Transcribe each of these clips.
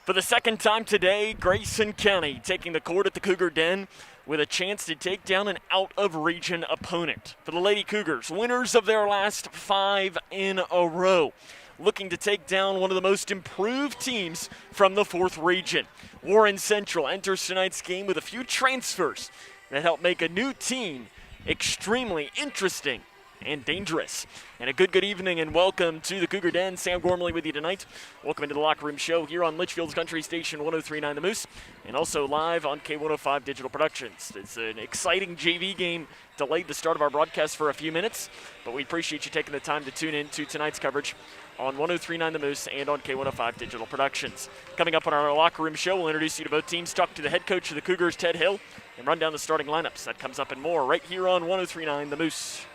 For the second time today, Grayson County taking the court at the Cougar Den with a chance to take down an out-of-region opponent. For the Lady Cougars, winners of their last 5 in a row, looking to take down one of the most improved teams from the 4th region. Warren Central enters tonight's game with a few transfers that help make a new team extremely interesting and dangerous. And a good evening and welcome to the Cougar Den. Sam Gormley with you tonight. Welcome into the Locker Room Show here on Litchfield's Country Station 103.9 The Moose, and also live on K105 Digital Productions. It's an exciting JV game. Delayed the start of our broadcast for a few minutes, but we appreciate you taking the time to tune in to tonight's coverage on 103.9 The Moose and on K105 Digital Productions. Coming up on our Locker Room Show, we'll introduce you to both teams, talk to the head coach of the Cougars, Ted Hill, and run down the starting lineups. That comes up and more right here on 103.9 The Moose.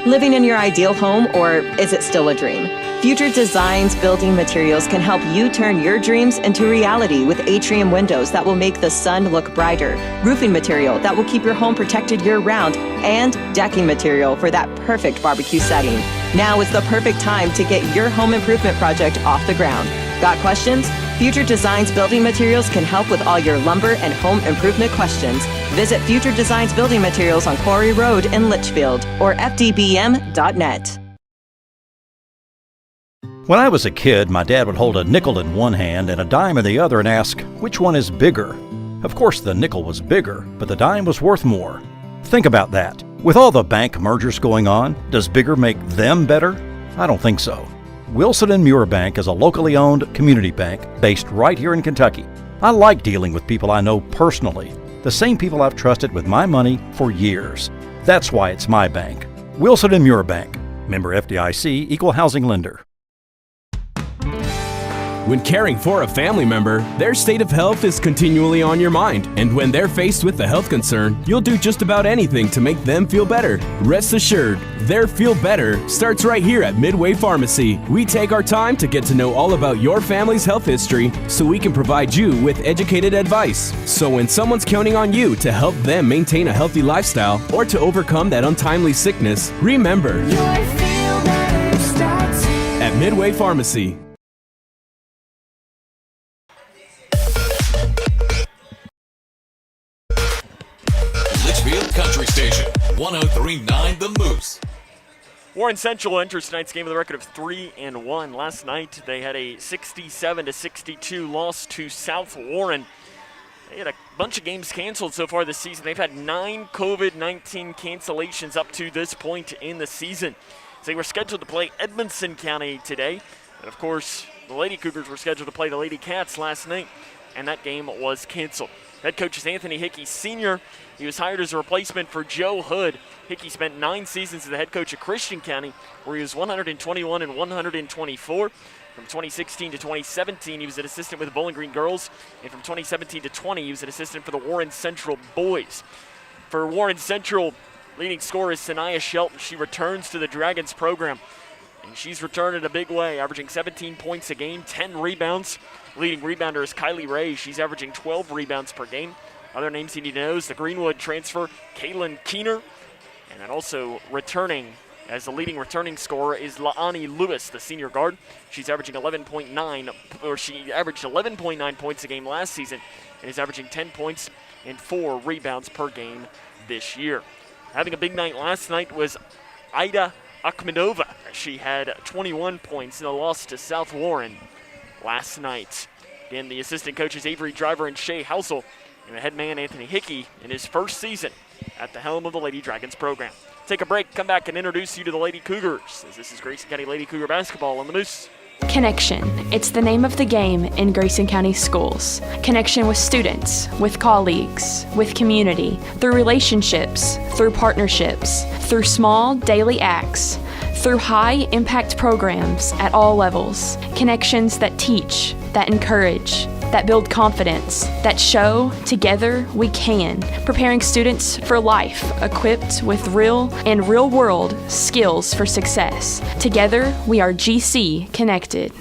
Living in your ideal home, or is it still a dream? Future Designs Building Materials can help you turn your dreams into reality with atrium windows that will make the sun look brighter, roofing material that will keep your home protected year-round, and decking material for that perfect barbecue setting. Now is the perfect time to get your home improvement project off the ground. Got questions? Future Designs Building Materials can help with all your lumber and home improvement questions. Visit Future Designs Building Materials on Quarry Road in Litchfield or fdbm.net. When I was a kid, my dad would hold a nickel in one hand and a dime in the other and ask, which one is bigger? Of course, the nickel was bigger, but the dime was worth more. Think about that. With all the bank mergers going on, does bigger make them better? I don't think so. Wilson & Muir Bank is a locally owned community bank based right here in Kentucky. I like dealing with people I know personally, the same people I've trusted with my money for years. That's why it's my bank. Wilson & Muir Bank. Member FDIC, Equal Housing Lender. When caring for a family member, their state of health is continually on your mind. And when they're faced with a health concern, you'll do just about anything to make them feel better. Rest assured, their feel better starts right here at Midway Pharmacy. We take our time to get to know all about your family's health history so we can provide you with educated advice. So when someone's counting on you to help them maintain a healthy lifestyle or to overcome that untimely sickness, remember, your feel better starts here at Midway Pharmacy. Country Station 103.9 The Moose. Warren Central enters tonight's game with a record of 3-1. Last night they had a 67-62 loss to South Warren. They had a bunch of games canceled so far this season. They've had 9 COVID-19 cancellations up to this point in the season. So they were scheduled to play Edmondson County today. And of course, the Lady Cougars were scheduled to play the Lady Cats last night, and that game was canceled. Head coach is Anthony Hickey Sr. He was hired as a replacement for Joe Hood. Hickey spent 9 seasons as the head coach of Christian County, where he was 121 and 124. From 2016 to 2017, he was an assistant with the Bowling Green Girls, and from 2017 to 20, he was an assistant for the Warren Central Boys. For Warren Central, leading scorer is Sanaya Shelton. She returns to the Dragons program, and she's returned in a big way, averaging 17 points a game, 10 rebounds. Leading rebounder is Kylie Ray. She's averaging 12 rebounds per game. Other names you need to know is the Greenwood transfer, Kaylin Keener. And then also returning as the leading returning scorer is Laani Lewis, the senior guard. She's averaging 11.9 points a game last season and is averaging 10 points and 4 rebounds per game this year. Having a big night last night was Ida Akhmedova. She had 21 points in a loss to South Warren last night. Again, the assistant coaches Avery Driver and Shay Housel, and the head man Anthony Hickey in his first season at the helm of the Lady Dragons program. Take a break, come back and introduce you to the Lady Cougars, as this is Grayson County Lady Cougar basketball on the Moose. Connection. It's the name of the game in Grayson County schools. Connection with students, with colleagues, with community, through relationships, through partnerships, through small daily acts, through high-impact programs at all levels. Connections that teach, that encourage, that build confidence, that show together we can, preparing students for life, equipped with real and real-world skills for success. Together, we are GC Connected.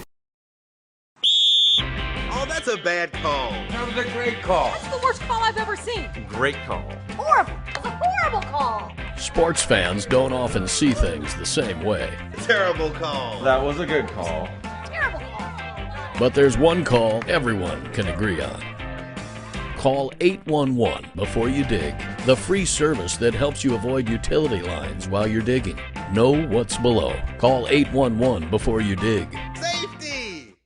Oh, that's a bad call. That was a great call. That's the worst call I've ever seen. Great call. Horrible. That's a horrible call. Sports fans don't often see things the same way. Terrible call. That was a good call. Terrible call. But there's one call everyone can agree on. Call 811 before you dig, the free service that helps you avoid utility lines while you're digging. Know what's below. Call 811 before you dig. Safety!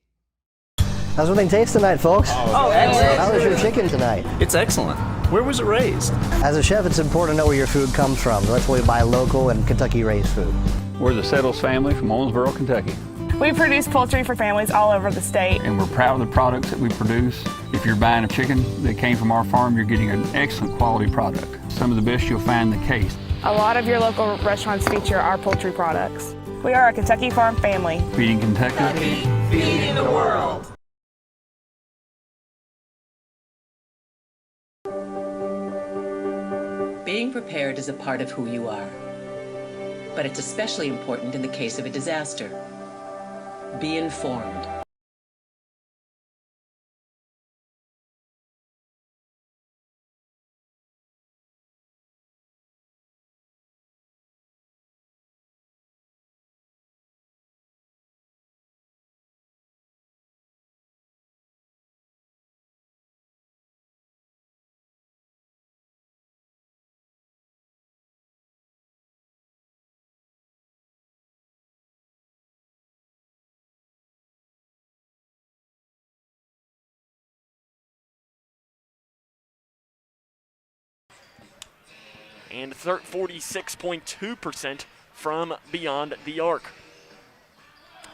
How's everything taste tonight, folks? Excellent. How was your chicken tonight? It's excellent. Where was it raised? As a chef, it's important to know where your food comes from. That's why we buy local and Kentucky-raised food. We're the Settles family from Owensboro, Kentucky. We produce poultry for families all over the state. And we're proud of the products that we produce. If you're buying a chicken that came from our farm, you're getting an excellent quality product. Some of the best you'll find in the case. A lot of your local restaurants feature our poultry products. We are a Kentucky farm family. Feeding Kentucky. Feeding the world. Being prepared is a part of who you are. But it's especially important in the case of a disaster. Be informed. And 46.2% from beyond the arc.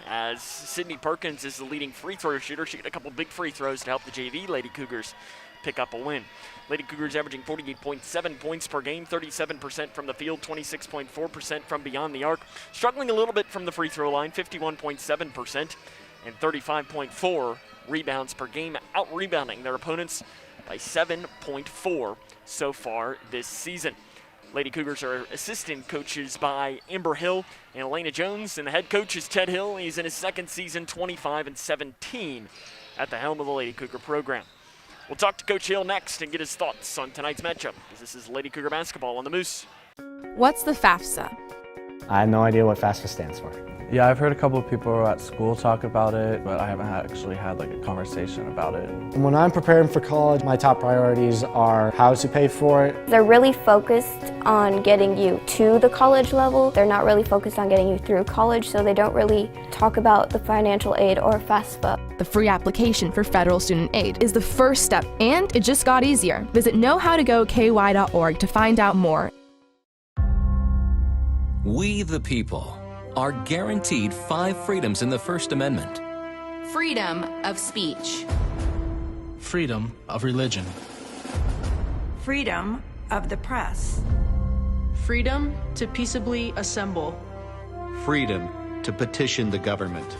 As Sydney Perkins is the leading free throw shooter, she got a couple big free throws to help the JV Lady Cougars pick up a win. Lady Cougars averaging 48.7 points per game, 37% from the field, 26.4% from beyond the arc. Struggling a little bit from the free throw line, 51.7% and 35.4 rebounds per game, out-rebounding their opponents by 7.4 so far this season. Lady Cougars are assistant coaches by Amber Hill and Elena Jones, and the head coach is Ted Hill. He's in his second season, 25-17 at the helm of the Lady Cougar program. We'll talk to Coach Hill next and get his thoughts on tonight's matchup. This is Lady Cougar basketball on the Moose. What's the FAFSA? I have no idea what FAFSA stands for. Yeah, I've heard a couple of people at school talk about it, but I haven't actually had like a conversation about it. When I'm preparing for college, my top priorities are how to pay for it. They're really focused on getting you to the college level. They're not really focused on getting you through college, so they don't really talk about the financial aid or FAFSA. The free application for federal student aid is the first step, and it just got easier. Visit knowhowtogoky.org to find out more. We the people are guaranteed 5 freedoms in the First Amendment. Freedom of speech. Freedom of religion. Freedom of the press. Freedom to peaceably assemble. Freedom to petition the government.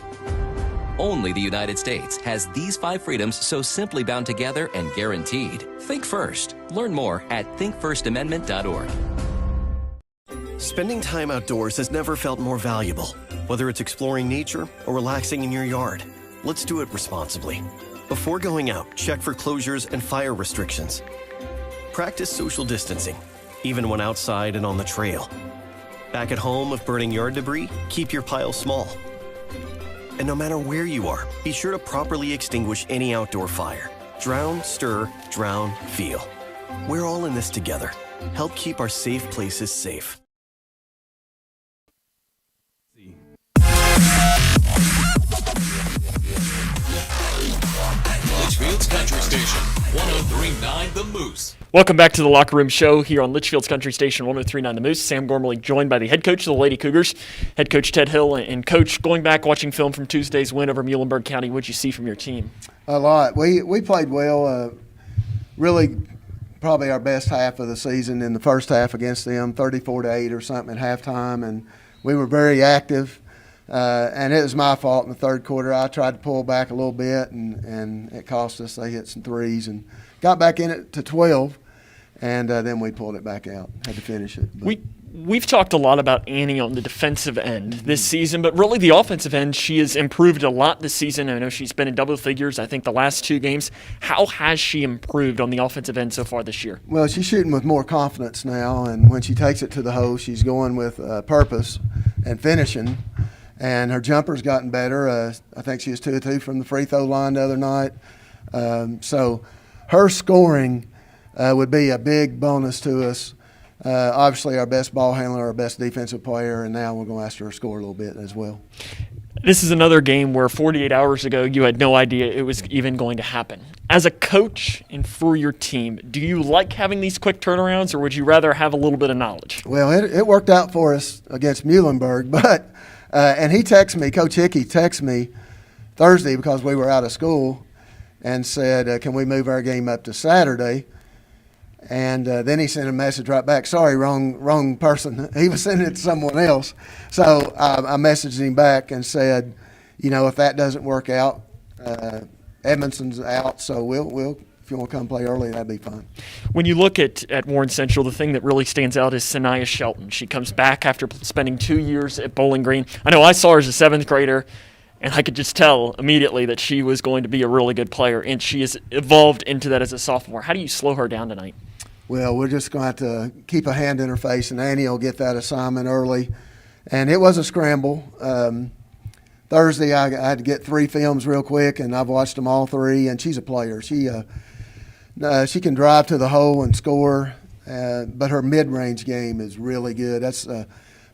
Only the United States has these 5 freedoms so simply bound together and guaranteed. Think first. Learn more at thinkfirstamendment.org. Spending time outdoors has never felt more valuable. Whether it's exploring nature or relaxing in your yard, let's do it responsibly. Before going out, check for closures and fire restrictions. Practice social distancing, even when outside and on the trail. Back at home, if burning yard debris, keep your pile small. And no matter where you are, be sure to properly extinguish any outdoor fire. Drown, stir, drown, feel. We're all in this together. Help keep our safe places safe. Litchfield's Country Station, 103.9 The Moose. Welcome back to the Locker Room Show here on Litchfield's Country Station, 103.9 The Moose. Sam Gormley joined by the head coach of the Lady Cougars, head coach Ted Hill. And Coach, going back, watching film from Tuesday's win over Muhlenberg County, what did you see from your team? A lot. We played well, really probably our best half of the season in the first half against them, 34-8 or something at halftime, and we were very active. And it was my fault in the third quarter. I tried to pull back a little bit, and it cost us. They hit some threes and got back in it to 12, and then we pulled it back out. Had to finish it. But We've talked a lot about Annie on the defensive end this season, but really the offensive end, she has improved a lot this season. I know she's been in double figures, I think, the last 2 games. How has she improved on the offensive end so far this year? Well, she's shooting with more confidence now, and when she takes it to the hole, she's going with purpose and finishing. and her jumper's gotten better. I think she was 2 of 2 from the free throw line the other night. So her scoring would be a big bonus to us. Obviously, our best ball handler, our best defensive player, and now we're going to ask her to score a little bit as well. This is another game where 48 hours ago you had no idea it was even going to happen. As a coach and for your team, do you like having these quick turnarounds, or would you rather have a little bit of knowledge? Well, it worked out for us against Muhlenberg, but and he texted me, Coach Hickey texted me Thursday because we were out of school and said, can we move our game up to Saturday? And then he sent a message right back, sorry, wrong person. He was sending it to someone else. So I messaged him back and said, if that doesn't work out, Edmondson's out, so we'll if you want to come play early, that'd be fine. When you look at Warren Central, the thing that really stands out is Sanaya Shelton. She comes back after spending 2 years at Bowling Green. I know I saw her as a 7th grader, and I could just tell immediately that she was going to be a really good player, and she has evolved into that as a sophomore. How do you slow her down tonight? Well, we're just going to have to keep a hand in her face, and Annie will get that assignment early. And it was a scramble. Thursday, I had to get 3 films real quick, and I've watched them all 3, and she's a player. She can drive to the hole and score, but her mid-range game is really good. That's the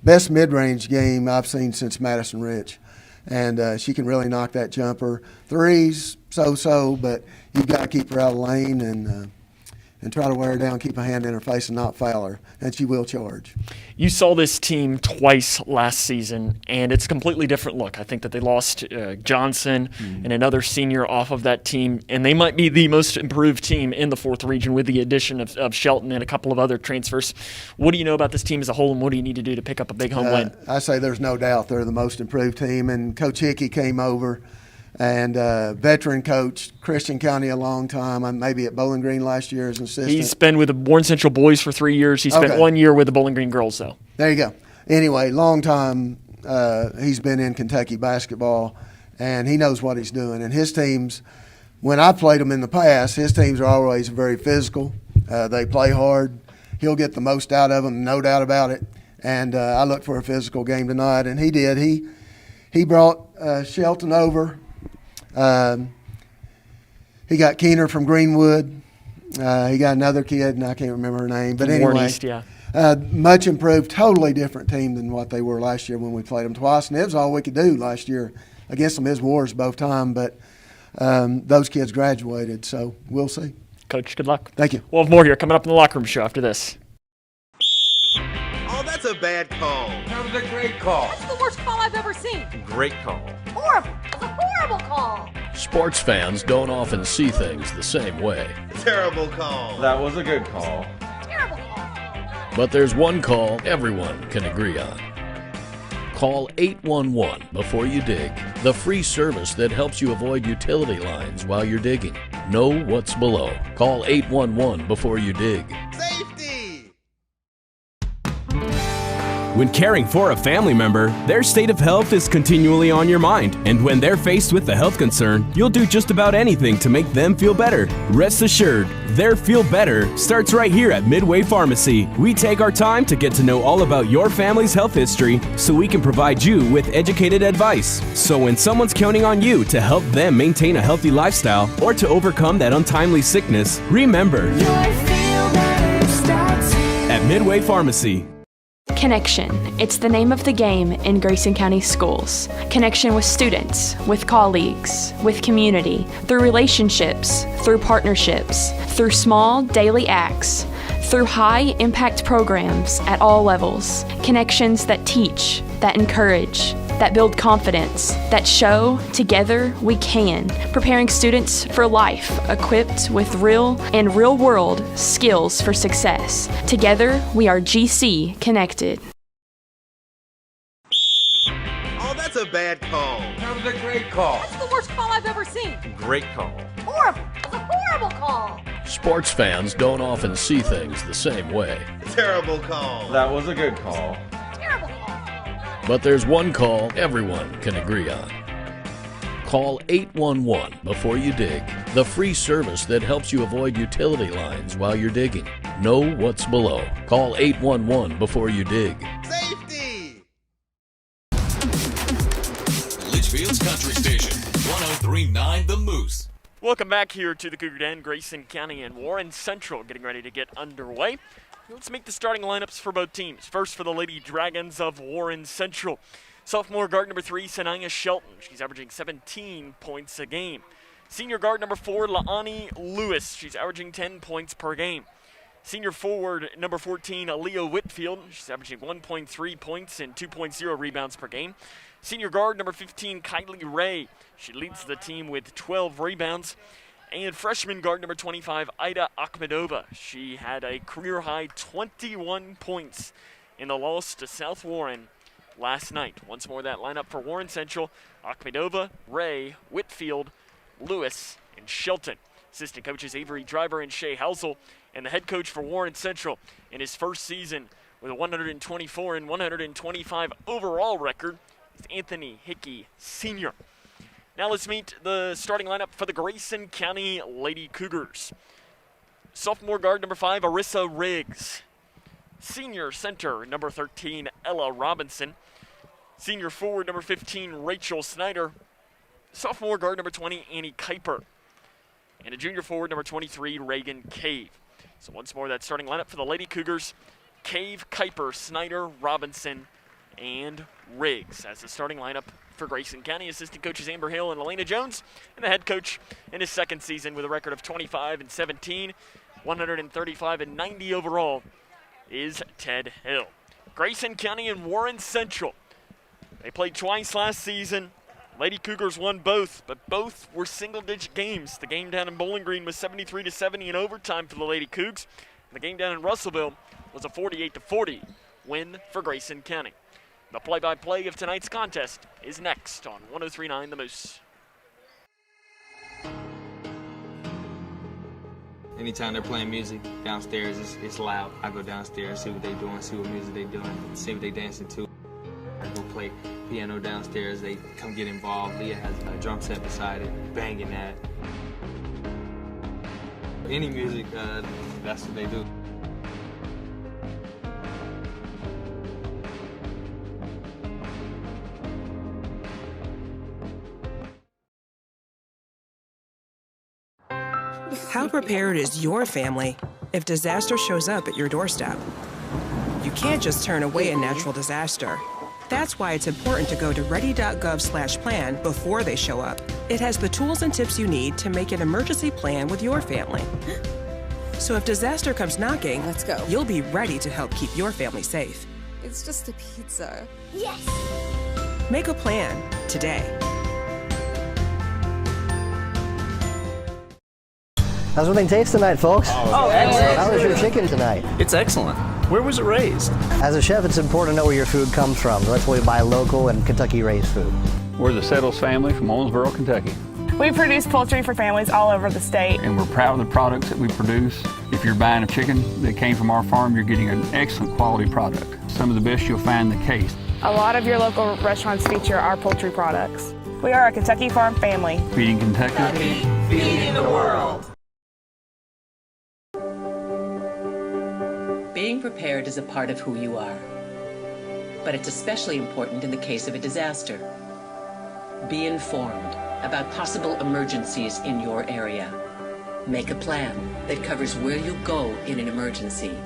best mid-range game I've seen since Madison Rich. And she can really knock that jumper. Threes, so-so, but you've got to keep her out of the lane and try to wear her down, keep a hand in her face, and not foul her, and she will charge. You saw this team twice last season, and it's a completely different look. I think that they lost Johnson and another senior off of that team, and they might be the most improved team in the 4th region with the addition of Shelton and a couple of other transfers. What do you know about this team as a whole, and what do you need to do to pick up a big home win? I say there's no doubt they're the most improved team, and Coach Hickey came over, and veteran coach, Christian County a long time, maybe at Bowling Green last year as an assistant. He's been with the Warren Central boys for 3 years. He spent 1 year with the Bowling Green girls, though. There you go. Anyway, long time he's been in Kentucky basketball, and he knows what he's doing. And his teams, when I played them in the past, his teams are always very physical. They play hard. He'll get the most out of them, no doubt about it. And I look for a physical game tonight, and he did. He brought Shelton over. He got Keener from Greenwood. He got another kid, and I can't remember her name. But anyway, East, yeah. Much improved, totally different team than what they were last year when we played them twice. And it was all we could do last year against them. It was wars both times, but those kids graduated, so we'll see. Coach, good luck. Thank you. We'll have more here coming up in the locker room show after this. Oh, that's a bad call. That was a great call. That's the worst call I've ever seen. Great call. Horrible. It's a horrible call. Sports fans don't often see things the same way. Terrible call. That was a good call. Terrible call. But there's one call everyone can agree on. Call 811 before you dig, the free service that helps you avoid utility lines while you're digging. Know what's below. Call 811 before you dig. Safety! When caring for a family member, their state of health is continually on your mind. And when they're faced with a health concern, you'll do just about anything to make them feel better. Rest assured, their feel better starts right here at Midway Pharmacy. We take our time to get to know all about your family's health history so we can provide you with educated advice. So when someone's counting on you to help them maintain a healthy lifestyle or to overcome that untimely sickness, remember, at Midway Pharmacy. Connection. It's the name of the game in Grayson County Schools. Connection with students, with colleagues, with community, through relationships, through partnerships, through small daily acts, through high-impact programs at all levels. Connections that teach, that encourage, that build confidence, that show together we can, preparing students for life, equipped with real and real-world skills for success. Together, we are GC Connected. Oh, that's a bad call. That was a great call. That's the worst call I've ever seen. Great call. Horrible. It's a horrible call. Sports fans don't often see things the same way. Terrible call. That was a good call. Terrible call. But there's one call everyone can agree on. Call 811 before you dig, the free service that helps you avoid utility lines while you're digging. Know what's below. Call 811 before you dig. Safety! Bakersfield's Country Station, 103.9 The Moose. Welcome back here to the Cougar Den. Grayson County and Warren Central getting ready to get underway. Let's make the starting lineups for both teams. First for the Lady Dragons of Warren Central. Sophomore guard number 3, Sanaya Shelton. She's averaging 17 points a game. Senior guard number 4, Laani Lewis. She's averaging 10 points per game. Senior forward number 14, Aaliyah Whitfield. She's averaging 1.3 points and 2.0 rebounds per game. Senior guard number 15, Kylie Ray. She leads the team with 12 rebounds. And freshman guard number 25, Ida Akhmedova. She had a career-high 21 points in the loss to South Warren last night. Once more, that lineup for Warren Central: Akhmedova, Ray, Whitfield, Lewis, and Shelton. Assistant coaches Avery Driver and Shay Housel. And the head coach for Warren Central in his first season with a 124 and 125 overall record is Anthony Hickey Sr. Now let's meet the starting lineup for the Grayson County Lady Cougars. Sophomore guard number 5, Arissa Riggs. Senior center number 13, Ella Robinson. Senior forward number 15, Rachel Snyder. Sophomore guard number 20, Annie Kuiper. And a junior forward number 23, Reagan Cave. So once more, that starting lineup for the Lady Cougars: Cave, Kuiper, Snyder, Robinson, and Riggs as the starting lineup for Grayson County. Assistant coaches Amber Hill and Elena Jones, and the head coach in his second season with a record of 25 and 17, 135 and 90 overall is Ted Hill. Grayson County and Warren Central. They played twice last season. Lady Cougars won both, but both were single-digit games. The game down in Bowling Green was 73-70 in overtime for the Lady Cougs. The game down in Russellville was a 48-40 win for Grayson County. The play-by-play of tonight's contest is next on 103.9 The Moose. Anytime they're playing music downstairs, it's loud. I go downstairs, see what they're doing, see what music they're doing, see what they're dancing to. I go play piano downstairs, they come get involved. Leah has a drum set beside it, banging that. Any music, that's what they do. How prepared is your family if disaster shows up at your doorstep? You can't just turn away a natural disaster. That's why it's important to go to ready.gov/plan before they show up. It has the tools and tips you need to make an emergency plan with your family. So if disaster comes knocking, let's go. You'll be ready to help keep your family safe. It's just a pizza. Yes! Make a plan today. How's everything taste tonight, folks? Oh, excellent. How was your chicken tonight? It's excellent. Where was it raised? As a chef, it's important to know where your food comes from. That's why we buy local and Kentucky-raised food. We're the Settles family from Owensboro, Kentucky. We produce poultry for families all over the state. And we're proud of the products that we produce. If you're buying a chicken that came from our farm, you're getting an excellent quality product. Some of the best you'll find in the case. A lot of your local restaurants feature our poultry products. We are a Kentucky farm family. Feeding Kentucky. Feeding the world. Being prepared is a part of who you are, but it's especially important in the case of a disaster. Be informed about possible emergencies in your area. Make a plan that covers where you go in an emergency.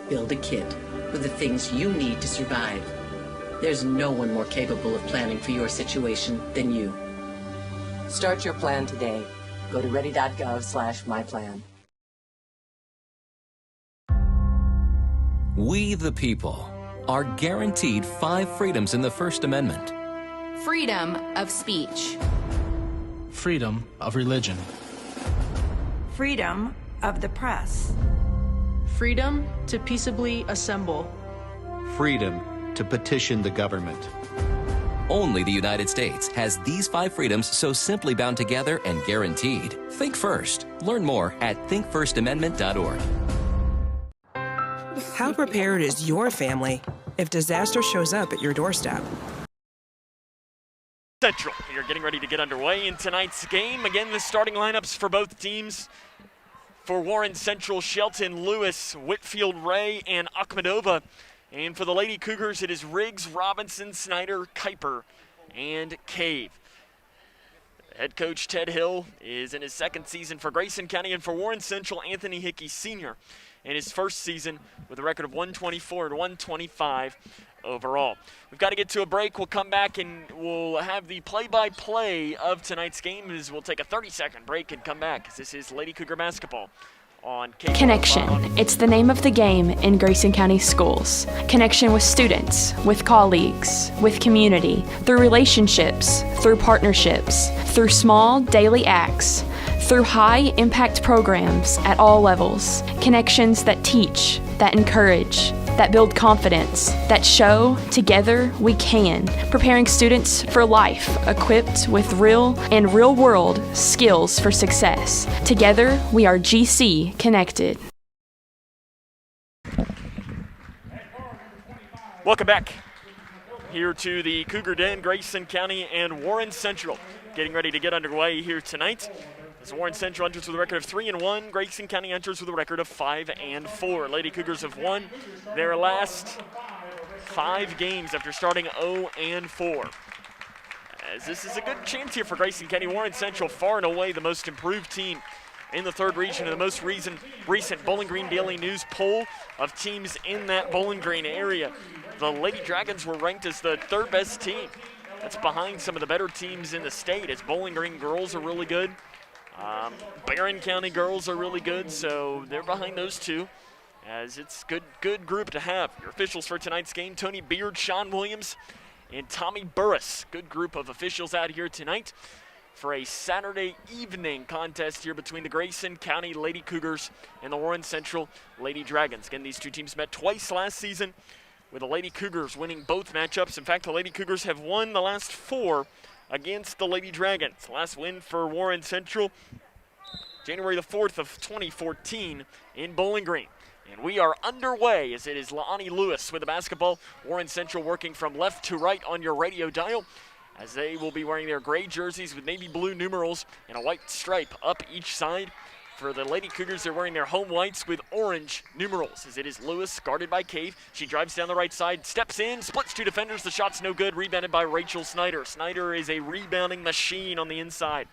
Build a kit with the things you need to survive. There's no one more capable of planning for your situation than you. Start your plan today. Go to ready.gov/myplan. We, the people, are guaranteed 5 freedoms in the First Amendment. Freedom of speech. Freedom of religion. Freedom of the press. Freedom to peaceably assemble. Freedom to petition the government. Only the United States has these 5 freedoms so simply bound together and guaranteed. Think first. Learn more at thinkfirstamendment.org. How prepared is your family if disaster shows up at your doorstep? Central, you're getting ready to get underway in tonight's game. Again, the starting lineups for both teams. For Warren Central, Shelton, Lewis, Whitfield, Ray, and Akhmedova. And for the Lady Cougars, it is Riggs, Robinson, Snyder, Kuiper, and Cave. Head coach Ted Hill is in his second season for Grayson County, and for Warren Central, Anthony Hickey Sr. in his first season with a record of 124 and 125 overall. We've got to get to a break. We'll come back and we'll have the play-by-play of tonight's game as we'll take a 30-second break and come back. This is Lady Cougar basketball on KHSAA. Connection. It's the name of the game in Grayson County schools. Connection with students, with colleagues, with community, through relationships, through partnerships, through small daily acts, through high-impact programs at all levels. Connections that teach, that encourage, that build confidence, that show together we can, preparing students for life, equipped with real and real-world skills for success. Together, we are GC Connected. Welcome back here to the Cougar Den, Grayson County and Warren Central getting ready to get underway here tonight. As Warren Central enters with a record of 3-1, Grayson County enters with a record of 5-4. Lady Cougars have won their last 5 games after starting 0-4. As this is a good chance here for Grayson County. Warren Central far and away the most improved team in the 3rd region, and the most recent Bowling Green Daily News poll of teams in that Bowling Green area. The Lady Dragons were ranked as the 3rd best team. That's behind some of the better teams in the state, as Bowling Green girls are really good. Barron County girls are really good, so they're behind those two, as it's good group to have. Your officials for tonight's game: Tony Beard, Sean Williams, and Tommy Burris. Good group of officials out here tonight for a Saturday evening contest here between the Grayson County Lady Cougars and the Warren Central Lady Dragons. Again, these two teams met twice last season, with the Lady Cougars winning both matchups. In fact, the Lady Cougars have won the last 4 against the Lady Dragons. Last win for Warren Central, January the 4th of 2014 in Bowling Green. And we are underway as it is Lonnie Lewis with the basketball. Warren Central working from left to right on your radio dial, as they will be wearing their gray jerseys with navy blue numerals and a white stripe up each side. For the Lady Cougars, they're wearing their home whites with orange numerals, as it is Lewis guarded by Cave. She drives down the right side, steps in, splits 2 defenders. The shot's no good, rebounded by Rachel Snyder. Snyder is a rebounding machine on the inside,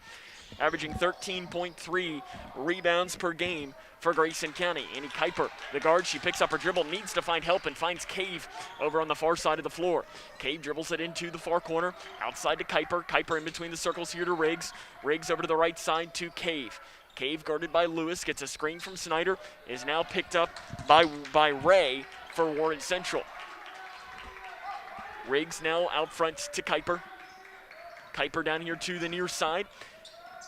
averaging 13.3 rebounds per game for Grayson County. Annie Kuiper, the guard, she picks up her dribble, needs to find help, and finds Cave over on the far side of the floor. Cave dribbles it into the far corner, outside to Kuiper. Kuiper in between the circles here to Riggs. Riggs over to the right side to Cave. Cave guarded by Lewis, gets a screen from Snyder, is now picked up by Ray for Warren Central. Riggs now out front to Kuiper. Kuiper down here to the near side.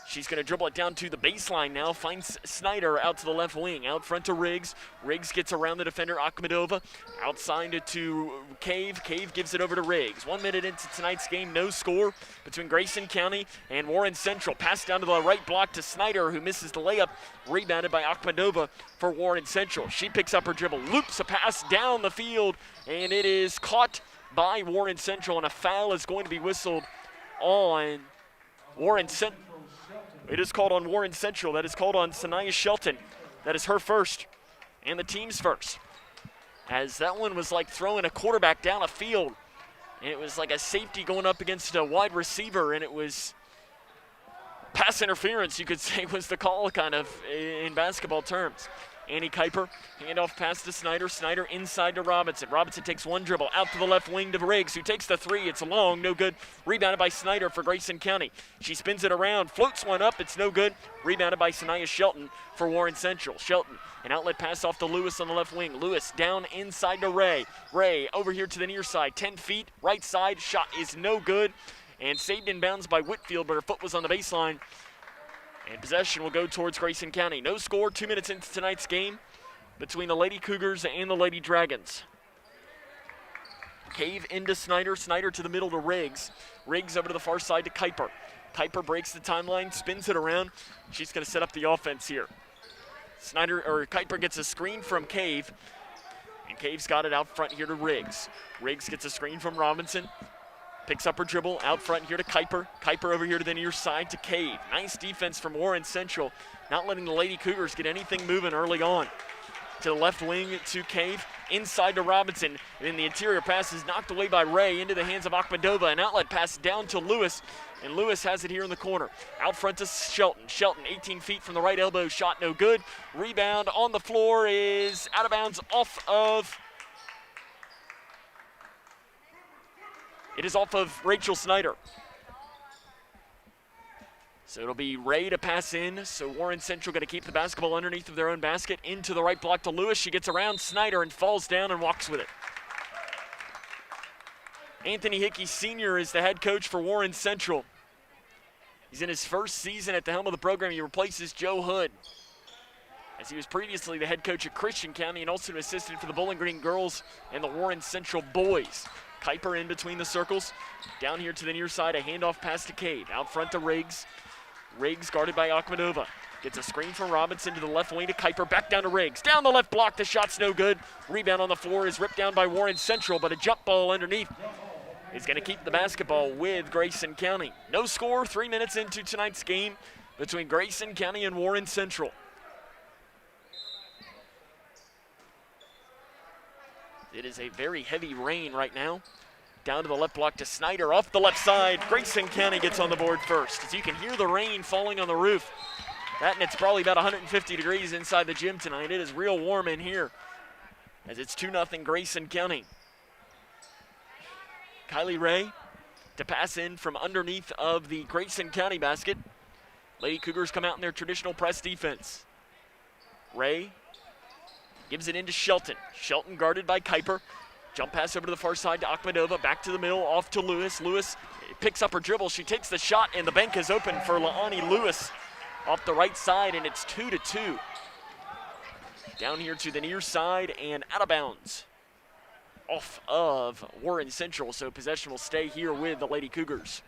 She's going to dribble it down to the baseline now, finds Snyder out to the left wing, out front to Riggs. Riggs gets around the defender, Akhmedova, outside to Cave. Cave gives it over to Riggs. 1 minute into tonight's game, no score between Grayson County and Warren Central. Pass down to the right block to Snyder, who misses the layup, rebounded by Akhmedova for Warren Central. She picks up her dribble, loops a pass down the field, and it is caught by Warren Central, and a foul is going to be whistled on Warren Central. It is called on Warren Central. That is called on Sanaya Shelton. That is her first and the team's first, as that one was like throwing a quarterback down a field, and it was like a safety going up against a wide receiver, and it was pass interference, you could say, was the call kind of in basketball terms. Annie Kuiper, handoff pass to Snyder. Snyder inside to Robinson. Robinson takes one dribble out to the left wing to Riggs, who takes the 3. It's long, no good. Rebounded by Snyder for Grayson County. She spins it around, floats one up. It's no good. Rebounded by Sanaya Shelton for Warren Central. Shelton, an outlet pass off to Lewis on the left wing. Lewis down inside to Ray. Ray over here to the near side. 10 feet, right side. Shot is no good. And saved in bounds by Whitfield, but her foot was on the baseline. And possession will go towards Grayson County. No score, 2 minutes into tonight's game between the Lady Cougars and the Lady Dragons. Cave into Snyder. Snyder to the middle to Riggs. Riggs over to the far side to Kuiper. Kuiper breaks the timeline, spins it around. She's going to set up the offense here. Kuiper gets a screen from Cave, and Cave's got it out front here to Riggs. Riggs gets a screen from Robinson. Picks up her dribble, out front here to Kuiper. Kuiper over here to the near side to Cave. Nice defense from Warren Central, not letting the Lady Cougars get anything moving early on. To the left wing to Cave. inside to Robinson. And then the interior pass is knocked away by Ray into the hands of Akhmedova. An outlet pass down to Lewis, and Lewis has it here in the corner. Out front to Shelton. Shelton 18 feet from the right elbow, shot no good. Rebound on the floor is out of bounds off of Rachel Snyder. So it'll be Ray to pass in. So Warren Central going to keep the basketball underneath of their own basket. Into the right block to Lewis. She gets around Snyder and falls down and walks with it. Anthony Hickey Sr. is the head coach for Warren Central. He's in his first season at the helm of the program. He replaces Joe Hood, as he was previously the head coach at Christian County and also an assistant for the Bowling Green girls and the Warren Central boys. Kuiper in between the circles. Down here to the near side, a handoff pass to Cave. Out front to Riggs. Riggs guarded by Akhmedova. Gets a screen from Robinson to the left wing to Kuiper. Back down to Riggs. Down the left block. The shot's no good. Rebound on the floor is ripped down by Warren Central, but a jump ball underneath is going to keep the basketball with Grayson County. No score, 3 minutes into tonight's game between Grayson County and Warren Central. It is a very heavy rain right now. Down to the left block to Snyder, off the left side. Grayson County gets on the board first. As you can hear the rain falling on the roof. That, and it's probably about 150 degrees inside the gym tonight. It is real warm in here, as it's 2-0 Grayson County. Kylie Ray to pass in from underneath of the Grayson County basket. Lady Cougars come out in their traditional press defense. Ray gives it into Shelton. Shelton guarded by Kuiper. Jump pass over to the far side to Akhmedova. Back to the middle, off to Lewis. Lewis picks up her dribble. She takes the shot, and the bank is open for Laani Lewis off the right side, and it's 2-2. Down here to the near side and out of bounds off of Warren Central, so possession will stay here with the Lady Cougars.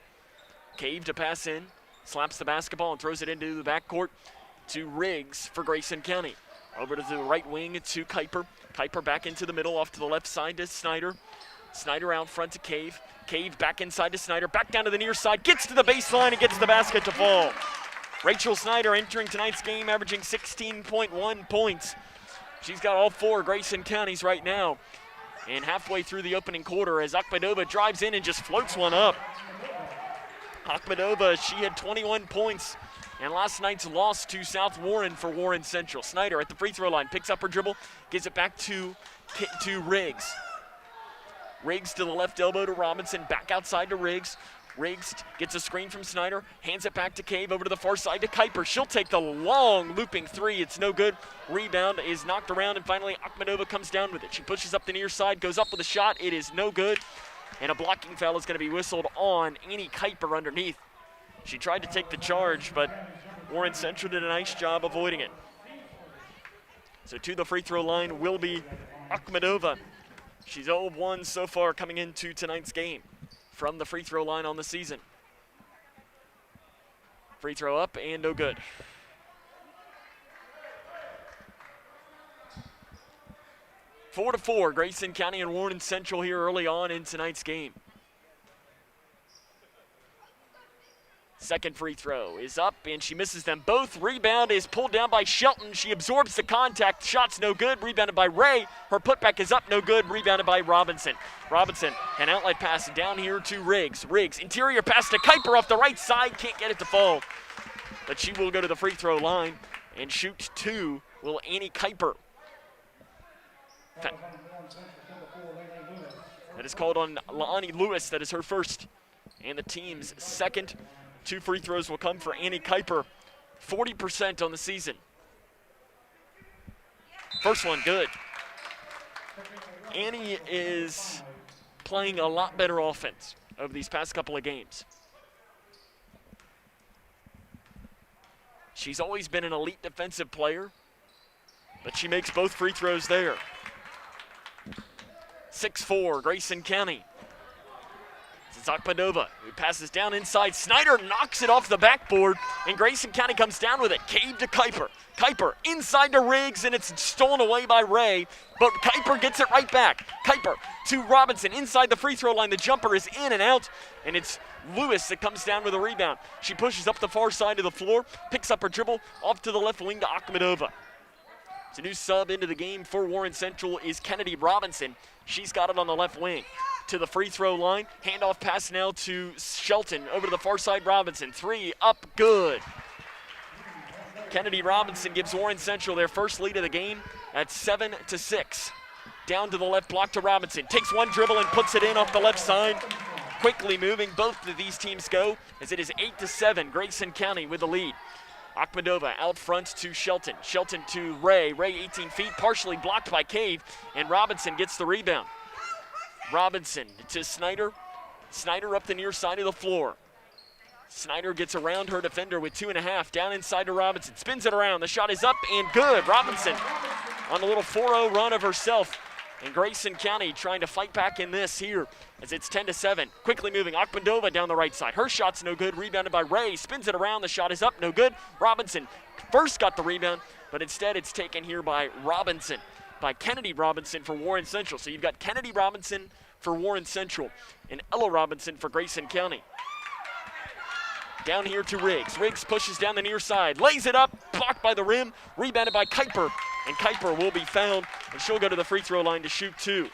Cave to pass in, slaps the basketball and throws it into the backcourt to Riggs for Grayson County. Over to the right wing to Kuiper. Kuiper back into the middle, off to the left side to Snyder. Snyder out front to Cave. Cave back inside to Snyder, back down to the near side, gets to the baseline and gets the basket to fall. Rachel Snyder entering tonight's game averaging 16.1 points. She's got all four Grayson Counties right now. And halfway through the opening quarter, as Akhmedova drives in and just floats one up. Akhmedova, she had 21 points and last night's loss to South Warren for Warren Central. Snyder at the free throw line, picks up her dribble, gives it back to Riggs. Riggs to the left elbow to Robinson, back outside to Riggs. Riggs gets a screen from Snyder, hands it back to Cave, over to the far side to Kuiper. She'll take the long looping three. It's no good. Rebound is knocked around, and finally Akhmedova comes down with it. She pushes up the near side, goes up with a shot. It is no good, and a blocking foul is going to be whistled on Annie Kuiper underneath. She tried to take the charge, but Warren Central did a nice job avoiding it. So to the free throw line will be Akhmedova. She's 0-1 so far coming into tonight's game from the free throw line on the season. Free throw up and no good. Four to 4, Grayson County and Warren Central here early on in tonight's game. Second free throw is up, and she misses them both. Rebound is pulled down by Shelton. She absorbs the contact. Shot's no good. Rebounded by Ray. Her putback is up, no good. Rebounded by Robinson. Robinson, an outlet pass down here to Riggs. Riggs, interior pass to Kuiper off the right side. Can't get it to fall. But she will go to the free throw line and shoot two. Will Annie Kuiper. That is called on Laani Lewis. That is her first and the team's second. 2 free throws will come for Annie Kuiper. 40% on the season. First one, good. Annie is playing a lot better offense over these past couple of games. She's always been an elite defensive player, but she makes both free throws there. 6-4, Grayson County. Akhmedova, who passes down inside. Snyder knocks it off the backboard, and Grayson County comes down with it. Cave to Kuiper. Kuiper inside to Riggs, and it's stolen away by Ray, but Kuiper gets it right back. Kuiper to Robinson inside the free throw line. The jumper is in and out, and it's Lewis that comes down with a rebound. She pushes up the far side of the floor, picks up her dribble, off to the left wing to Akhmedova. So new sub into the game for Warren Central is Kennedy Robinson. She's got it on the left wing. To the free throw line. Handoff pass now to Shelton. Over to the far side, Robinson. 3 up, good. Kennedy Robinson gives Warren Central their first lead of the game at 7-6. Down to the left block to Robinson. Takes one dribble and puts it in off the left side. Quickly moving, both of these teams go as it is 8-7. Grayson County with the lead. Akhmedova out front to Shelton. Shelton to Ray. Ray 18 feet, partially blocked by Cave, and Robinson gets the rebound. Robinson to Snyder. Snyder up the near side of the floor. Snyder gets around her defender with 2.5. Down inside to Robinson. Spins it around. The shot is up and good. Robinson on a little 4-0 run of herself. And Grayson County trying to fight back in this here as it's 10-7. Quickly moving. Akhmedova down the right side. Her shot's no good. Rebounded by Ray. Spins it around. The shot is up. No good. Robinson first got the rebound, but instead it's taken here by Robinson. By Kennedy Robinson for Warren Central. So you've got Kennedy Robinson for Warren Central and Ella Robinson for Grayson County. Down here to Riggs. Riggs pushes down the near side, lays it up, blocked by the rim, rebounded by Kuiper, and Kuiper will be fouled, and she'll go to the free throw line to shoot 2.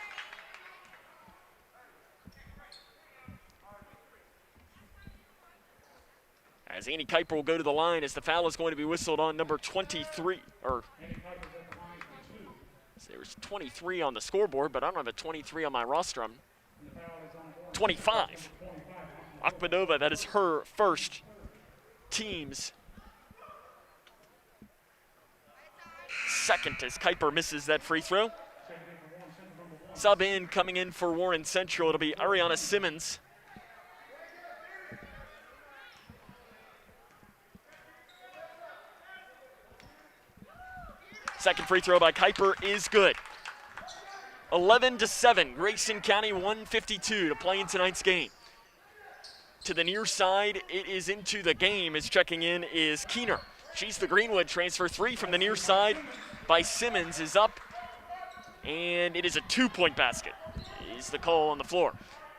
As Annie Kuiper will go to the line as the foul is going to be whistled on number 23, there's 23 on the scoreboard, but I don't have a 23 on my roster. I'm 25. Akhmedova, that is her first team's second as Kuiper misses that free throw. Sub in, coming in for Warren Central, it'll be Ariana Simmons. Second free throw by Kuiper is good. 11-7, Grayson County 152 to play in tonight's game. To the near side, it is into the game as checking in is Keener. She's the Greenwood transfer. 3 from the near side by Simmons is up, and it is a 2-point basket is the call on the floor.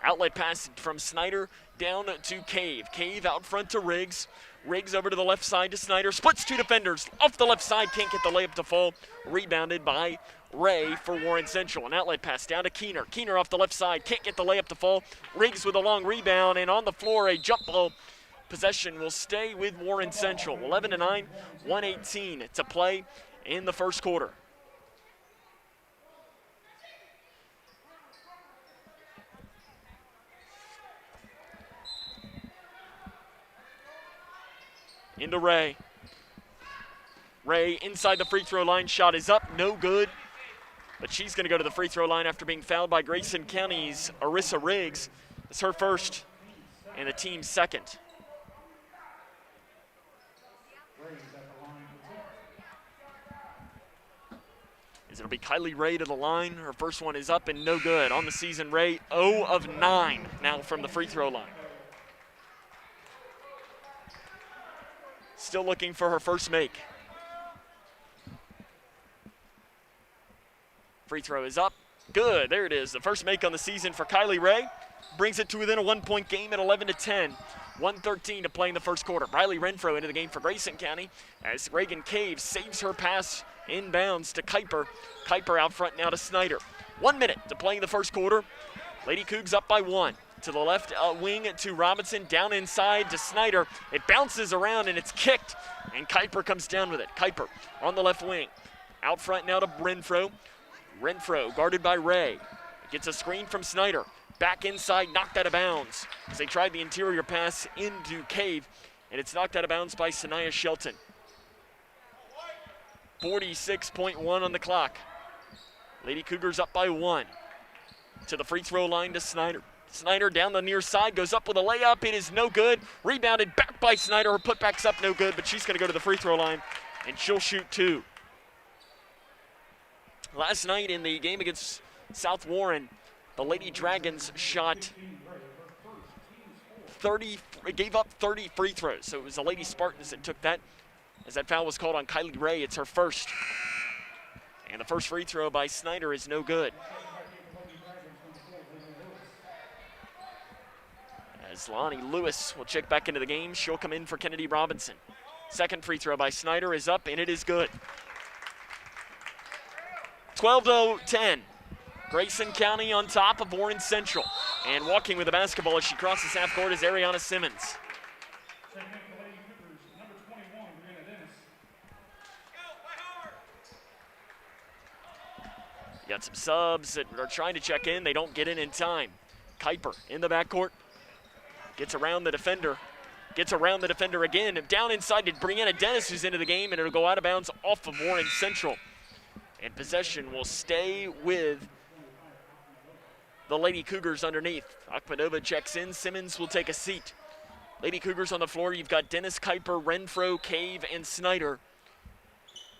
Outlet pass from Snyder down to Cave. Cave out front to Riggs. Riggs over to the left side to Snyder. Splits 2 defenders. Off the left side, can't get the layup to fall. Rebounded by Ray for Warren Central. An outlet pass down to Keener. Keener off the left side, can't get the layup to fall. Riggs with a long rebound, and on the floor, a jump ball. Possession will stay with Warren Central. 11-9, 1:18 to play in the first quarter. Into Ray. Ray inside the free throw line. Shot is up, no good. But she's going to go to the free throw line after being fouled by Grayson County's Arissa Riggs. It's her first and the team's second. It'll be Kylie Ray to the line. Her first one is up and no good. On the season, Ray 0 of 9 now from the free throw line. Still looking for her first make. Free throw is up. Good, there it is. The first make on the season for Kylie Ray. Brings it to within a 1-point game at 11-10. 1:13 to play in the first quarter. Riley Renfro into the game for Grayson County as Reagan Cave saves her pass inbounds to Kuiper. Kuiper out front now to Snyder. 1 minute to play in the first quarter. Lady Cougs up by 1. To the left wing to Robinson, down inside to Snyder. It bounces around and it's kicked, and Kuiper comes down with it. Kuiper on the left wing. Out front now to Renfro. Renfro guarded by Ray. Gets a screen from Snyder. Back inside, knocked out of bounds as they tried the interior pass into Cave, and it's knocked out of bounds by Sanaya Shelton. 46.1 on the clock. Lady Cougars up by 1. To the free throw line to Snyder. Snyder down the near side, goes up with a layup. It is no good. Rebounded back by Snyder. Her putback's up no good, but she's going to go to the free throw line, and she'll shoot 2. Last night in the game against South Warren, the Lady Dragons shot 30, gave up 30 free throws. So it was the Lady Spartans that took that, as that foul was called on Kylie Ray. It's her first. And the first free throw by Snyder is no good. As Lonnie Lewis will check back into the game, she'll come in for Kennedy Robinson. Second free throw by Snyder is up, and it is good. 12-10. Grayson County on top of Warren Central. And walking with the basketball as she crosses half court is Ariana Simmons. You got some subs that are trying to check in. They don't get in time. Kuiper in the backcourt. Gets around the defender. Gets around the defender again. Down inside to Brianna Dennis, who's into the game, and it'll go out of bounds off of Warren Central. And possession will stay with the Lady Cougars underneath. Akhmedova checks in. Simmons will take a seat. Lady Cougars on the floor. You've got Dennis, Kuiper, Renfro, Cave, and Snyder.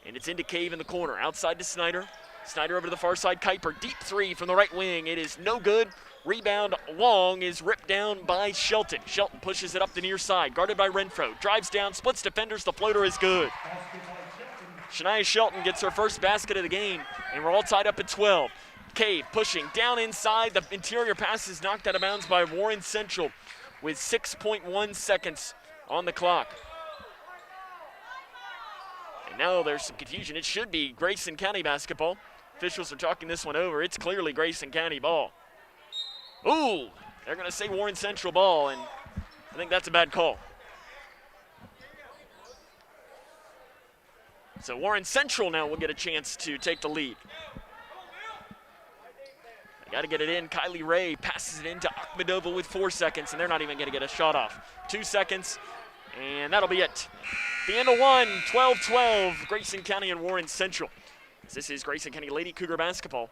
And it's into Cave in the corner. Outside to Snyder. Snyder over to the far side. Kuiper, deep three from the right wing. It is no good. Rebound long is ripped down by Shelton. Shelton pushes it up the near side. Guarded by Renfro. Drives down, splits defenders. The floater is good. Shania Shelton gets her first basket of the game, and we're all tied up at 12. Cave pushing down inside. The interior pass is knocked out of bounds by Warren Central with 6.1 seconds on the clock. And now there's some confusion. It should be Grayson County basketball. Officials are talking this one over. It's clearly Grayson County ball. Ooh, they're going to say Warren Central ball, and I think that's a bad call. So Warren Central now will get a chance to take the lead. They got to get it in. Kylie Ray passes it into Akhmedova with 4 seconds, and they're not even going to get a shot off. 2 seconds, and that'll be it. The end of one, 12-12, Grayson County and Warren Central. This is Grayson County Lady Cougar basketball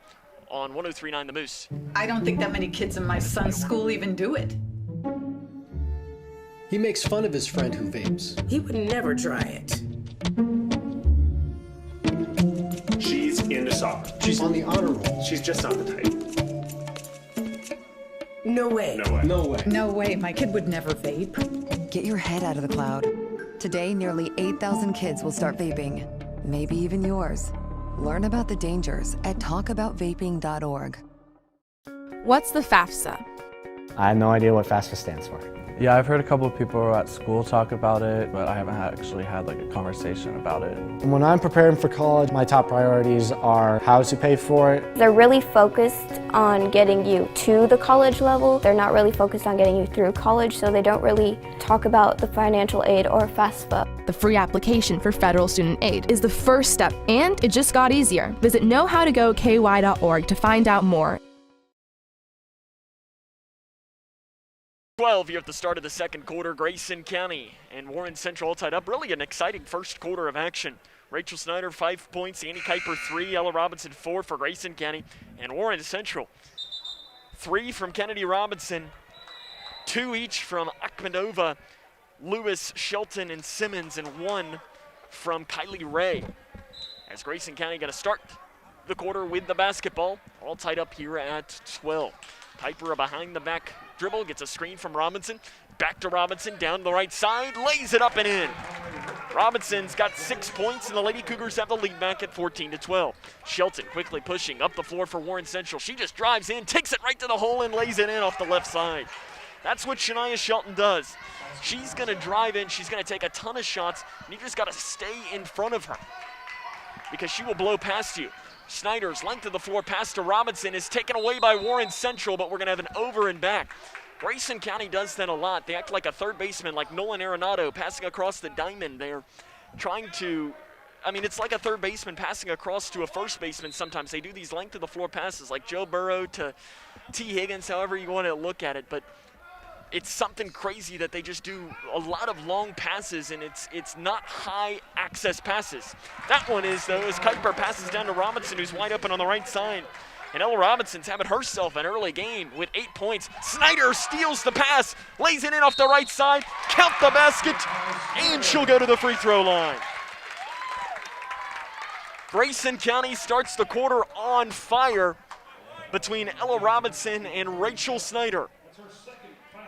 on 103.9 The Moose. I don't think that many kids in my son's school even do it. He makes fun of his friend who vapes. He would never try it. She's into soccer. She's on the honor roll. She's just not the type. No way. No way. No way. No way, my kid would never vape. Get your head out of the cloud. Today, nearly 8,000 kids will start vaping. Maybe even yours. Learn about the dangers at talkaboutvaping.org. What's the FAFSA? I have no idea what FAFSA stands for. Yeah, I've heard a couple of people at school talk about it, but I haven't actually had like a conversation about it. When I'm preparing for college, my top priorities are how to pay for it. They're really focused on getting you to the college level. They're not really focused on getting you through college, so they don't really talk about the financial aid or FAFSA. The free application for federal student aid is the first step, and it just got easier. Visit knowhowtogoky.org to find out more. 12 here at the start of the second quarter. Grayson County and Warren Central all tied up. Really an exciting first quarter of action. Rachel Snyder, 5 points. Annie Kuiper, 3. Ella Robinson, 4 for Grayson County. And Warren Central, 3 from Kennedy Robinson, 2 each from Akhmedova, Lewis, Shelton, and Simmons, and 1 from Kylie Ray. As Grayson County going to start the quarter with the basketball. All tied up here at 12. Kuiper, a behind the back dribble, gets a screen from Robinson. Back to Robinson, down the right side, lays it up and in. Robinson's got 6 points, and the Lady Cougars have the lead back at 14-12. Shelton quickly pushing up the floor for Warren Central. She just drives in, takes it right to the hole, and lays it in off the left side. That's what Shania Shelton does. She's going to drive in, she's going to take a ton of shots, and you just got to stay in front of her because she will blow past you. Snyder's length of the floor pass to Robinson is taken away by Warren Central, but we're going to have an over and back. Grayson County does that a lot. They act like a third baseman, like Nolan Arenado, passing across the diamond. They're trying to, it's like a third baseman passing across to a first baseman sometimes. They do these length of the floor passes like Joe Burrow to T. Higgins, however you want to look at it. But it's something crazy that they just do a lot of long passes, and it's not high access passes. That one is, though, as Kuiper passes down to Robinson, who's wide open on the right side. And Ella Robinson's having herself an early game with 8 points. Snyder steals the pass, lays it in off the right side, count the basket, and she'll go to the free throw line. Grayson County starts the quarter on fire between Ella Robinson and Rachel Snyder.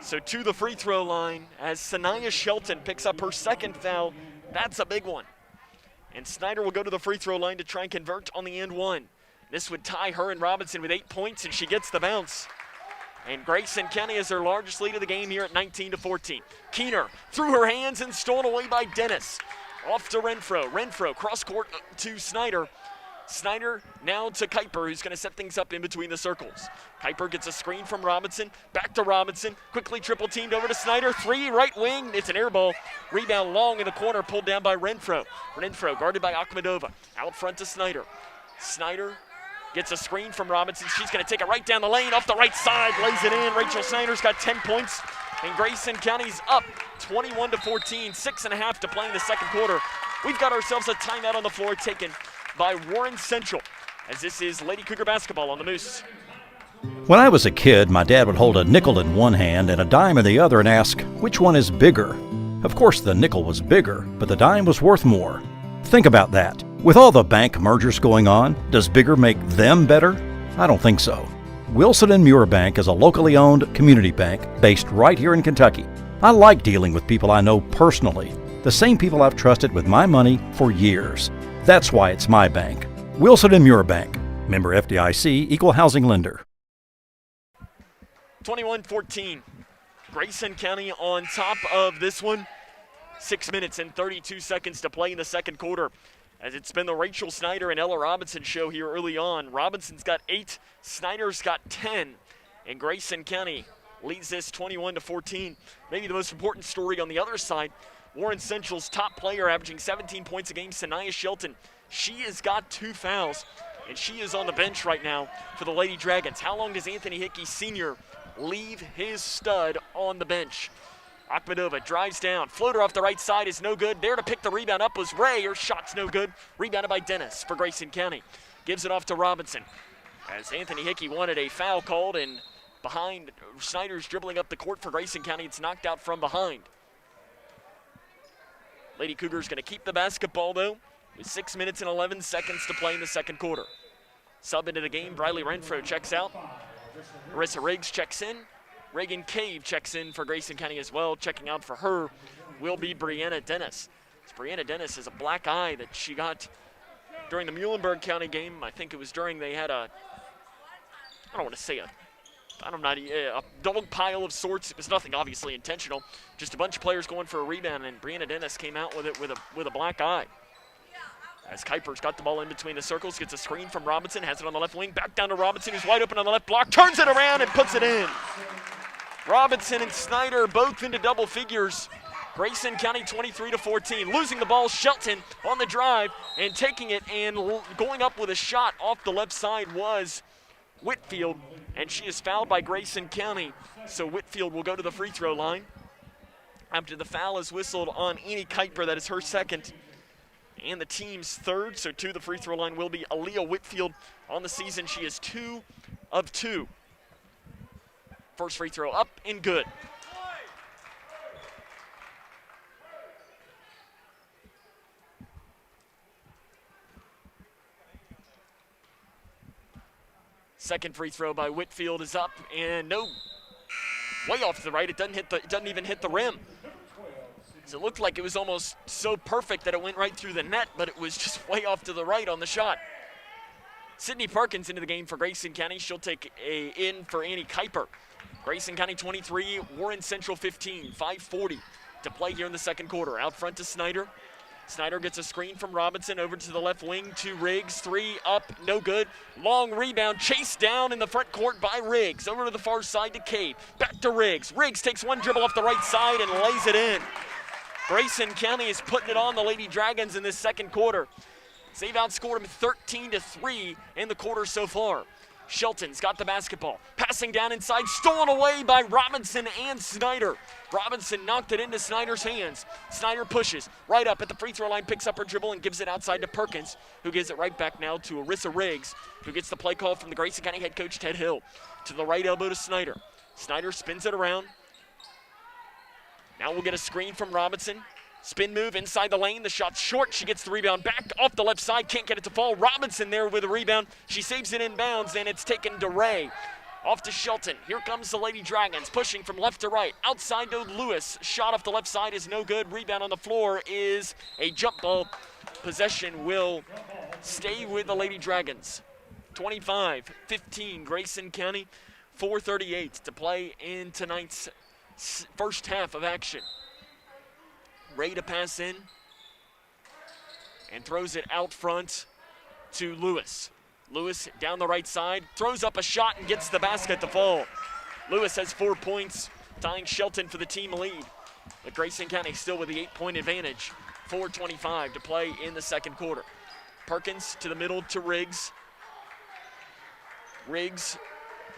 So to the free throw line as Shania Shelton picks up her second foul. That's a big one. And Snyder will go to the free throw line to try and convert on the and one. This would tie her and Robinson with 8 points, and she gets the bounce. And Grayson County has their largest lead of the game here at 19-14. Keener through her hands and stolen away by Dennis. Off to Renfro. Renfro cross court to Snyder. Snyder now to Kuiper, who's going to set things up in between the circles. Kuiper gets a screen from Robinson, back to Robinson, quickly triple teamed over to Snyder, 3 right wing, it's an air ball. Rebound long in the corner, pulled down by Renfro. Renfro guarded by Akhmedova, out front to Snyder. Snyder gets a screen from Robinson, she's going to take it right down the lane, off the right side, lays it in. Rachel Snyder's got 10 points, and Grayson County's up 21-14, 6.5 to play in the second quarter. We've got ourselves a timeout on the floor taken by Warren Central, as this is Lady Cougar basketball on the Moose. When I was a kid, my dad would hold a nickel in one hand and a dime in the other and ask, which one is bigger? Of course, the nickel was bigger, but the dime was worth more. Think about that. With all the bank mergers going on, does bigger make them better? I don't think so. Wilson & Muir Bank is a locally owned community bank based right here in Kentucky. I like dealing with people I know personally, the same people I've trusted with my money for years. That's why it's my bank. Wilson & Muir Bank. Member FDIC, Equal Housing Lender. 21-14. Grayson County on top of this one. 6 minutes and 32 seconds to play in the second quarter. As it's been the Rachel Snyder and Ella Robinson show here early on. Robinson's got 8, Snyder's got 10. And Grayson County leads this 21-14. Maybe the most important story on the other side, Warren Central's top player averaging 17 points a game, Sanaya Shelton. She has got 2 fouls, and she is on the bench right now for the Lady Dragons. How long does Anthony Hickey Sr. leave his stud on the bench? Akhmedova drives down. Floater off the right side is no good. There to pick the rebound up was Ray. Her shot's no good. Rebounded by Dennis for Grayson County. Gives it off to Robinson. As Anthony Hickey wanted a foul called, and behind, Snyder's dribbling up the court for Grayson County. It's knocked out from behind. Lady Cougars going to keep the basketball, though, with 6 minutes and 11 seconds to play in the second quarter. Sub into the game, Briley Renfro checks out. Marissa Riggs checks in. Reagan Cave checks in for Grayson County as well. Checking out for her will be Brianna Dennis. Brianna Dennis has a black eye that she got during the Muhlenberg County game. I think it was during they had a, I don't want to say a dog pile of sorts. It was nothing obviously intentional. Just a bunch of players going for a rebound, and Brianna Dennis came out with it with a black eye. As Kuiper's got the ball in between the circles, gets a screen from Robinson, has it on the left wing, back down to Robinson, who's wide open on the left block, turns it around and puts it in. Robinson and Snyder both into double figures. Grayson County 23-14. Losing the ball, Shelton on the drive and taking it and going up with a shot off the left side was Whitfield, and she is fouled by Grayson County. So Whitfield will go to the free throw line. After the foul is whistled on Annie Kuiper, that is her second and the team's third. So to the free throw line will be Aaliyah Whitfield. On the season, she is 2 of 2. First free throw up and good. Second free throw by Whitfield is up and no, way off to the right. It doesn't even hit the rim. So it looked like it was almost so perfect that it went right through the net, but it was just way off to the right on the shot. Sydney Perkins into the game for Grayson County. She'll take a in for Annie Kuiper. Grayson County 23, Warren Central 15, 5:40 to play here in the second quarter. Out front to Snyder. Snyder gets a screen from Robinson over to the left wing to Riggs. 3 up, no good. Long rebound, chased down in the front court by Riggs. Over to the far side to Cade. Back to Riggs. Riggs takes one dribble off the right side and lays it in. Grayson County is putting it on the Lady Dragons in this second quarter. They've outscored them 13-3 in the quarter so far. Shelton's got the basketball. Passing down inside, stolen away by Robinson and Snyder. Robinson knocked it into Snyder's hands. Snyder pushes right up at the free throw line, picks up her dribble and gives it outside to Perkins, who gives it right back now to Arissa Riggs, who gets the play call from the Grayson County head coach Ted Hill. To the right elbow to Snyder. Snyder spins it around. Now we'll get a screen from Robinson. Spin move inside the lane. The shot's short. She gets the rebound back off the left side. Can't get it to fall. Robinson there with a rebound. She saves it inbounds, and it's taken to Ray. Off to Shelton. Here comes the Lady Dragons, pushing from left to right. Outside to Lewis. Shot off the left side is no good. Rebound on the floor is a jump ball. Possession will stay with the Lady Dragons. 25-15, Grayson County. 4:38 to play in tonight's first half of action. Ray to pass in and throws it out front to Lewis. Lewis down the right side, throws up a shot and gets the basket to fall. Lewis has 4 points, tying Shelton for the team lead. But Grayson County still with the 8-point advantage. 4:25 to play in the second quarter. Perkins to the middle to Riggs. Riggs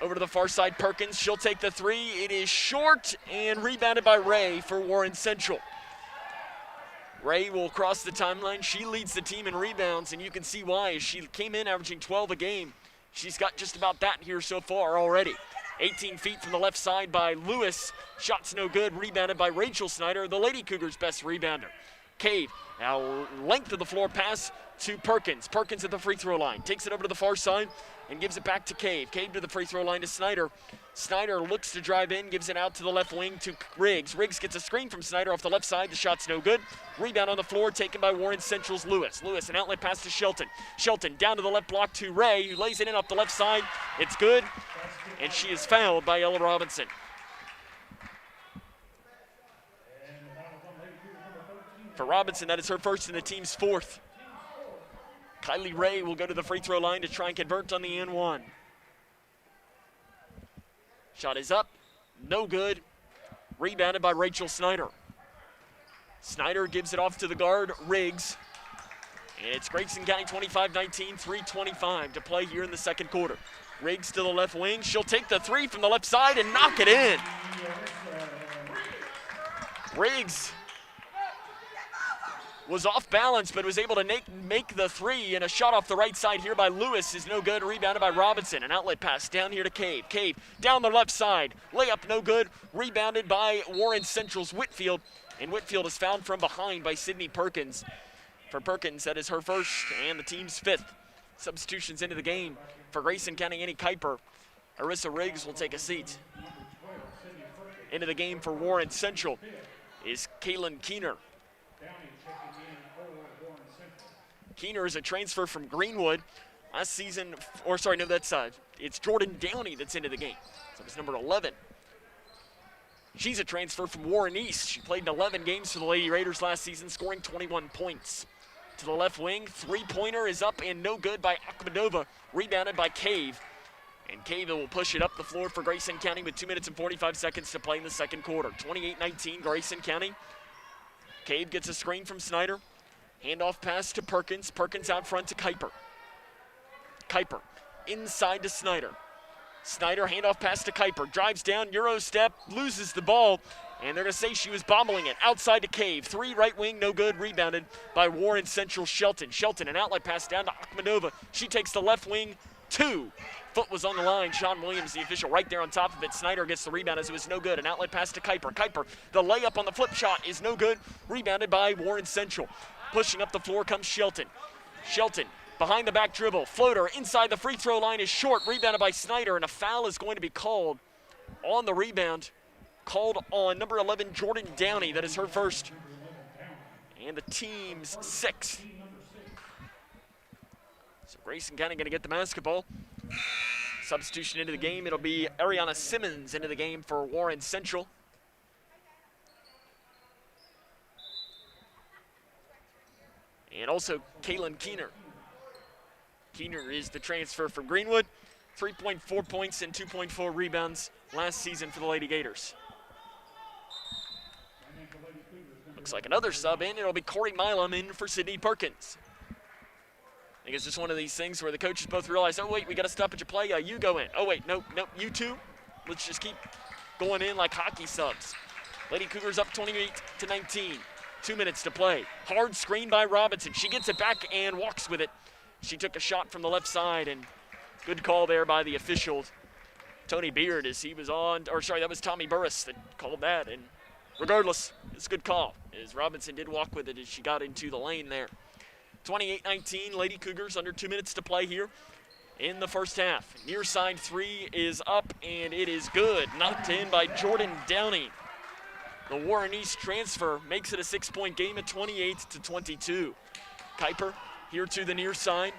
over to the far side, Perkins. She'll take the three. It is short and rebounded by Ray for Warren Central. Ray will cross the timeline. She leads the team in rebounds, and you can see why. She came in averaging 12 a game. She's got just about that here so far already. 18 feet from the left side by Lewis. Shot's no good. Rebounded by Rachel Snyder, the Lady Cougars' best rebounder. Cave, now length of the floor pass to Perkins. Perkins at the free throw line. Takes it over to the far side and gives it back to Cave. Cave to the free throw line to Snyder. Snyder looks to drive in, gives it out to the left wing to Riggs. Riggs gets a screen from Snyder off the left side. The shot's no good. Rebound on the floor taken by Warren Central's Lewis. Lewis, an outlet pass to Shelton. Shelton down to the left block to Ray, who lays it in off the left side. It's good, and she is fouled by Ella Robinson. For Robinson, that is her first and the team's fourth. Kylie Ray will go to the free throw line to try and convert on the and one. Shot is up, no good. Rebounded by Rachel Snyder. Snyder gives it off to the guard, Riggs. And it's Grayson County 25-19, 3:25 to play here in the second quarter. Riggs to the left wing. She'll take the three from the left side and knock it in. Riggs was off balance, but was able to make the three, and a shot off the right side here by Lewis is no good. Rebounded by Robinson. An outlet pass down here to Cave. Cave down the left side. Layup no good. Rebounded by Warren Central's Whitfield, and Whitfield is fouled from behind by Sydney Perkins. For Perkins, that is her first and the team's fifth. Substitutions into the game for Grayson County. Annie Kuiper. Arissa Riggs will take a seat. Into the game for Warren Central is Kaylin Keener. Keener is a transfer from Greenwood last season, or sorry, no, it's Jordan Downey that's into the game. So it's number 11. She's a transfer from Warren East. She played in 11 games for the Lady Raiders last season, scoring 21 points. To the left wing, three-pointer is up and no good by Akhmadova, rebounded by Cave. And Cave will push it up the floor for Grayson County with 2 minutes and 45 seconds to play in the second quarter. 28-19, Grayson County. Cave gets a screen from Snyder. Handoff pass to Perkins. Perkins out front to Kuiper. Kuiper inside to Snyder. Snyder handoff pass to Kuiper. Drives down, Euro step, loses the ball, and they're going to say she was bobbling it. Outside to Cave. Three right wing, no good. Rebounded by Warren Central Shelton. Shelton, an outlet pass down to Akhmadova. She takes the left wing, two. Foot was on the line. Sean Williams, the official, right there on top of it. Snyder gets the rebound as it was no good. An outlet pass to Kuiper. Kuiper, the layup on the flip shot is no good. Rebounded by Warren Central. Pushing up the floor comes Shelton. Shelton, behind the back dribble. Floater inside the free throw line is short. Rebounded by Snyder, and a foul is going to be called on the rebound. Called on number 11, Jordan Downey. That is her first. And the team's sixth. So Grayson County going to get the basketball. Substitution into the game. It'll be Ariana Simmons into the game for Warren Central. And also Kaylin Keener. Keener is the transfer from Greenwood. 3.4 points and 2.4 rebounds last season for the Lady Gators. Looks like another sub in. It'll be Corey Milam in for Sydney Perkins. I think it's just one of these things where the coaches both realize, oh, wait, we got to stop at your play. You go in. Oh, wait, no, you two. Let's just keep going in like hockey subs. Lady Cougars up 28-19. 2 minutes to play. Hard screen by Robinson. She gets it back and walks with it. She took a shot from the left side, and good call there by the official, Tony Beard, as he was on, or sorry, that was Tommy Burris that called that. And regardless, it's a good call, as Robinson did walk with it as she got into the lane there. 28-19, Lady Cougars under 2 minutes to play here in the first half. Near side three is up, and it is good. Knocked in by Jordan Downey. The Warren East transfer makes it a 6-point game at 28-22. Kuiper here to the near side.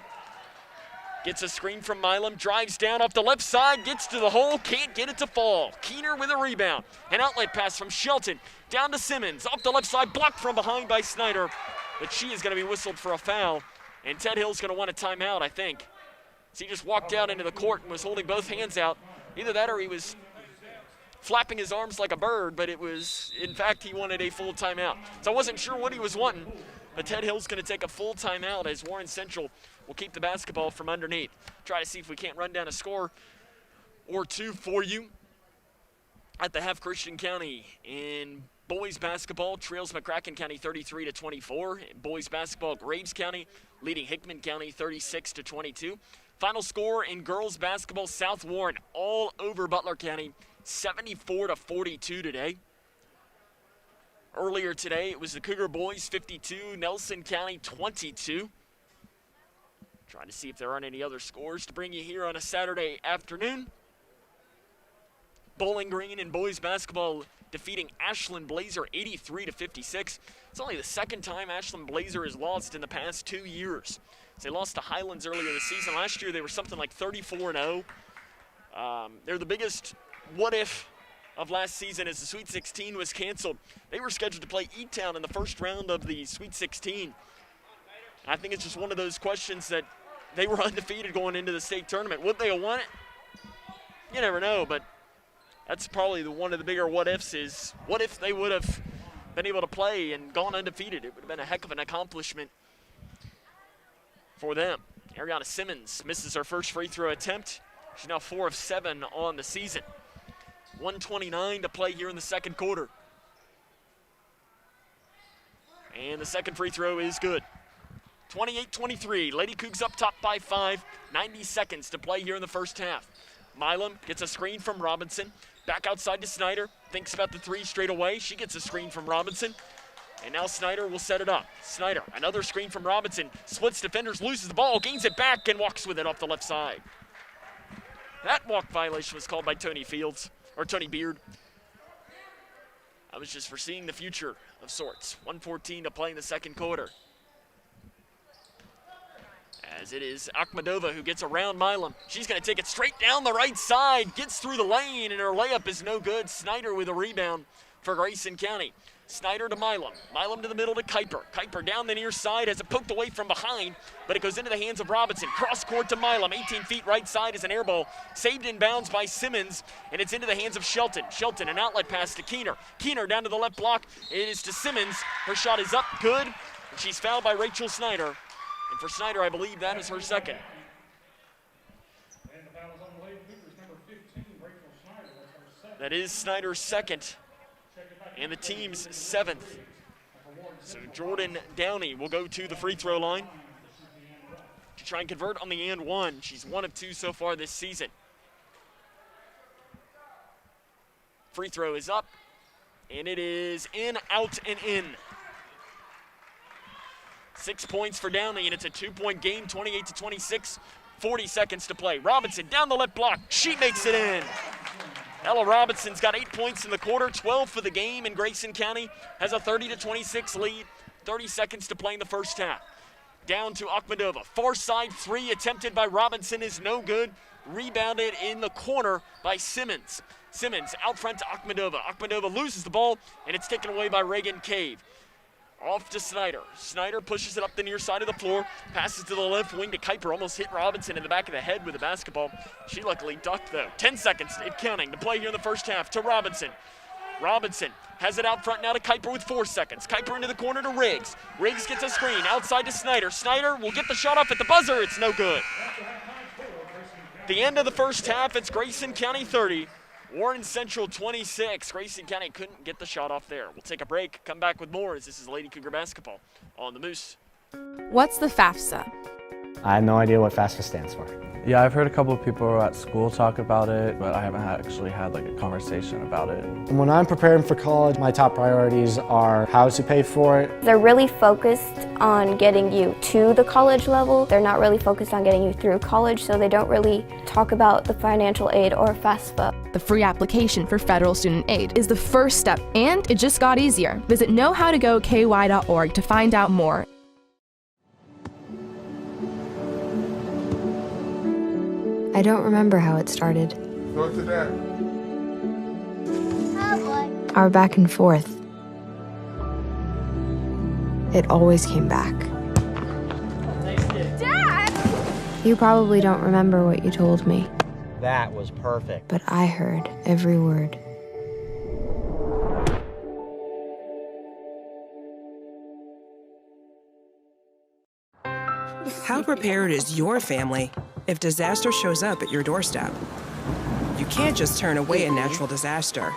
Gets a screen from Milam, drives down off the left side, gets to the hole, can't get it to fall. Keener with a rebound. An outlet pass from Shelton down to Simmons. Off the left side, blocked from behind by Snyder. But she is going to be whistled for a foul And Ted Hill's going to want a timeout, I think. So he just walked out into the court and was holding both hands out. Either that or he was flapping his arms like a bird, but it was, in fact, he wanted a full timeout. So I wasn't sure what he was wanting, but Ted Hill's going to take a full timeout as Warren Central will keep the basketball from underneath. Try to see if we can't run down a score or two for you. At the half, Christian County in boys basketball trails McCracken County 33-24. Boys basketball, Graves County leading Hickman County 36-22. Final score in girls basketball, South Warren all over Butler County 74-42 today. Earlier today, it was the Cougar boys 52, Nelson County 22. Trying to see if there aren't any other scores to bring you here on a Saturday afternoon. Bowling Green in boys basketball defeating Ashland Blazer 83-56. It's only the second time Ashland Blazer has lost in the past 2 years. They lost to Highlands earlier this season. Last year they were something like 34-0. They're the biggest what-if of last season as the Sweet 16 was canceled. They were scheduled to play E-Town in the first round of the Sweet 16. I think it's just one of those questions that they were undefeated going into the state tournament. Would they have won it? You never know, but that's probably one of the bigger what-ifs is what if they would have been able to play and gone undefeated? It would have been a heck of an accomplishment for them. Ariana Simmons misses her first free throw attempt. She's now 4 of 7 on the season. 1:29 to play here in the second quarter. And the second free throw is good. 28-23, Lady Cougs up top by 5. 90 seconds to play here in the first half. Milam gets a screen from Robinson. Back outside to Snyder. Thinks about the three straight away. She gets a screen from Robinson. And now Snyder will set it up. Snyder, another screen from Robinson. Splits defenders, loses the ball, gains it back, and walks with it off the left side. That walk violation was called by Tony Beard. I was just foreseeing the future of sorts. 1:14 to play in the second quarter. As it is Akhmadova who gets around Milam. She's going to take it straight down the right side, gets through the lane, and her layup is no good. Snyder with a rebound for Grayson County. Snyder to Milam. Milam to the middle to Kuiper. Kuiper down the near side, has it poked away from behind, but it goes into the hands of Robinson. Cross court to Milam. 18 feet right side is an air ball. Saved in bounds by Simmons, and it's into the hands of Shelton. Shelton, an outlet pass to Keener. Keener down to the left block. It is to Simmons. Her shot is up, good. And she's fouled by Rachel Snyder. And for Snyder, I believe that is her second. That is Snyder's second. And the team's seventh. So Jordan Downey will go to the free throw line to try and convert on the and one. She's 1 of 2 so far this season. Free throw is up, and it is in, out, and in. 6 points for Downey, and it's a 2-point game, 28-26. 40 seconds to play. Robinson down the left block. She makes it in. Ella Robinson's got 8 points in the quarter, 12 for the game, and Grayson County has a 30-26 lead. 30 seconds to play in the first half. Down to Akhmadova. Far side three attempted by Robinson is no good. Rebounded in the corner by Simmons. Simmons out front to Akhmadova. Akhmadova loses the ball, and it's taken away by Reagan Cave. Off to Snyder. Snyder pushes it up the near side of the floor. Passes to the left wing to Kuiper. Almost hit Robinson in the back of the head with the basketball. She luckily ducked, though. 10 seconds, it counting, to play here in the first half to Robinson. Robinson has it out front now to Kuiper with 4 seconds. Kuiper into the corner to Riggs. Riggs gets a screen outside to Snyder. Snyder will get the shot off at the buzzer. It's no good. The end of the first half, it's Grayson County 30. Warren Central 26. Grayson County couldn't get the shot off there. We'll take a break, come back with more as this is Lady Cougar basketball on the Moose. What's the FAFSA? I have no idea what FAFSA stands for. Yeah, I've heard a couple of people at school talk about it, but I haven't actually had like a conversation about it. When I'm preparing for college, my top priorities are how to pay for it. They're really focused on getting you to the college level. They're not really focused on getting you through college, so they don't really talk about the financial aid or FAFSA. The free application for federal student aid is the first step, and it just got easier. Visit knowhowtogoky.org to find out more. I don't remember how it started. Go to that. Our back and forth. It always came back. You probably don't remember what you told me, That was perfect. but I heard every word. How prepared is your family if disaster shows up at your doorstep? You can't just turn away a natural disaster.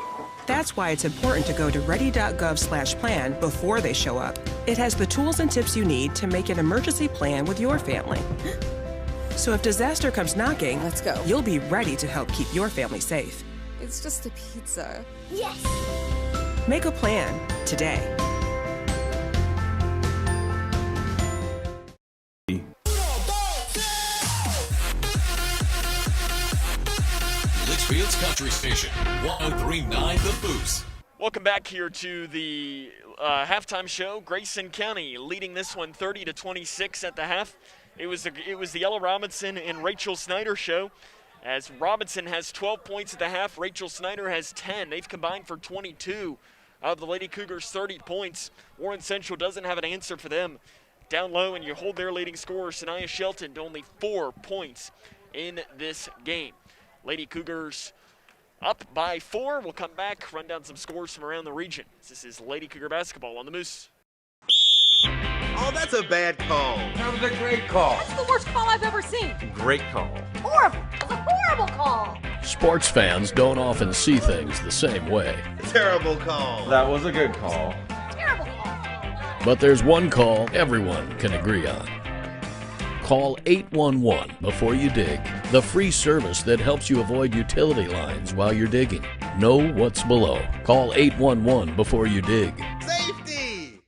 That's why it's important to go to ready.gov/plan before they show up. It has the tools and tips you need to make an emergency plan with your family. So if disaster comes knocking, let's go. You'll be ready to help keep your family safe. It's just a pizza. Yes! Make a plan today. Litchfield's Country Station, 103.9 The Boost. Welcome back here to the halftime show. Grayson County leading this one 30-26 at the half. It was the Ella Robinson and Rachel Snyder show, as Robinson has 12 points at the half. Rachel Snyder has 10. They've combined for 22 out of the Lady Cougars' 30 points. Warren Central doesn't have an answer for them. Down low, and you hold their leading scorer, Sanaya Shelton, to only 4 points in this game. Lady Cougars up by 4. We'll come back, run down some scores from around the region. This is Lady Cougar basketball on the Moose. Oh, that's a bad call. That was a great call. That's the worst call I've ever seen. Great call. Horrible. That's a horrible call. Sports fans don't often see things the same way. Terrible call. That was a good call. Terrible call. But there's one call everyone can agree on. Call 811 before you dig, the free service that helps you avoid utility lines while you're digging. Know what's below. Call 811 before you dig. Safety!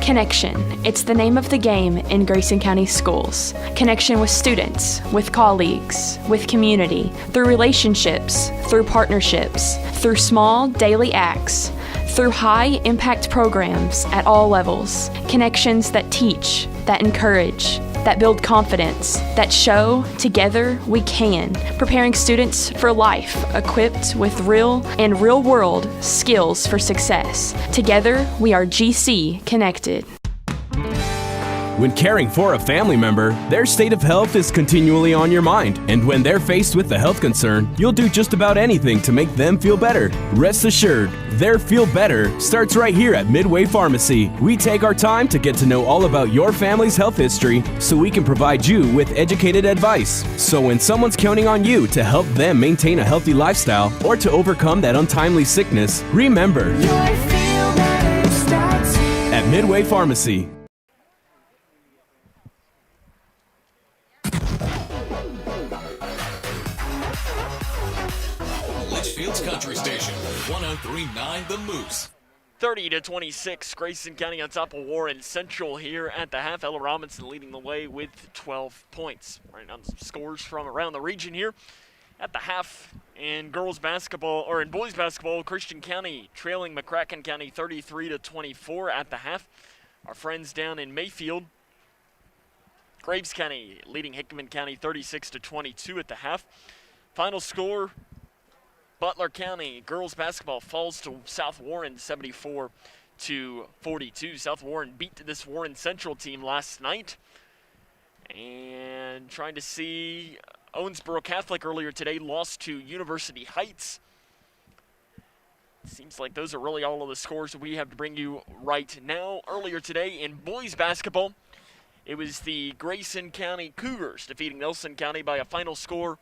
Connection. It's the name of the game in Grayson County schools. Connection with students, with colleagues, with community, through relationships, through partnerships, through small daily acts, through high-impact programs at all levels. Connections that teach, that encourage, that build confidence, that show together we can, preparing students for life, equipped with real and real-world skills for success. Together, we are GC Connected. When caring for a family member, their state of health is continually on your mind. And when they're faced with a health concern, you'll do just about anything to make them feel better. Rest assured, their feel better starts right here at Midway Pharmacy. We take our time to get to know all about your family's health history so we can provide you with educated advice. So when someone's counting on you to help them maintain a healthy lifestyle or to overcome that untimely sickness, remember, your feel better starts here at Midway Pharmacy. Litchfield's Country Station, 103.9 The Moose. 30-26, Grayson County on top of Warren Central here at the half. Ella Robinson leading the way with 12 points. Right on some scores from around the region here at the half. In girls basketball, or in boys basketball, Christian County trailing McCracken County 33-24 at the half. Our friends down in Mayfield, Graves County leading Hickman County 36-22 at the half. Final score, Butler County girls basketball falls to South Warren 74-42. South Warren beat this Warren Central team last night. And trying to see Owensboro Catholic earlier today lost to University Heights. Seems like those are really all of the scores that we have to bring you right now. Earlier today in boys basketball, it was the Grayson County Cougars defeating Nelson County by a final score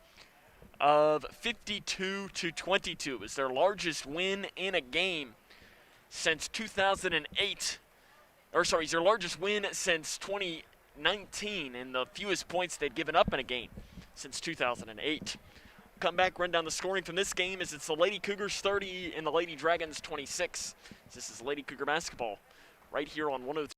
of 52-22. It was their largest win in a game since 2008. Or sorry, it's their largest win since 2019, and the fewest points they'd given up in a game since 2008. Come back, run down the scoring from this game as it's the Lady Cougars 30 and the Lady Dragons 26. This is Lady Cougar basketball right here on 103.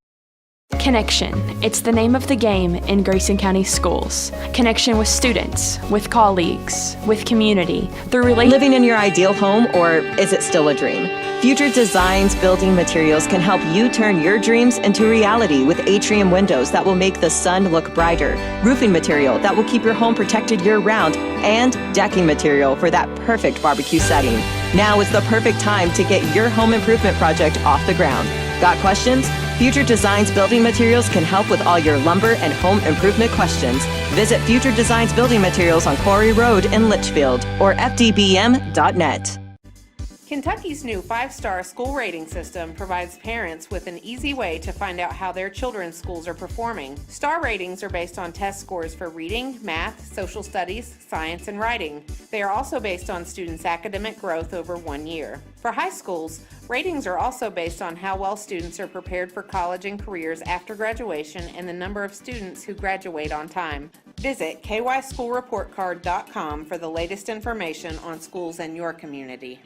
Connection. It's the name of the game in Grayson County schools. Connection with students, with colleagues, with community, through Living in your ideal home, or is it still a dream? Future Designs Building Materials can help you turn your dreams into reality with atrium windows that will make the sun look brighter, roofing material that will keep your home protected year-round, and decking material for that perfect barbecue setting. Now is the perfect time to get your home improvement project off the ground. Got questions? Future Designs Building Materials can help with all your lumber and home improvement questions. Visit Future Designs Building Materials on Quarry Road in Litchfield or fdbm.net. Kentucky's new 5-star school rating system provides parents with an easy way to find out how their children's schools are performing. Star ratings are based on test scores for reading, math, social studies, science, and writing. They are also based on students' academic growth over 1 year. For high schools, ratings are also based on how well students are prepared for college and careers after graduation and the number of students who graduate on time. Visit kyschoolreportcard.com for the latest information on schools in your community.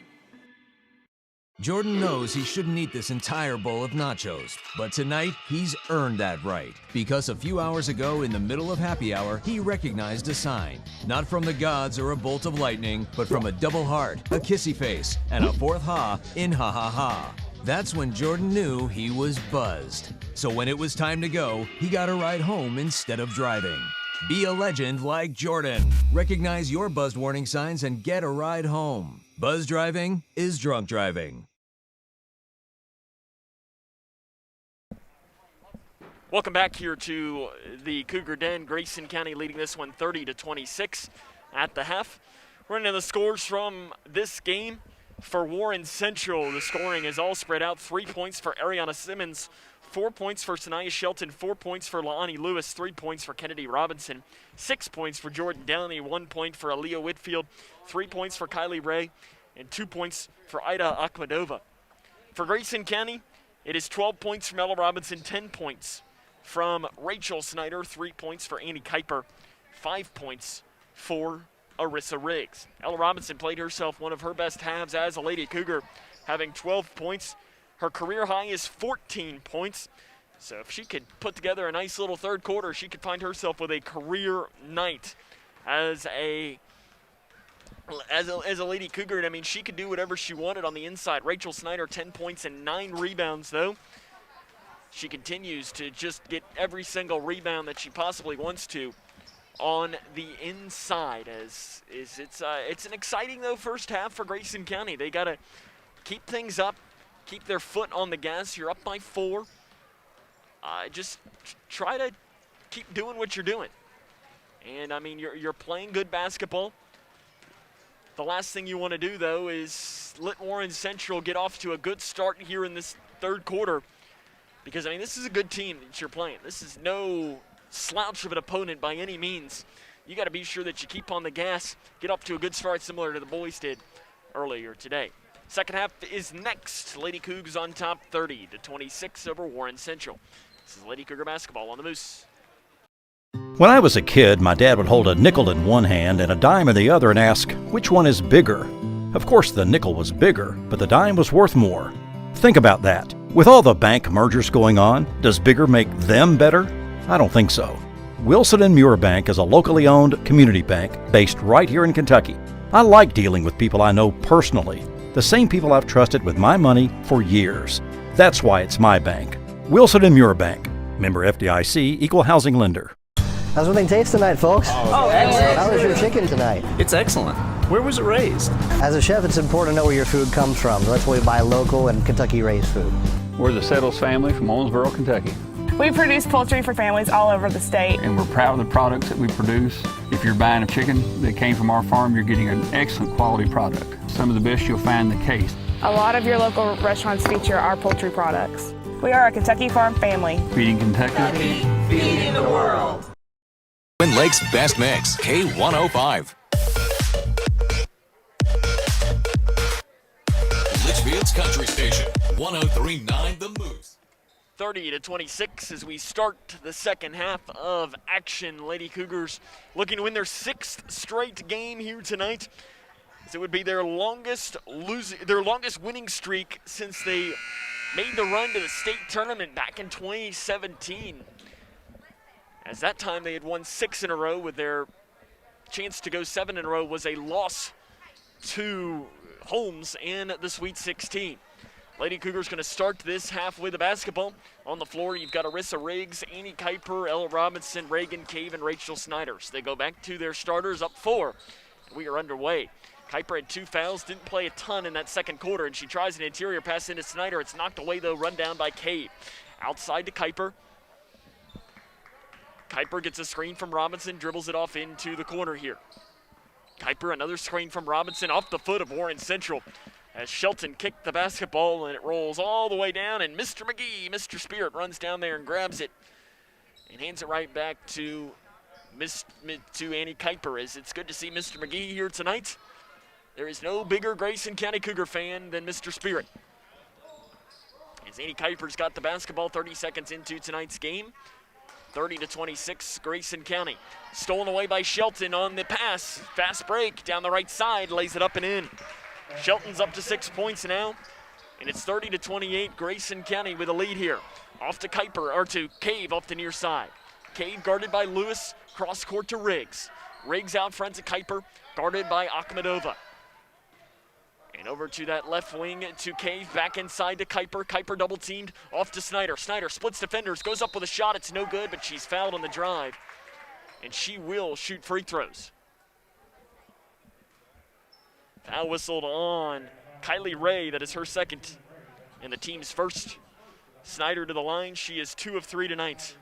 Jordan knows he shouldn't eat this entire bowl of nachos, but tonight he's earned that right. Because a few hours ago in the middle of happy hour, he recognized a sign. Not from the gods or a bolt of lightning, but from a double heart, a kissy face, and a fourth ha in ha ha ha. That's when Jordan knew he was buzzed. So when it was time to go, he got a ride home instead of driving. Be a legend like Jordan. Recognize your buzzed warning signs and get a ride home. Buzz driving is drunk driving. Welcome back here to the Cougar Den. Grayson County leading this one 30-26 at the half. We're into the scores from this game. For Warren Central, the scoring is all spread out. 3 points for Ariana Simmons, 4 points for Sanaya Shelton, 4 points for Laani Lewis, 3 points for Kennedy Robinson, 6 points for Jordan Downey, 1 point for Aaliyah Whitfield, 3 points for Kylie Ray, and 2 points for Ida Akhmadova. For Grayson County, it is 12 points from Ella Robinson, 10 points from Rachel Snyder, 3 points for Annie Kuiper, 5 points for Arissa Riggs. Ella Robinson played herself one of her best halves as a Lady Cougar, having 12 points. Her career high is 14 points. So if she could put together a nice little third quarter, she could find herself with a career night as a Lady Cougar. I mean, she could do whatever she wanted on the inside. Rachel Snyder, 10 points and 9 rebounds, though. She continues to just get every single rebound that she possibly wants to on the inside. It's an exciting, though, first half for Grayson County. They got to keep things up, keep their foot on the gas. You're up by 4. Just try to keep doing what you're doing. And, I mean, you're playing good basketball. The last thing you want to do, though, is let Warren Central get off to a good start here in this third quarter. Because, I mean, this is a good team that you're playing. This is no slouch of an opponent by any means. You got to be sure that you keep on the gas, get up to a good start similar to the boys did earlier today. Second half is next. Lady Cougs on top 30-26 over Warren Central. This is Lady Cougar basketball on the Moose. When I was a kid, my dad would hold a nickel in one hand and a dime in the other and ask, which one is bigger? Of course, the nickel was bigger, but the dime was worth more. Think about that. With all the bank mergers going on, does bigger make them better? I don't think so. Wilson & Muir Bank is a locally owned community bank based right here in Kentucky. I like dealing with people I know personally, the same people I've trusted with my money for years. That's why it's my bank. Wilson & Muir Bank. Member FDIC, Equal Housing Lender. How's everything taste tonight, folks? Oh, excellent. How was your chicken tonight? It's excellent. Where was it raised? As a chef, it's important to know where your food comes from. That's why we buy local and Kentucky-raised food. We're the Settles family from Owensboro, Kentucky. We produce poultry for families all over the state. And we're proud of the products that we produce. If you're buying a chicken that came from our farm, you're getting an excellent quality product. Some of the best you'll find in the case. A lot of your local restaurants feature our poultry products. We are a Kentucky farm family. Feeding Kentucky. Feeding the world. Twin Lakes Best Mix, K105. Litchfield's Country Station, 103.9 The Moose. 30-26 as we start the second half of action. Lady Cougars looking to win their 6th straight game here tonight. As it would be their longest winning streak since they made the run to the state tournament back in 2017. As that time they had won 6 in a row, with their chance to go 7 in a row was a loss to Holmes in the Sweet 16. Lady Cougars going to start this half with the basketball. On the floor, you've got Arissa Riggs, Annie Kuiper, Ella Robinson, Reagan Cave, and Rachel Snyder. So they go back to their starters up 4. We are underway. Kuiper had 2 fouls, didn't play a ton in that second quarter, and she tries an interior pass into Snyder. It's knocked away, though, run down by Cave. Outside to Kuiper. Kuiper gets a screen from Robinson, dribbles it off into the corner here. Kuiper, another screen from Robinson off the foot of Warren Central as Shelton kicked the basketball and it rolls all the way down, and Mr. McGee, Mr. Spirit, runs down there and grabs it and hands it right back to Annie Kuiper. As it's good to see Mr. McGee here tonight. There is no bigger Grayson County Cougar fan than Mr. Spirit. As Annie Kuiper's got the basketball 30 seconds into tonight's game. 30-26, Grayson County. Stolen away by Shelton on the pass. Fast break down the right side, lays it up and in. Shelton's up to 6 points now, and it's 30-28, Grayson County with a lead here. Off to Kuiper, or to Cave off the near side. Cave guarded by Lewis, cross court to Riggs. Riggs out front to Kuiper, guarded by Akhmedova. And over to that left wing to Cave, back inside to Kuiper. Kuiper double teamed, off to Snyder. Snyder splits defenders, goes up with a shot, it's no good, but she's fouled on the drive. And she will shoot free throws. Foul whistled on Kylie Ray, that is her second, and the team's first. Snyder to the line, she is 2 of 3 tonight.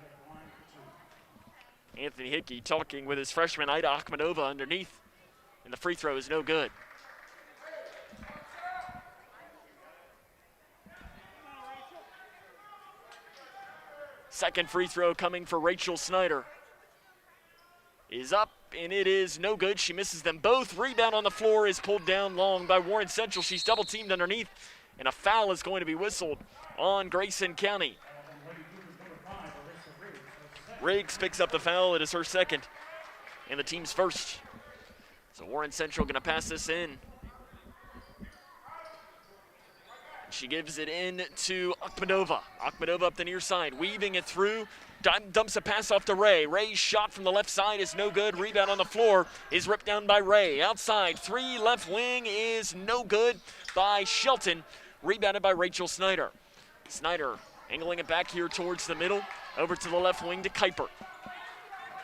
Anthony Hickey talking with his freshman Ida Akhmedova underneath, and the free throw is no good. Second free throw coming for Rachel Snyder is up, and it is no good. She misses them both. Rebound on the floor is pulled down long by Warren Central. She's double teamed underneath, and a foul is going to be whistled on Grayson County. Riggs picks up the foul. It is her second and the team's first. So Warren Central going to pass this in. She gives it in to Akhmedova. Akhmedova up the near side, weaving it through. Dumps a pass off to Ray. Ray's shot from the left side is no good. Rebound on the floor is ripped down by Ray. Outside, three left wing is no good by Shelton. Rebounded by Rachel Snyder. Snyder angling it back here towards the middle. Over to the left wing to Kuiper.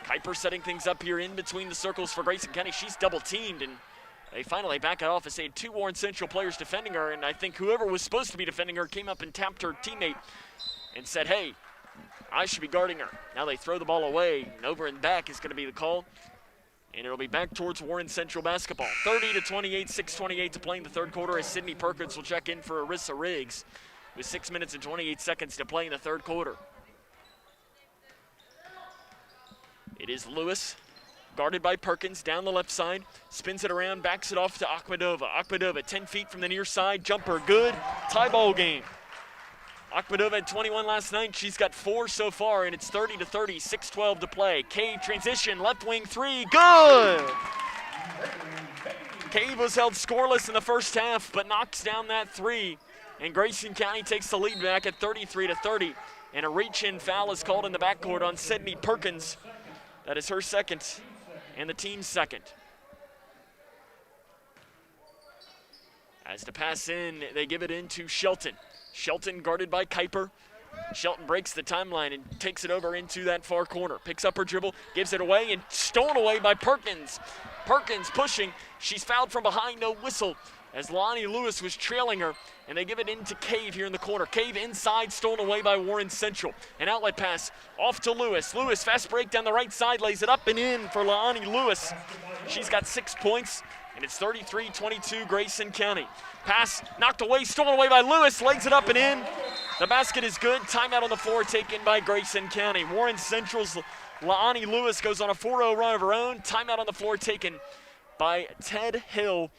Kuiper setting things up here in between the circles for Grayson County. She's double teamed, and they finally back it off as they had 2 Warren Central players defending her, and I think whoever was supposed to be defending her came up and tapped her teammate and said, hey, I should be guarding her. Now they throw the ball away, and over and back is going to be the call, and it'll be back towards Warren Central basketball. 30-28, 6:28 to play in the third quarter as Sydney Perkins will check in for Arissa Riggs with 6 minutes and 28 seconds to play in the third quarter. It is Lewis, guarded by Perkins, down the left side, spins it around, backs it off to Akhmedova. Akhmedova, 10 feet from the near side, jumper good, tie ball game. Akhmedova had 21 last night, she's got 4 so far, and it's 30-30, 6:12 to play. Cave transition, left wing 3, good! Cave was held scoreless in the first half, but knocks down that 3, and Grayson County takes the lead back at 33-30, and a reach-in foul is called in the backcourt on Sydney Perkins. That is her second and the team's second. As to pass in, they give it in to Shelton. Shelton guarded by Kuiper. Shelton breaks the timeline and takes it over into that far corner. Picks up her dribble, gives it away, and stolen away by Perkins. Perkins pushing. She's fouled from behind, no whistle, as Lonnie Lewis was trailing her, and they give it into Cave here in the corner. Cave inside, stolen away by Warren Central. An outlet pass off to Lewis. Lewis, fast break down the right side, lays it up and in for Lonnie Lewis. She's got 6 points, and it's 33-22 Grayson County. Pass knocked away, stolen away by Lewis, lays it up and in. The basket is good. Timeout on the floor taken by Grayson County. Warren Central's Lonnie Lewis goes on a 4-0 run of her own. Timeout on the floor taken by Ted Hill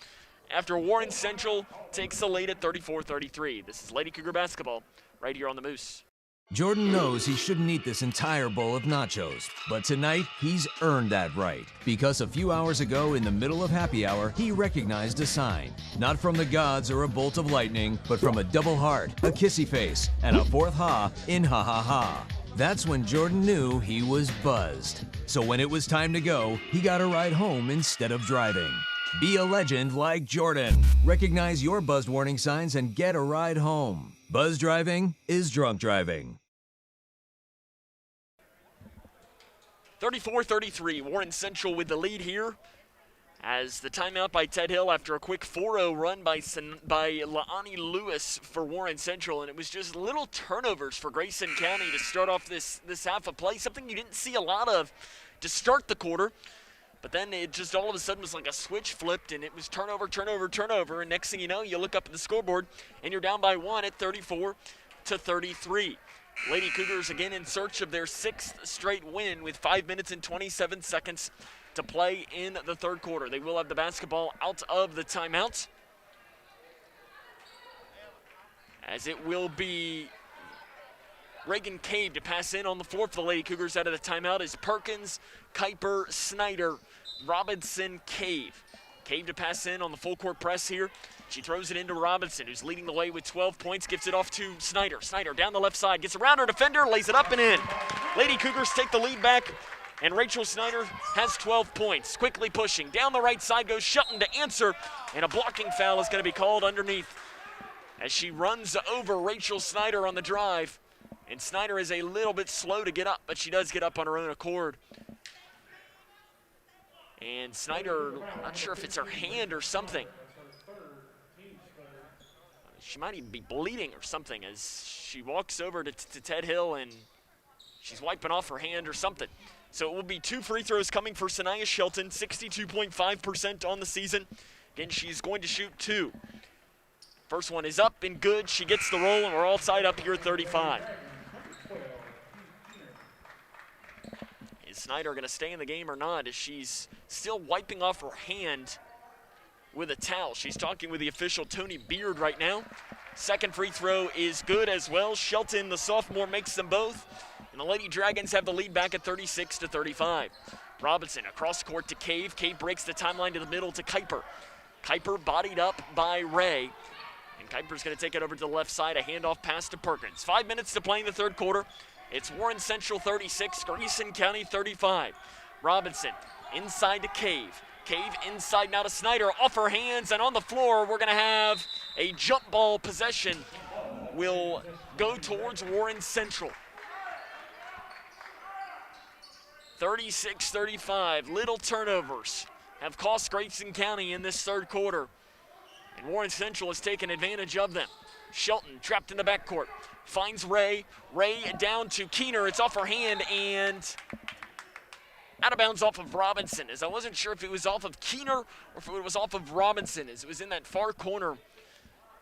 after Warren Central takes the lead at 34-33. This is Lady Cougar basketball right here on the Moose. Jordan knows he shouldn't eat this entire bowl of nachos, but tonight he's earned that right because a few hours ago in the middle of happy hour, he recognized a sign. Not from the gods or a bolt of lightning, but from a double heart, a kissy face, and a fourth ha in ha ha ha. That's when Jordan knew he was buzzed. So when it was time to go, he got a ride home instead of driving. Be a legend like Jordan. Recognize your buzzed warning signs and get a ride home. Buzz driving is drunk driving. 34-33, Warren Central with the lead here As the timeout by Ted Hill after a quick 4-0 run by Laani Lewis for Warren Central, and it was just little turnovers for Grayson County to start off this half of play, something you didn't see a lot of to start the quarter. But then it just all of a sudden was like a switch flipped, and it was turnover, turnover, turnover, and next thing you know, you look up at the scoreboard, and you're down by 1 at 34-33. Lady Cougars again in search of their 6th straight win with 5 minutes and 27 seconds to play in the third quarter. They will have the basketball out of the timeout, as it will be Reagan Cave to pass in on the floor for the Lady Cougars. Out of the timeout is Perkins, Kuiper, Snyder, Robinson, Cave. Cave to pass in on the full court press here. She throws it into Robinson, who's leading the way with 12 points, gives it off to Snyder. Snyder down the left side, gets around her defender, lays it up and in. Lady Cougars take the lead back, and Rachel Snyder has 12 points. Quickly pushing. Down the right side goes Shelton to answer, and a blocking foul is going to be called underneath as she runs over Rachel Snyder on the drive. And Snyder is a little bit slow to get up, but she does get up on her own accord. And Snyder, I'm not sure if it's her hand or something. She might even be bleeding or something as she walks over to Ted Hill, and she's wiping off her hand or something. So it will be 2 free throws coming for Sanaya Shelton, 62.5% on the season. Again, she's going to shoot 2. First one is up and good. She gets the roll, and we're all tied up here at 35. Is Snyder going to stay in the game or not, as she's still wiping off her hand with a towel? She's talking with the official, Tony Beard, right now. Second free throw is good as well. Shelton, the sophomore, makes them both. And the Lady Dragons have the lead back at 36-35. Robinson across court to Cave. Cave breaks the timeline to the middle to Kuiper. Kuiper bodied up by Ray. And Kuiper's going to take it over to the left side. A handoff pass to Perkins. 5 minutes to play in the third quarter. It's Warren Central 36, Grayson County 35. Robinson inside to Cave. Cave inside now to Snyder. Off her hands and on the floor. We're going to have a jump ball possession. Will go towards Warren Central. 36-35, little turnovers have cost Grayson County in this third quarter. And Warren Central has taken advantage of them. Shelton trapped in the backcourt, finds Ray. Ray down to Keener, it's off her hand and out of bounds off of Robinson, as I wasn't sure if it was off of Keener or if it was off of Robinson, as it was in that far corner.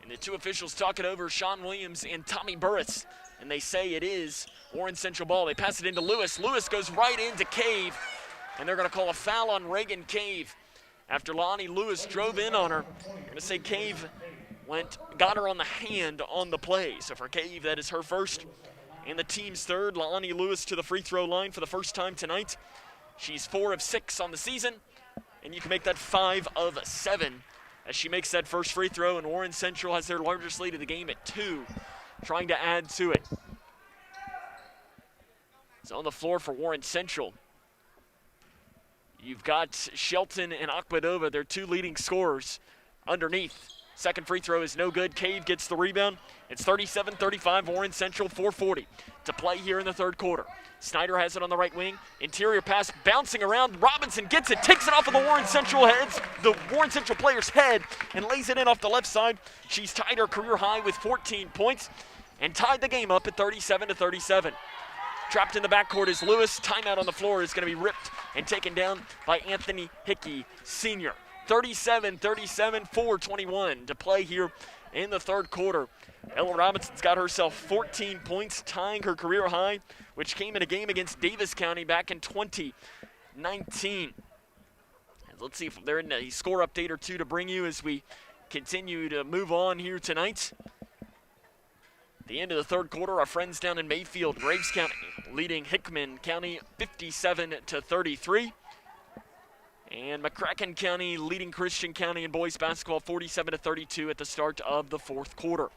And the two officials talk it over, Sean Williams and Tommy Burris, and they say it is Warren Central ball. They pass it into Lewis. Lewis goes right into Cave, and they're going to call a foul on Reagan Cave after Lonnie Lewis drove in on her. They're going to say Cave got her on the hand on the play. So for Cave, that is her first and the team's third. Lonnie Lewis to the free throw line for the first time tonight. She's 4 of 6 on the season, and you can make that 5 of 7 as she makes that first free throw, and Warren Central has their largest lead of the game at 2, trying to add to it. It's on the floor for Warren Central. You've got Shelton and Akpadova, their 2 leading scorers, underneath. Second free throw is no good. Cave gets the rebound. It's 37-35, Warren Central, 4:40 to play here in the third quarter. Snyder has it on the right wing. Interior pass bouncing around. Robinson gets it, takes it off of the Warren Central player's head, and lays it in off the left side. She's tied her career high with 14 points and tied the game up at 37-37. Trapped in the backcourt is Lewis. Timeout on the floor is going to be ripped and taken down by Anthony Hickey Sr. 37-37, 4:21 to play here in the third quarter. Ella Robinson's got herself 14 points, tying her career high, which came in a game against Davis County back in 2019. And let's see if they're in a score update or two to bring you as we continue to move on here tonight. At the end of the third quarter, our friends down in Mayfield, Graves County, leading Hickman County 57-33. And McCracken County leading Christian County in boys basketball 47-32 at the start of the fourth quarter.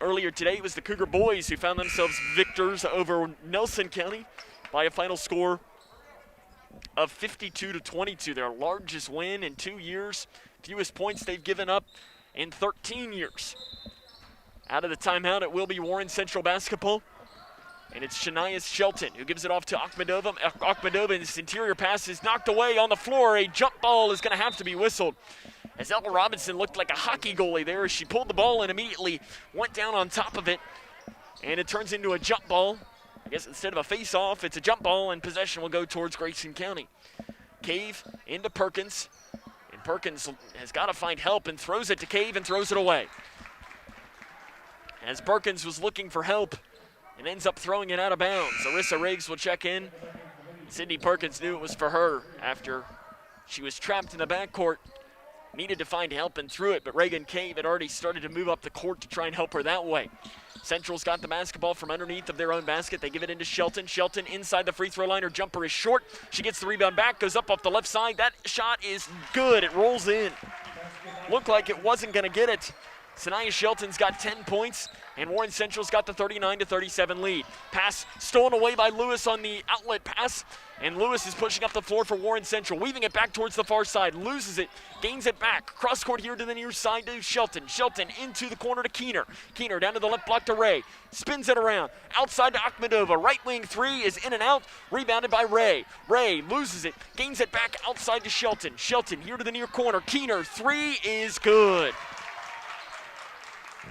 Earlier today, it was the Cougar boys who found themselves victors over Nelson County by a final score of 52-22, their largest win in 2 years, fewest points they've given up in 13 years. Out of the timeout, it will be Warren Central basketball. And it's Shania Shelton who gives it off to Akhmedova. Akhmedova's interior pass is knocked away on the floor. A jump ball is going to have to be whistled. As Ella Robinson looked like a hockey goalie there as she pulled the ball and immediately went down on top of it. And it turns into a jump ball. I guess instead of a face-off, it's a jump ball, and possession will go towards Grayson County. Cave into Perkins. And Perkins has got to find help and throws it to Cave and throws it away. As Perkins was looking for help and ends up throwing it out of bounds. Arissa Riggs will check in. Sydney Perkins knew it was for her after she was trapped in the backcourt. Needed to find help and threw it, but Reagan Cave had already started to move up the court to try and help her that way. Central's got the basketball from underneath of their own basket. They give it into Shelton. Shelton inside the free throw line. Her jumper is short. She gets the rebound back, goes up off the left side. That shot is good. It rolls in. Looked like it wasn't going to get it. Sanaya Shelton's got 10 points, and Warren Central's got the 39-37 lead. Pass stolen away by Lewis on the outlet pass, and Lewis is pushing up the floor for Warren Central, weaving it back towards the far side, loses it, gains it back, cross court here to the near side to Shelton. Shelton into the corner to Keener. Keener down to the left block to Ray, spins it around, outside to Akhmedova. Right wing three is in and out, rebounded by Ray. Ray loses it, gains it back outside to Shelton. Shelton here to the near corner. Keener, three is good.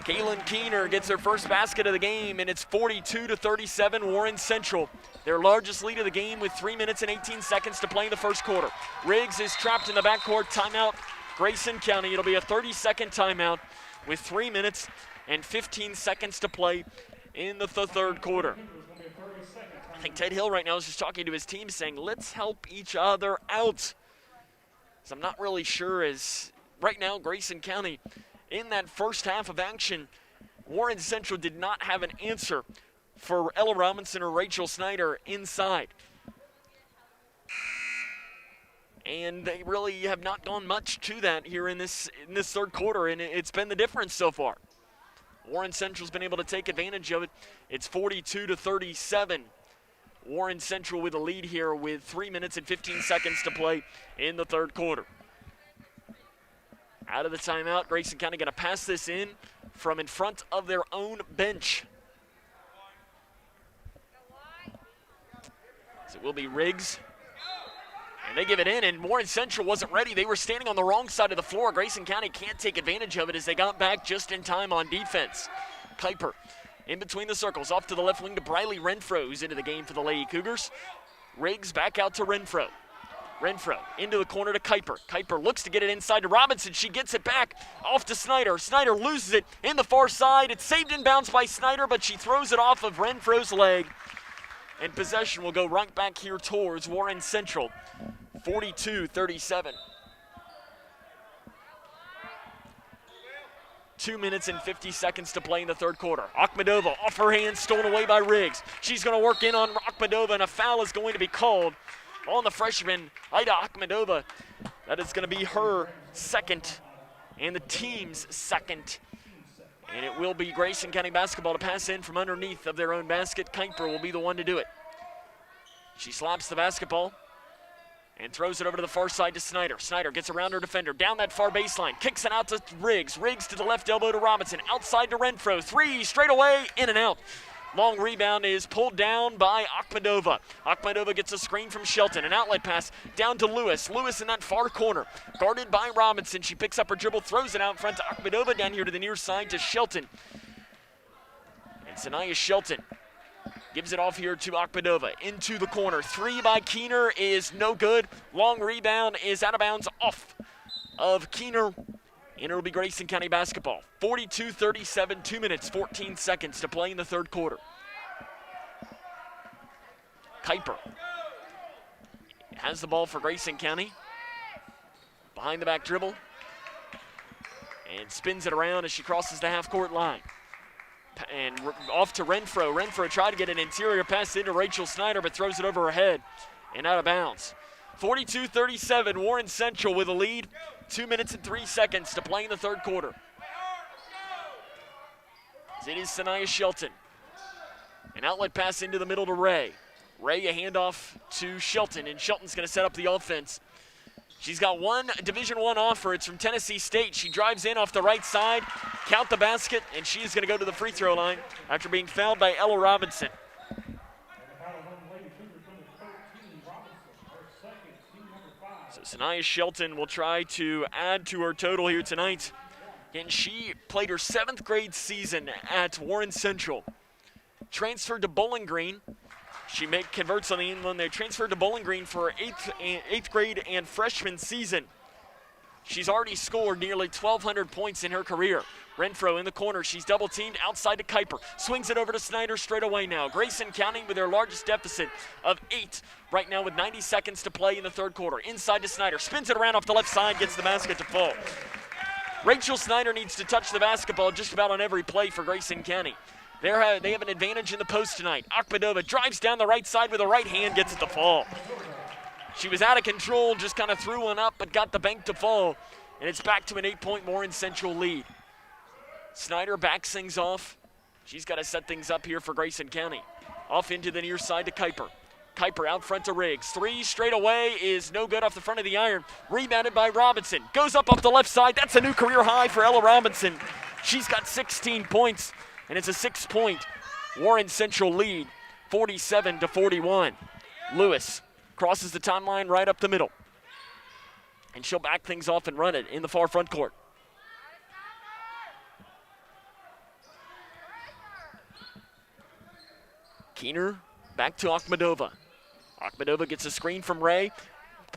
Kaylin Keener gets her first basket of the game, and it's 42-37 Warren Central. Their largest lead of the game with 3 minutes and 18 seconds to play in the first quarter. Riggs is trapped in the backcourt. Timeout, Grayson County. It'll be a 30-second timeout with 3 minutes and 15 seconds to play in the third quarter. I think Ted Hill right now is just talking to his team saying, let's help each other out. So I'm not really sure as right now Grayson County in that first half of action, Warren Central did not have an answer for Ella Robinson or Rachel Snyder inside. And they really have not done much to that here in this third quarter, and it's been the difference so far. Warren Central's been able to take advantage of it. It's 42-37. Warren Central with a lead here with 3 minutes and 15 seconds to play in the third quarter. Out of the timeout, Grayson County going to pass this in from in front of their own bench. So it will be Riggs. And they give it in, and Warren Central wasn't ready. They were standing on the wrong side of the floor. Grayson County can't take advantage of it as they got back just in time on defense. Kuiper in between the circles, off to the left wing to Briley Renfro, who's into the game for the Lady Cougars. Riggs back out to Renfro. Renfro into the corner to Kuiper. Kuiper looks to get it inside to Robinson. She gets it back off to Snyder. Snyder loses it in the far side. It's saved inbounds by Snyder, but she throws it off of Renfro's leg. And possession will go right back here towards Warren Central. 42-37. 2 minutes and 50 seconds to play in the third quarter. Akhmedova off her hands, stolen away by Riggs. She's going to work in on Akhmedova, and a foul is going to be called on the freshman, Ida Akhmedova. That is going to be her second and the team's second. And it will be Grayson County basketball to pass in from underneath of their own basket. Kuiper will be the one to do it. She slaps the basketball and throws it over to the far side to Snyder. Snyder gets around her defender, down that far baseline, kicks it out to Riggs. Riggs to the left elbow to Robinson, outside to Renfro. Three, straight away, in and out. Long rebound is pulled down by Akhmedova. Akhmedova gets a screen from Shelton. An outlet pass down to Lewis. Lewis in that far corner, guarded by Robinson. She picks up her dribble, throws it out in front to Akhmedova, down here to the near side to Shelton. And Sanaya Shelton gives it off here to Akhmedova. Into the corner. Three by Keener is no good. Long rebound is out of bounds off of Keener. And it'll be Grayson County basketball. 42-37, 2 minutes, 14 seconds to play in the third quarter. Kuiper has the ball for Grayson County. Behind the back dribble. And spins it around as she crosses the half-court line. And off to Renfro. Renfro tried to get an interior pass into Rachel Snyder, but throws it over her head and out of bounds. 42-37, Warren Central with a lead. 2 minutes and 3 seconds to play in the third quarter. It is Sanaya Shelton. An outlet pass into the middle to Ray. Ray a handoff to Shelton, and Shelton's going to set up the offense. She's got one Division I offer. It's from Tennessee State. She drives in off the right side, count the basket, and she's going to go to the free throw line after being fouled by Ella Robinson. So Sanaya Shelton will try to add to her total here tonight. And she played her 7th grade season at Warren Central. Transferred to Bowling Green. She converts on the end one there. Transferred to Bowling Green for her 8th grade and freshman season. She's already scored nearly 1,200 points in her career. Renfro in the corner. She's double teamed outside to Kuiper. Swings it over to Snyder straight away now. Grayson County with their largest deficit of 8 right now with 90 seconds to play in the 3rd quarter. Inside to Snyder. Spins it around off the left side. Gets the basket to fall. Rachel Snyder needs to touch the basketball just about on every play for Grayson County. They have an advantage in the post tonight. Akhmedova drives down the right side with a right hand, gets it to fall. She was out of control, just kind of threw one up, but got the bank to fall. And it's back to an 8-point Warren Central lead. Snyder backs things off. She's got to set things up here for Grayson County. Off into the near side to Kuiper. Kuiper out front to Riggs. 3 straight away is no good off the front of the iron. Rebounded by Robinson. Goes up off the left side. That's a new career high for Ella Robinson. She's got 16 points, and it's a 6-point Warren Central lead, 47-41. Lewis crosses the timeline right up the middle. And she'll back things off and run it in the far front court. Keener back to Akhmedova. Akhmedova gets a screen from Ray.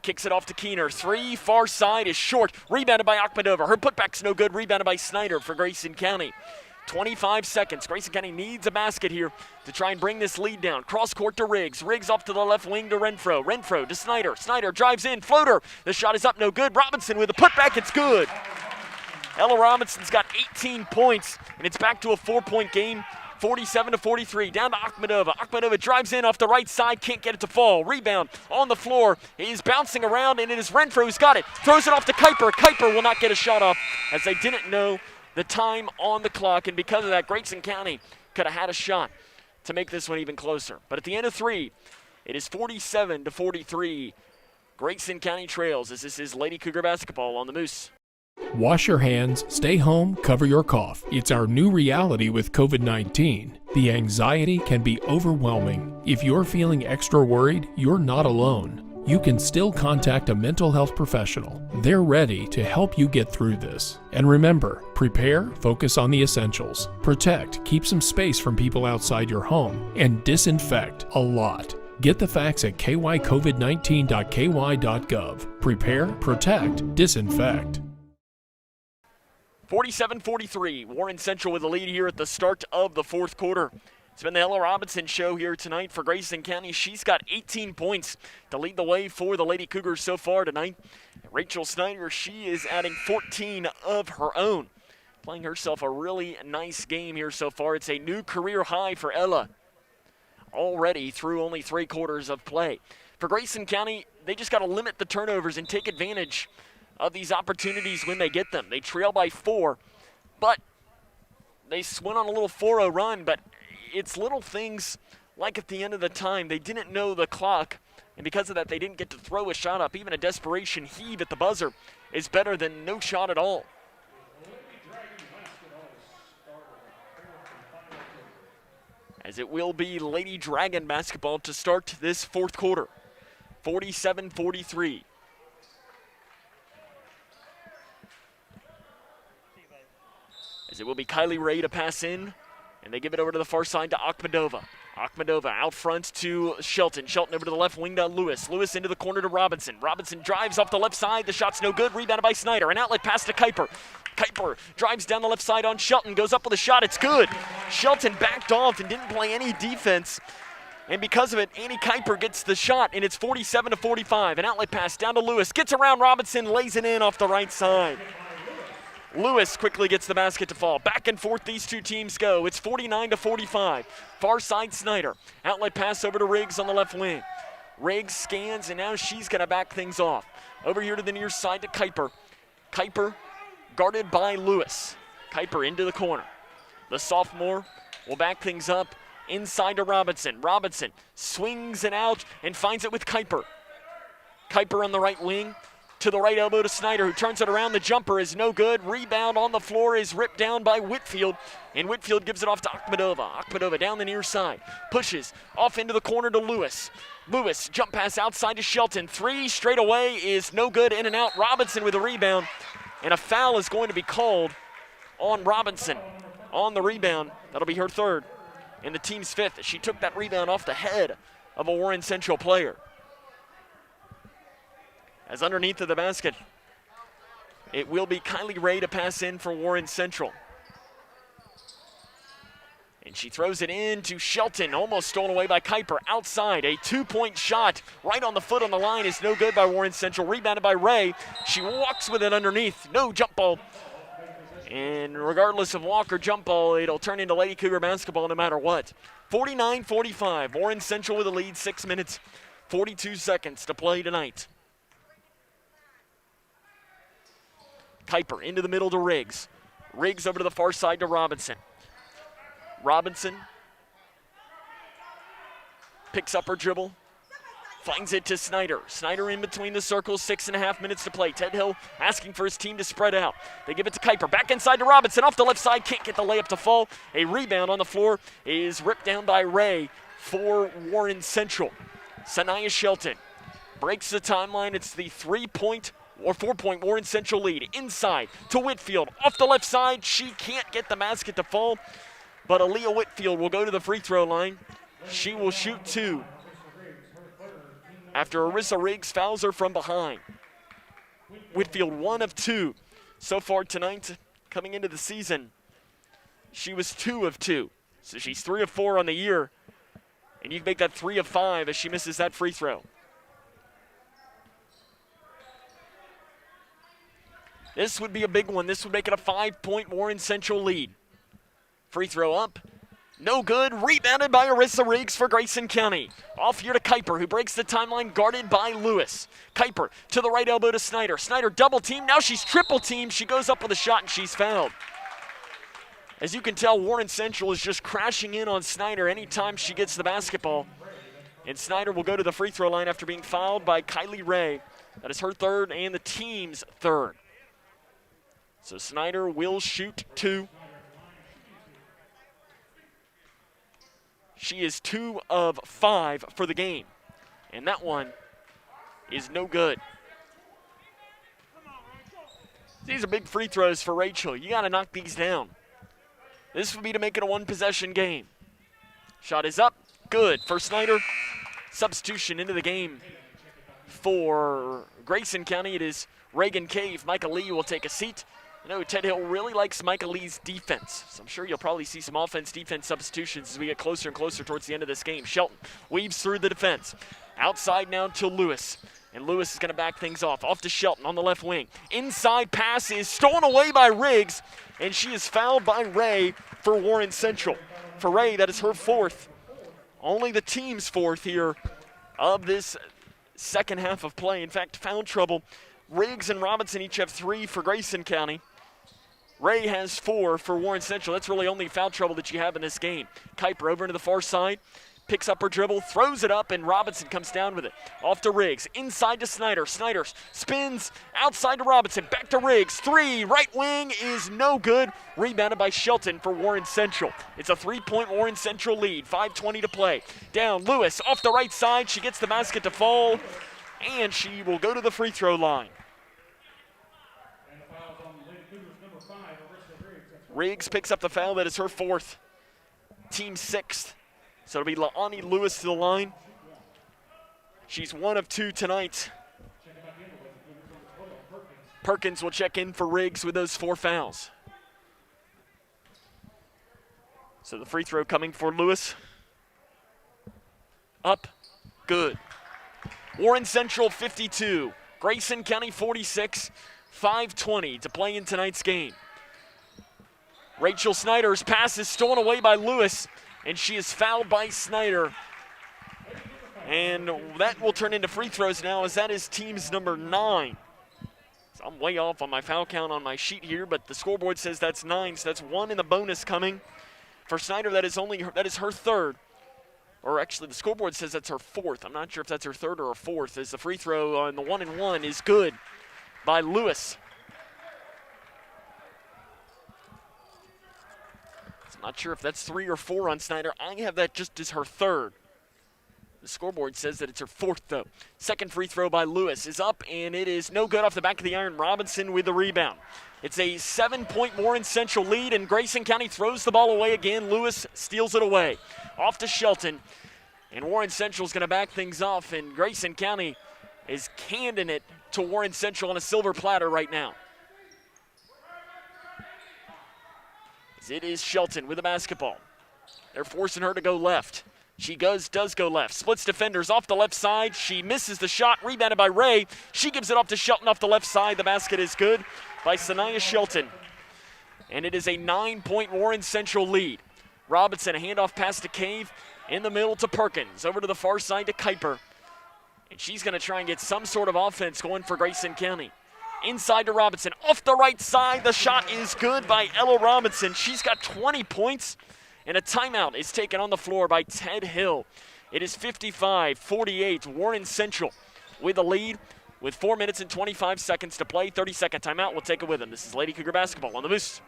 Kicks it off to Keener. 3, far side is short. Rebounded by Akhmedova. Her putback's no good. Rebounded by Snyder for Grayson County. 25 seconds. Grayson County needs a basket here to try and bring this lead down. Cross court to Riggs. Riggs off to the left wing to Renfro. Renfro to Snyder. Snyder drives in. Floater. The shot is up. No good. Robinson with a putback. It's good. Ella Robinson's got 18 points, and it's back to a 4-point game. 47-43, down to Akhmedova. Akhmedova drives in off the right side, can't get it to fall. Rebound on the floor. He's bouncing around, and it is Renfro who's got it. Throws it off to Kuiper. Kuiper will not get a shot off as they didn't know the time on the clock, and because of that, Grayson County could have had a shot to make this one even closer. But at the end of 3, it is 47-43. Grayson County trails as this is Lady Cougar basketball on the Moose. Wash your hands, stay home, cover your cough. It's our new reality with COVID-19. The anxiety can be overwhelming. If you're feeling extra worried, you're not alone. You can still contact a mental health professional. They're ready to help you get through this. And remember, prepare, focus on the essentials. Protect, keep some space from people outside your home, and disinfect a lot. Get the facts at kycovid19.ky.gov. Prepare, protect, disinfect. 47-43, Warren Central with the lead here at the start of the 4th quarter. It's been the Ella Robinson show here tonight for Grayson County. She's got 18 points to lead the way for the Lady Cougars so far tonight. Rachel Snyder, she is adding 14 of her own, playing herself a really nice game here so far. It's a new career high for Ella already through only 3 quarters of play. For Grayson County, they just got to limit the turnovers and take advantage of these opportunities when they get them. They trail by 4, but they went on a little 4-0 run, but it's little things like at the end of the time. They didn't know the clock, and because of that, they didn't get to throw a shot up. Even a desperation heave at the buzzer is better than no shot at all. As it will be Lady Dragon basketball to start this 4th quarter. 47-43. As it will be Kylie Ray to pass in, and they give it over to the far side to Akhmedova. Akhmedova out front to Shelton. Shelton over to the left wing to Lewis. Lewis into the corner to Robinson. Robinson drives off the left side. The shot's no good. Rebounded by Snyder. An outlet pass to Kuiper. Kuiper drives down the left side on Shelton. Goes up with a shot. It's good. Shelton backed off and didn't play any defense. And because of it, Annie Kuiper gets the shot, and it's 47-45. An outlet pass down to Lewis. Gets around Robinson. Lays it in off the right side. Lewis quickly gets the basket to fall. Back and forth these two teams go. It's 49-45. Far side Snyder. Outlet pass over to Riggs on the left wing. Riggs scans, and now she's going to back things off. Over here to the near side to Kuiper. Kuiper guarded by Lewis. Kuiper into the corner. The sophomore will back things up inside to Robinson. Robinson swings it out and finds it with Kuiper. Kuiper on the right wing. to the right elbow to Snyder, who turns it around. The jumper is no good. Rebound on the floor is ripped down by Whitfield, and Whitfield gives it off to Akhmedova. Akhmedova down the near side, pushes off into the corner to Lewis. Lewis, jump pass outside to Shelton. 3 straight away is no good, in and out. Robinson with a rebound, and a foul is going to be called on Robinson on the rebound. That'll be her third and the team's 5th. She took that rebound off the head of a Warren Central player. As underneath of the basket, it will be Kylie Ray to pass in for Warren Central. And she throws it in to Shelton, almost stolen away by Kuiper. Outside, a 2-point shot right on the foot on the line is no good by Warren Central. Rebounded by Ray. She walks with it underneath. No jump ball. And regardless of walk or jump ball, it'll turn into Lady Cougar basketball no matter what. 49-45. Warren Central with the lead. 6 minutes, 42 seconds to play tonight. Kuiper into the middle to Riggs. Riggs over to the far side to Robinson. Robinson picks up her dribble, finds it to Snyder. Snyder in between the circles, 6.5 minutes to play. Ted Hill asking for his team to spread out. They give it to Kuiper, back inside to Robinson, off the left side, can't get the layup to fall. A rebound on the floor is ripped down by Ray for Warren Central. Sanaya Shelton breaks the timeline. It's the 3-point or 4-point Warren Central lead. Inside to Whitfield, off the left side. She can't get the basket to fall, but Aaliyah Whitfield will go to the free throw line. She will shoot 2 after Arissa Riggs fouls her from behind. Whitfield 1 of 2 so far tonight. Coming into the season, she was 2 of 2. So she's 3 of 4 on the year, and you can make that 3 of 5 as she misses that free throw. This would be a big one. This would make it a 5-point Warren Central lead. Free throw up, no good. Rebounded by Arissa Riggs for Grayson County. Off here to Kuiper, who breaks the timeline, guarded by Lewis. Kuiper to the right elbow to Snyder. Snyder double team, now she's triple teamed. She goes up with a shot and she's fouled. As you can tell, Warren Central is just crashing in on Snyder anytime she gets the basketball. And Snyder will go to the free throw line after being fouled by Kylie Ray. That is her 3rd and the team's 3rd. So Snyder will shoot 2. She is 2 of 5 for the game, and that one is no good. These are big free throws for Rachel. You got to knock these down. This would be to make it a 1-possession game. Shot is up, good for Snyder. Substitution into the game for Grayson County. It is Reagan Cave. Micah Lee will take a seat. I know Ted Hill really likes Micah Lee's defense, so I'm sure you'll probably see some offense-defense substitutions as we get closer and closer towards the end of this game. Shelton weaves through the defense. Outside now to Lewis, and Lewis is going to back things off. Off to Shelton on the left wing. Inside pass is stolen away by Riggs, and she is fouled by Ray for Warren Central. For Ray, that is her 4th. Only the team's 4th here of this second half of play. In fact, foul trouble. Riggs and Robinson each have 3 for Grayson County. Ray has 4 for Warren Central. That's really only foul trouble that you have in this game. Kuiper over to the far side, picks up her dribble, throws it up, and Robinson comes down with it. Off to Riggs, inside to Snyder. Snyder spins outside to Robinson, back to Riggs. 3, right wing is no good. Rebounded by Shelton for Warren Central. It's a 3-point Warren Central lead, 5:20 to play. Down, Lewis off the right side. She gets the basket to fall, and she will go to the free throw line. Riggs picks up the foul. That is her 4th, team 6th. So it'll be La'ani Lewis to the line. She's 1 of 2 tonight. Perkins will check in for Riggs with those 4 fouls. So the free throw coming for Lewis. Up, good. Warren Central 52, Grayson County 46, 5:20 to play in tonight's game. Rachel Snyder's pass is stolen away by Lewis, and she is fouled by Snyder. And that will turn into free throws now, as that is team's number 9. So I'm way off on my foul count on my sheet here, but the scoreboard says that's 9, so that's 1 in the bonus coming. For Snyder, that is her 3rd. Or actually, the scoreboard says that's her 4th. I'm not sure if that's her 3rd or her 4th, as the free throw on the 1-and-1 is good by Lewis. I'm not sure if that's 3 or 4 on Snyder. I have that just as her third. The scoreboard says that it's her fourth, though. Second free throw by Lewis is up, and it is no good off the back of the iron. Robinson with the rebound. It's a 7-point Warren Central lead, and Grayson County throws the ball away again. Lewis steals it away. Off to Shelton, and Warren Central's going to back things off, and Grayson County is handing it to Warren Central on a silver platter right now. As it is Shelton with the basketball. They're forcing her to go left. She does go left. Splits defenders off the left side. She misses the shot. Rebounded by Ray. She gives it off to Shelton off the left side. The basket is good by Sanaya Shelton. And it is a 9-point Warren Central lead. Robinson, a handoff pass to Cave. In the middle to Perkins. Over to the far side to Kuiper. And she's going to try and get some sort of offense going for Grayson County. Inside to Robinson. Off the right side. The shot is good by Ella Robinson. She's got 20 points. And a timeout is taken on the floor by Ted Hill. It is 55-48. Warren Central with the lead with 4 minutes and 25 seconds to play. 30-second timeout. We'll take it with them. This is Lady Cougar basketball on the Moose.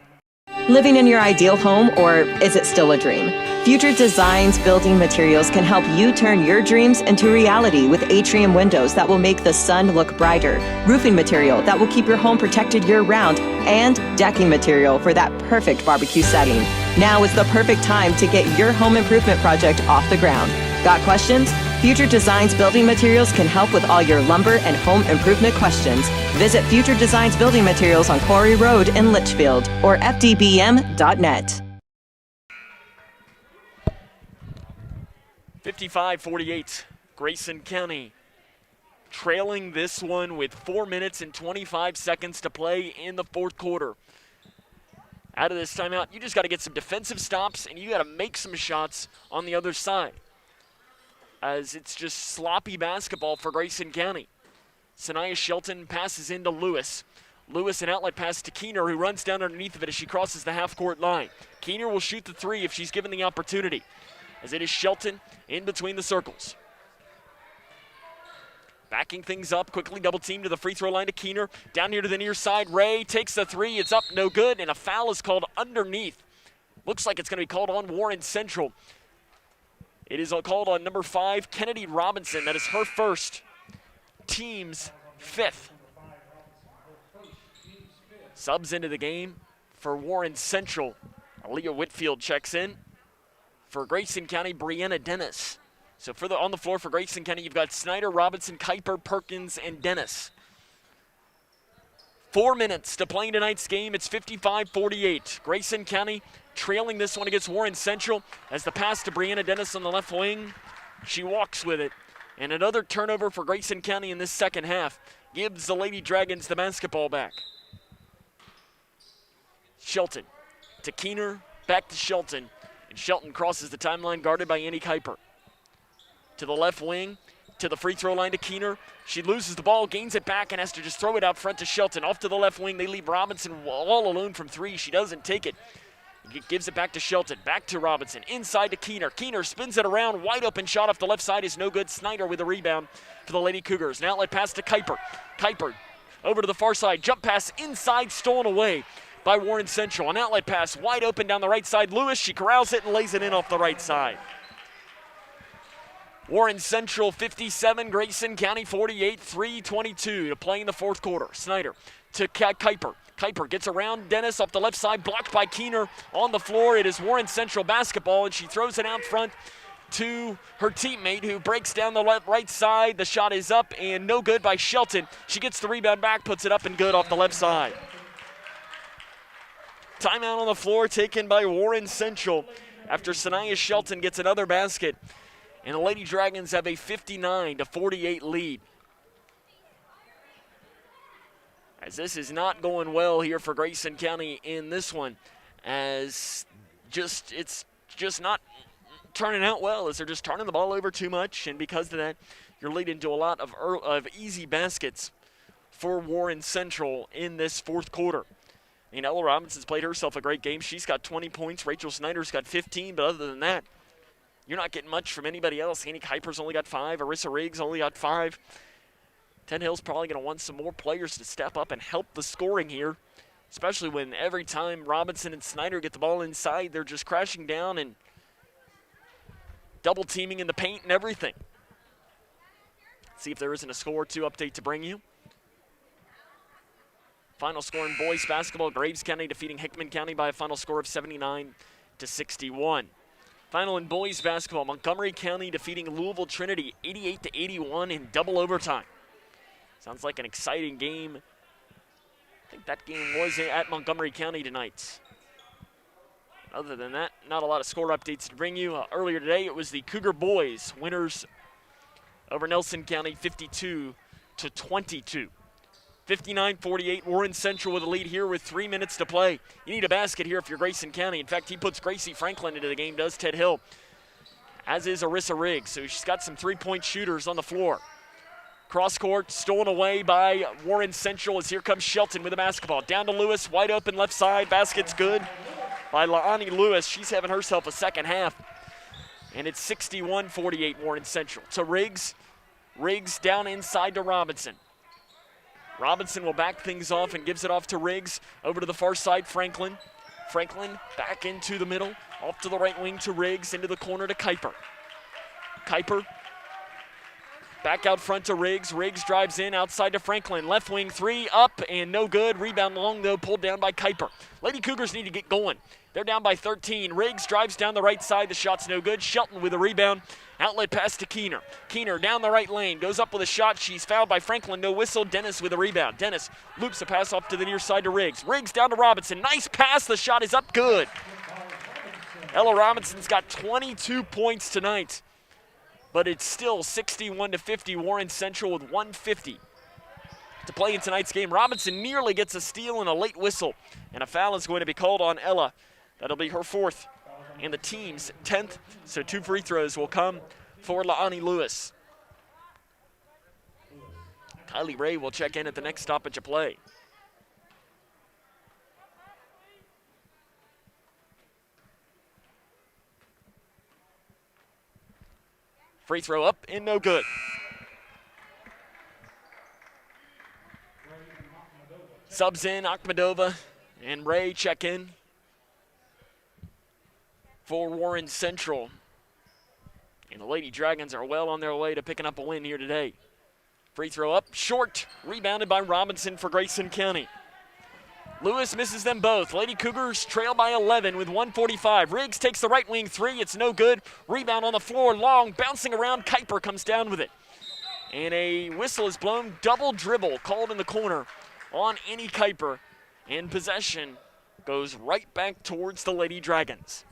Living in your ideal home, or is it still a dream? Future Designs Building Materials can help you turn your dreams into reality with atrium windows that will make the sun look brighter, roofing material that will keep your home protected year-round, and decking material for that perfect barbecue setting. Now is the perfect time to get your home improvement project off the ground. Got questions? Future Designs Building Materials can help with all your lumber and home improvement questions. Visit Future Designs Building Materials on Quarry Road in Litchfield or fdbm.net. 55-48. Grayson County trailing this one with 4 minutes and 25 seconds to play in the fourth quarter. Out of this timeout, you just got to get some defensive stops and you got to make some shots on the other side, as it's just sloppy basketball for Grayson County. Sanaya Shelton passes into Lewis. Lewis, an outlet pass to Keener, who runs down underneath of it as she crosses the half-court line. Keener will shoot the three if she's given the opportunity, as it is Shelton in between the circles. Backing things up, quickly double team to the free throw line to Keener. Down here to the near side, Ray takes the three. It's up, no good, and a foul is called underneath. Looks like it's going to be called on Warren Central. It is called on number 5, Kennedy Robinson. That is her first, team's 5th. Subs into the game for Warren Central. Aaliyah Whitfield checks in. For Grayson County, Brianna Dennis. So on the floor for Grayson County, you've got Snyder, Robinson, Kuiper, Perkins, and Dennis. 4 minutes to play tonight's game. It's 55-48. Grayson County trailing this one against Warren Central as the pass to Brianna Dennis on the left wing. She walks with it. And another turnover for Grayson County in this second half gives the Lady Dragons the basketball back. Shelton to Keener, back to Shelton. And Shelton crosses the timeline, guarded by Annie Kuiper. To the left wing, to the free throw line to Keener. She loses the ball, gains it back, and has to just throw it out front to Shelton. Off to the left wing, they leave Robinson all alone from three. She doesn't take it. Gives it back to Shelton, back to Robinson, inside to Keener. Keener spins it around, wide open shot off the left side is no good. Snyder with a rebound for the Lady Cougars. An outlet pass to Kuiper. Kuiper over to the far side, jump pass inside, stolen away by Warren Central. An outlet pass wide open down the right side. Lewis, she corrals it and lays it in off the right side. Warren Central 57, Grayson County 48, 3:22 to play in the fourth quarter. Snyder to Kuiper. Kuiper gets around Dennis off the left side, blocked by Keener on the floor. It is Warren Central basketball, and she throws it out front to her teammate who breaks down the right side. The shot is up and no good by Shelton. She gets the rebound back, puts it up and good off the left side. Timeout on the floor taken by Warren Central after Sanaya Shelton gets another basket. And the Lady Dragons have a 59-48 lead. As this is not going well here for Grayson County in this one, as it's just not turning out well, as they're just turning the ball over too much, and because of that, you're leading to a lot of easy baskets for Warren Central in this fourth quarter. And Ella Robinson's played herself a great game. She's got 20 points. Rachel Snyder's got 15, but other than that, you're not getting much from anybody else. Annie Kuiper's only got 5. Arissa Riggs only got 5. Ted Hill's probably going to want some more players to step up and help the scoring here, especially when every time Robinson and Snyder get the ball inside, they're just crashing down and double teaming in the paint and everything. See if there isn't a score or two update to bring you. Final score in boys basketball, Graves County defeating Hickman County by a final score of 79-61. Final in boys basketball, Montgomery County defeating Louisville Trinity 88-81 in double overtime. Sounds like an exciting game. I think that game was at Montgomery County tonight. Other than that, not a lot of score updates to bring you. Earlier today, it was the Cougar boys winners over Nelson County 52-22. 59-48, Warren Central with a lead here with 3 minutes to play. You need a basket here if you're Grayson County. In fact, he puts Gracie Franklin into the game, does Ted Hill, as is Arissa Riggs. So she's got some three-point shooters on the floor. Cross court, stolen away by Warren Central as here comes Shelton with the basketball. Down to Lewis, wide open left side, basket's good by Laani Lewis. She's having herself a second half. And it's 61-48 Warren Central. To Riggs. Riggs down inside to Robinson. Robinson will back things off and gives it off to Riggs. Over to the far side, Franklin. Franklin back into the middle. Off to the right wing to Riggs. Into the corner to Kuiper. Kuiper back out front to Riggs. Riggs drives in outside to Franklin. Left wing three up and no good. Rebound long though, pulled down by Kuiper. Lady Cougars need to get going. They're down by 13. Riggs drives down the right side. The shot's no good. Shelton with a rebound. Outlet pass to Keener. Keener down the right lane. Goes up with a shot. She's fouled by Franklin. No whistle. Dennis with a rebound. Dennis loops a pass off to the near side to Riggs. Riggs down to Robinson. Nice pass. The shot is up good. Ella Robinson's got 22 points tonight. But it's still 61-50. Warren Central with 150 to play in tonight's game. Robinson nearly gets a steal and a late whistle. And a foul is going to be called on Ella. That'll be her fourth and the team's 10th. So 2 free throws will come for Laani Lewis. Kylie Ray will check in at the next stoppage of play. Free throw up and no good. Subs in, Akhmadova and Ray check in for Warren Central. And the Lady Dragons are well on their way to picking up a win here today. Free throw up, short, rebounded by Robinson for Grayson County. Lewis misses them both. Lady Cougars trail by 11 with 1:45. Riggs takes the right wing three, it's no good. Rebound on the floor, long, bouncing around. Kuiper comes down with it. And a whistle is blown, double dribble called in the corner on Annie Kuiper. And possession goes right back towards the Lady Dragons.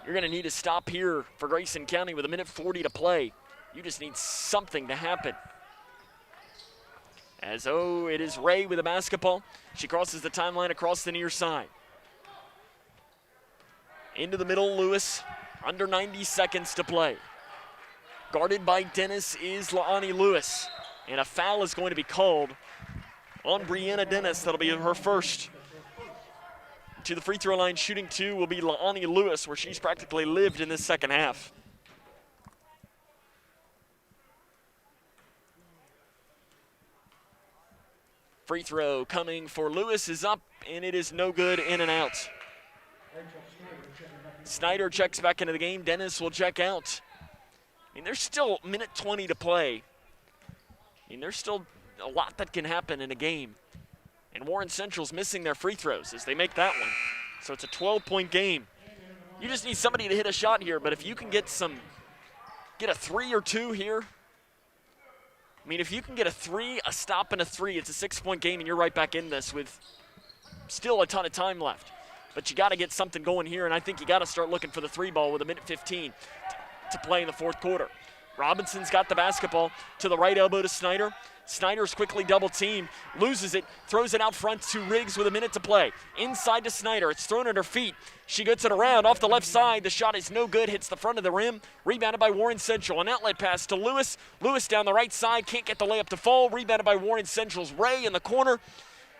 You're going to need a stop here for Grayson County with 1:40 to play. You just need something to happen. As it is Ray with the basketball. She crosses the timeline across the near side. Into the middle, Lewis. Under 90 seconds to play. Guarded by Dennis is Laani Lewis. And a foul is going to be called on Brianna Dennis. That'll be her first. To the free throw line, shooting 2 will be Laani Lewis, where she's practically lived in this second half. Free throw coming for Lewis is up, and it is no good, in and out. Snyder checks back into the game. Dennis will check out. I mean, there's still 1:20 to play. I mean, there's still a lot that can happen in a game. And Warren Central's missing their free throws as they make that one. So it's a 12-point game. You just need somebody to hit a shot here, but if you can get a 3 or 2 here, I mean, if you can get a 3, a stop, and a 3, it's a 6-point game, and you're right back in this with still a ton of time left. But you got to get something going here, and I think you got to start looking for the 3 ball with 1:15 to play in the fourth quarter. Robinson's got the basketball to the right elbow to Snyder. Snyder's quickly double teamed, loses it, throws it out front to Riggs with 1 minute to play. Inside to Snyder, it's thrown at her feet. She gets it around off the left side. The shot is no good, hits the front of the rim. Rebounded by Warren Central. An outlet pass to Lewis. Lewis down the right side, can't get the layup to fall. Rebounded by Warren Central's Ray in the corner.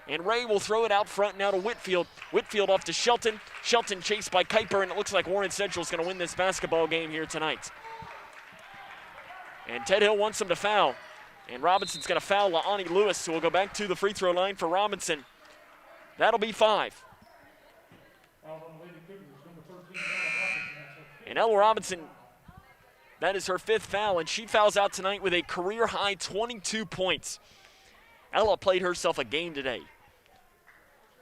And Ray will throw it out front now to Whitfield. Whitfield off to Shelton. Shelton chased by Kuiper, and it looks like Warren Central's going to win this basketball game here tonight. And Ted Hill wants him to foul. And Robinson's going to foul La'ani Lewis, so we'll go back to the free throw line for Robinson. That'll be 5. And Ella Robinson, that is her 5th foul, and she fouls out tonight with a career-high 22 points. Ella played herself a game today.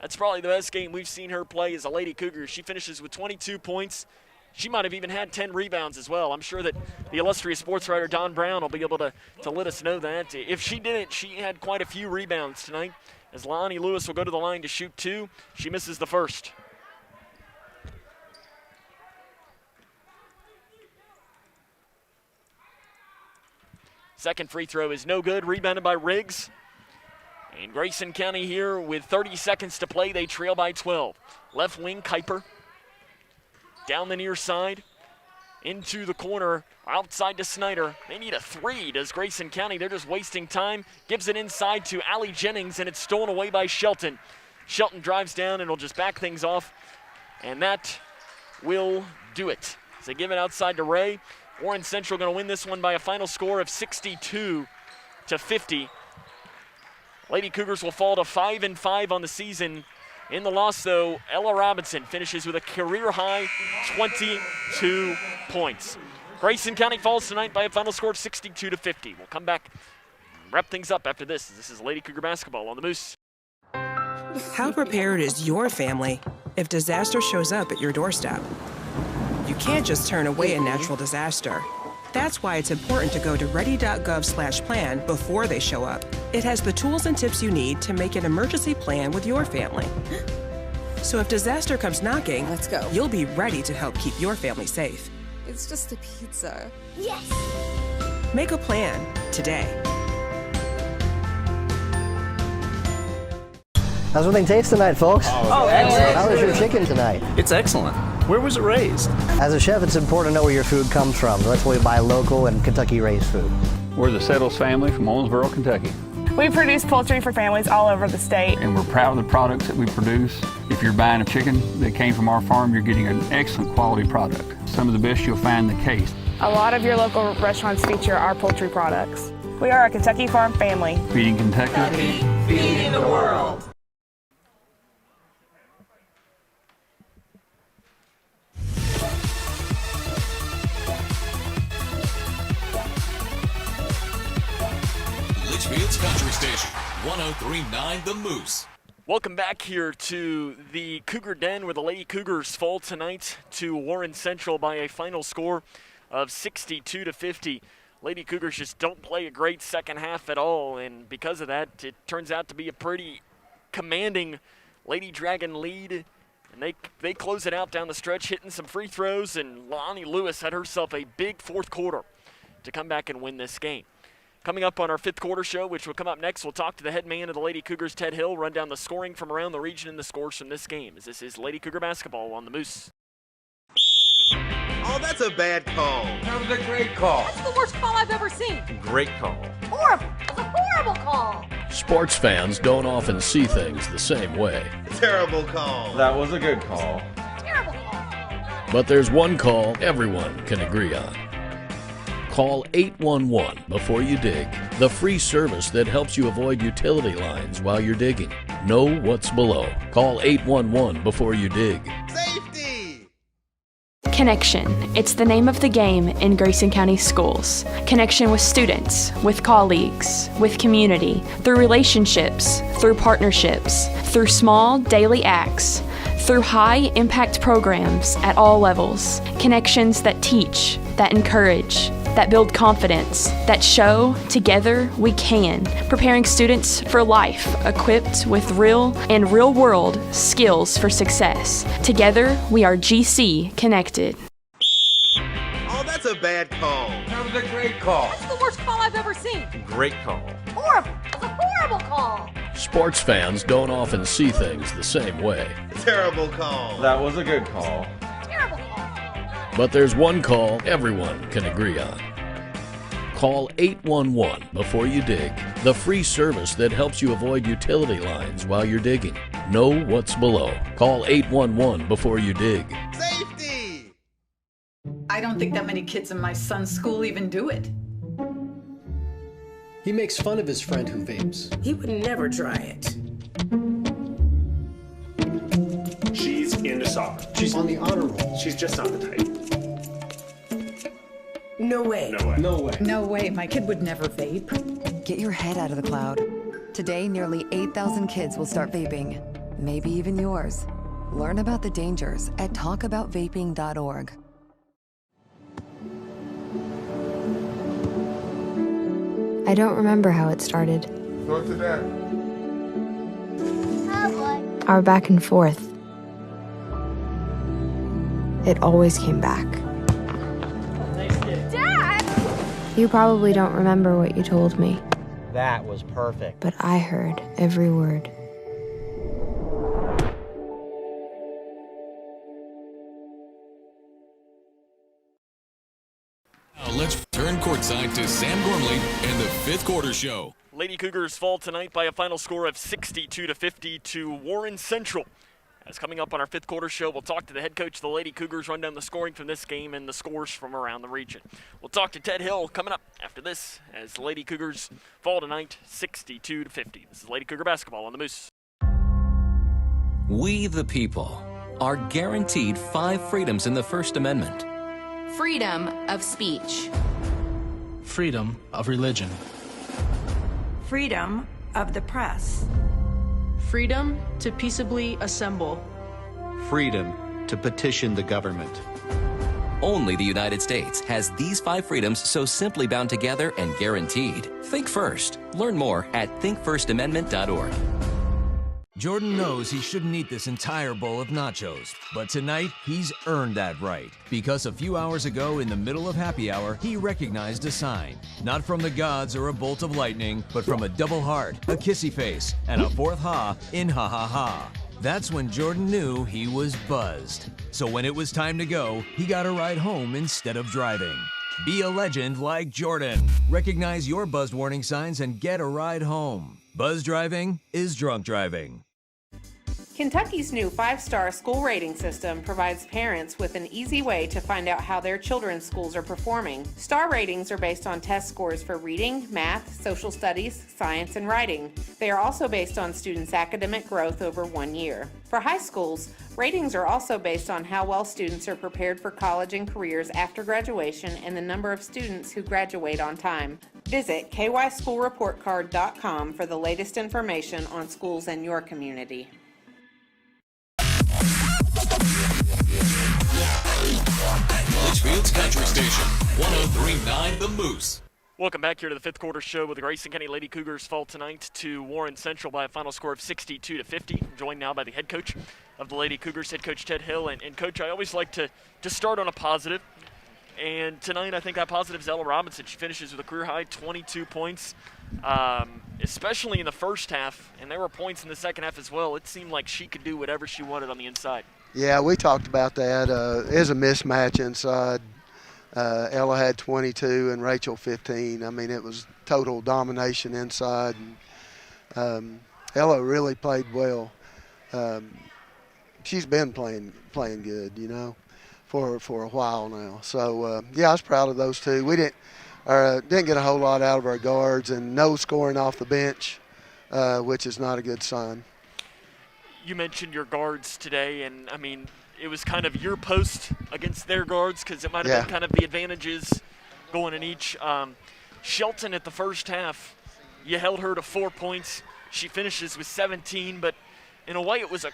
That's probably the best game we've seen her play as a Lady Cougar. She finishes with 22 points. She might have even had 10 rebounds as well. I'm sure that the illustrious sports writer Don Brown will be able to let us know that. If she didn't, she had quite a few rebounds tonight, as La'ani Lewis will go to the line to shoot 2. She misses the first. Second free throw is no good, rebounded by Riggs. And Grayson County here with 30 seconds to play, they trail by 12. Left wing, Kuiper. Down the near side, into the corner, outside to Snyder. They need a 3, does Grayson County. They're just wasting time. Gives it inside to Allie Jennings, and it's stolen away by Shelton. Shelton drives down and will just back things off, and that will do it. So they give it outside to Ray. Warren Central going to win this one by a final score of 62-50. Lady Cougars will fall to 5-5 on the season. In the loss, though, Ella Robinson finishes with a career-high 22 points. Grayson County falls tonight by a final score of 62-50. We'll come back and wrap things up after this. This is Lady Cougar basketball on the Moose. How prepared is your family if disaster shows up at your doorstep? You can't just turn away a natural disaster. That's why it's important to go to ready.gov/plan before they show up. It has the tools and tips you need to make an emergency plan with your family. So if disaster comes knocking, let's go. You'll be ready to help keep your family safe. It's just a pizza. Yes! Make a plan today. How's everything taste tonight, folks? Oh, excellent. How was your chicken tonight? It's excellent. Where was it raised? As a chef, it's important to know where your food comes from. That's why we buy local and Kentucky-raised food. We're the Settles family from Owensboro, Kentucky. We produce poultry for families all over the state. And we're proud of the products that we produce. If you're buying a chicken that came from our farm, you're getting an excellent quality product. Some of the best you'll find in the case. A lot of your local restaurants feature our poultry products. We are a Kentucky farm family. Feeding Kentucky. Feeding the world. Litchfield's Country Station, 103.9 The Moose. Welcome back here to the Cougar Den, where the Lady Cougars fall tonight to Warren Central by a final score of 62-50. Lady Cougars just don't play a great second half at all, and because of that, it turns out to be a pretty commanding Lady Dragon lead. And they close it out down the stretch, hitting some free throws, and La'ani Lewis had herself a big fourth quarter to come back and win this game. Coming up on our fifth quarter show, which will come up next, we'll talk to the head man of the Lady Cougars, Ted Hill, run down the scoring from around the region and the scores from this game, as this is Lady Cougar basketball on the Moose. Oh, that's a bad call. That was a great call. That's the worst call I've ever seen. Great call. Horrible. It's a horrible call. Sports fans don't often see things the same way. Terrible call. That was a good call. Terrible call. But there's one call everyone can agree on. Call 811 before you dig, the free service that helps you avoid utility lines while you're digging. Know what's below. Call 811 before you dig. Safety! Connection. It's the name of the game in Grayson County schools. Connection with students, with colleagues, with community, through relationships, through partnerships, through small daily acts, through high-impact programs at all levels. Connections that teach, that encourage, that build confidence, that show together we can, preparing students for life, equipped with real and real-world skills for success. Together, we are GC Connected. Oh, that's a bad call. That was a great call. That's the worst call I've ever seen. Great call. Horrible. It's a horrible call. Sports fans don't often see things the same way. Terrible call. That was a good call. Terrible call. But there's one call everyone can agree on. Call 811 before you dig, the free service that helps you avoid utility lines while you're digging. Know what's below. Call 811 before you dig. Safety! I don't think that many kids in my son's school even do it. He makes fun of his friend who vapes. He would never try it. She's into soccer. She's on the honor roll. She's just not the type. No way. No way. No way. No way. My kid would never vape. Get your head out of the cloud. Today, nearly 8,000 kids will start vaping. Maybe even yours. Learn about the dangers at talkaboutvaping.org. I don't remember how it started. Go to that. Our back and forth. It always came back. Dad! You probably don't remember what you told me, That was perfect. but I heard every word. Now let's turn courtside to Sam Gormley and the fifth quarter show. Lady Cougars fall tonight by a final score of 62-50 to Warren Central. As coming up on our fifth quarter show, we'll talk to the head coach of the Lady Cougars, run down the scoring from this game and the scores from around the region. We'll talk to Ted Hill coming up after this as the Lady Cougars fall tonight 62-50. This is Lady Cougar basketball on the Moose. We, the people, are guaranteed 5 freedoms in the First Amendment. Freedom of speech. Freedom of religion. Freedom of the press. Freedom to peaceably assemble. Freedom to petition the government. Only the United States has these 5 freedoms so simply bound together and guaranteed. Think first. Learn more at thinkfirstamendment.org. Jordan knows he shouldn't eat this entire bowl of nachos, but tonight he's earned that right because a few hours ago in the middle of happy hour, he recognized a sign. Not from the gods or a bolt of lightning, but from a double heart, a kissy face, and a fourth ha in ha ha ha. That's when Jordan knew he was buzzed. So when it was time to go, he got a ride home instead of driving. Be a legend like Jordan. Recognize your buzzed warning signs and get a ride home. Buzz driving is drunk driving. Kentucky's new 5-star school rating system provides parents with an easy way to find out how their children's schools are performing. Star ratings are based on test scores for reading, math, social studies, science, and writing. They are also based on students' academic growth over 1 year. For high schools, ratings are also based on how well students are prepared for college and careers after graduation and the number of students who graduate on time. Visit kyschoolreportcard.com for the latest information on schools in your community. Litchfield's Country Station, 103.9 The Moose. Welcome back here to the fifth quarter show with the Grayson County Lady Cougars fall tonight to Warren Central by a final score of 62-50. Joined now by the head coach of the Lady Cougars, head coach Ted Hill. And Coach, I always like to start on a positive. And tonight I think that positive is Ella Robinson. She finishes with a career-high 22 points, especially in the first half. And there were points in the second half as well. It seemed like she could do whatever she wanted on the inside. Yeah, we talked about that. It was a mismatch inside. Ella had 22 and Rachel 15. I mean, it was total domination inside. And, Ella really played well. She's been playing good, you know, for a while now. So, yeah, I was proud of those two. We didn't get a whole lot out of our guards and no scoring off the bench, which is not a good sign. You mentioned your guards today, and, I mean, it was kind of your post against their guards because it might have been kind of the advantages going in each. Shelton at the first half, you held her to 4 points. She finishes with 17, but in a way it was a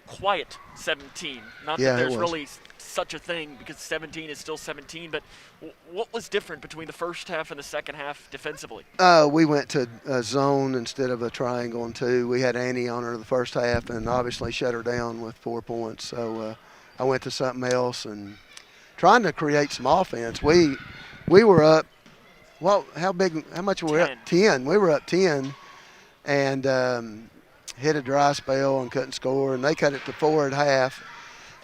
quiet 17. Not that there's really such a thing because 17 is still 17, but what was different between the first half and the second half defensively? We went to a zone instead of a triangle and 2. We had Annie on her the first half and obviously shut her down with 4 points. So I went to something else and trying to create some offense. We were up, well, how much were we up? 10. We were up 10 and hit a dry spell and couldn't score, and they cut it to 4 at half.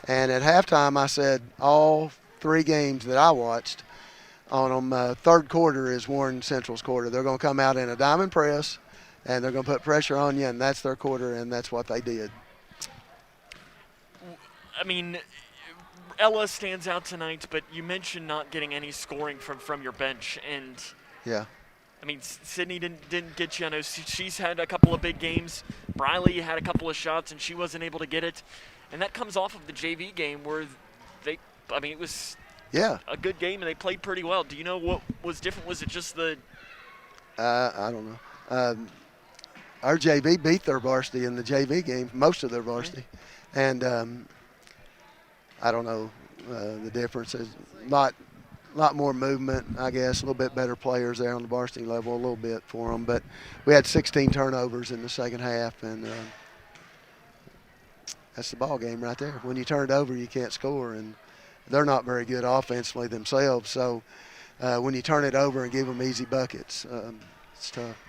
And at halftime, I said all 3 games that I watched on them, third quarter is Warren Central's quarter. They're going to come out in a diamond press, and they're going to put pressure on you, and that's their quarter, and that's what they did. I mean, Ella stands out tonight, but you mentioned not getting any scoring from your bench, and yeah, I mean, Sydney didn't get you. I know she's had a couple of big games. Briley had a couple of shots, and she wasn't able to get it. And that comes off of the JV game where it was a good game, and they played pretty well. Do you know what was different? Was it just the I don't know. Our JV beat their varsity in the JV game, most of their varsity. And I don't know the difference. Is a lot more movement, I guess, a little bit better players there on the varsity level, a little bit for them. But we had 16 turnovers in the second half, and that's the ball game right there. When you turn it over, you can't score, and they're not very good offensively themselves. So when you turn it over and give them easy buckets, it's tough.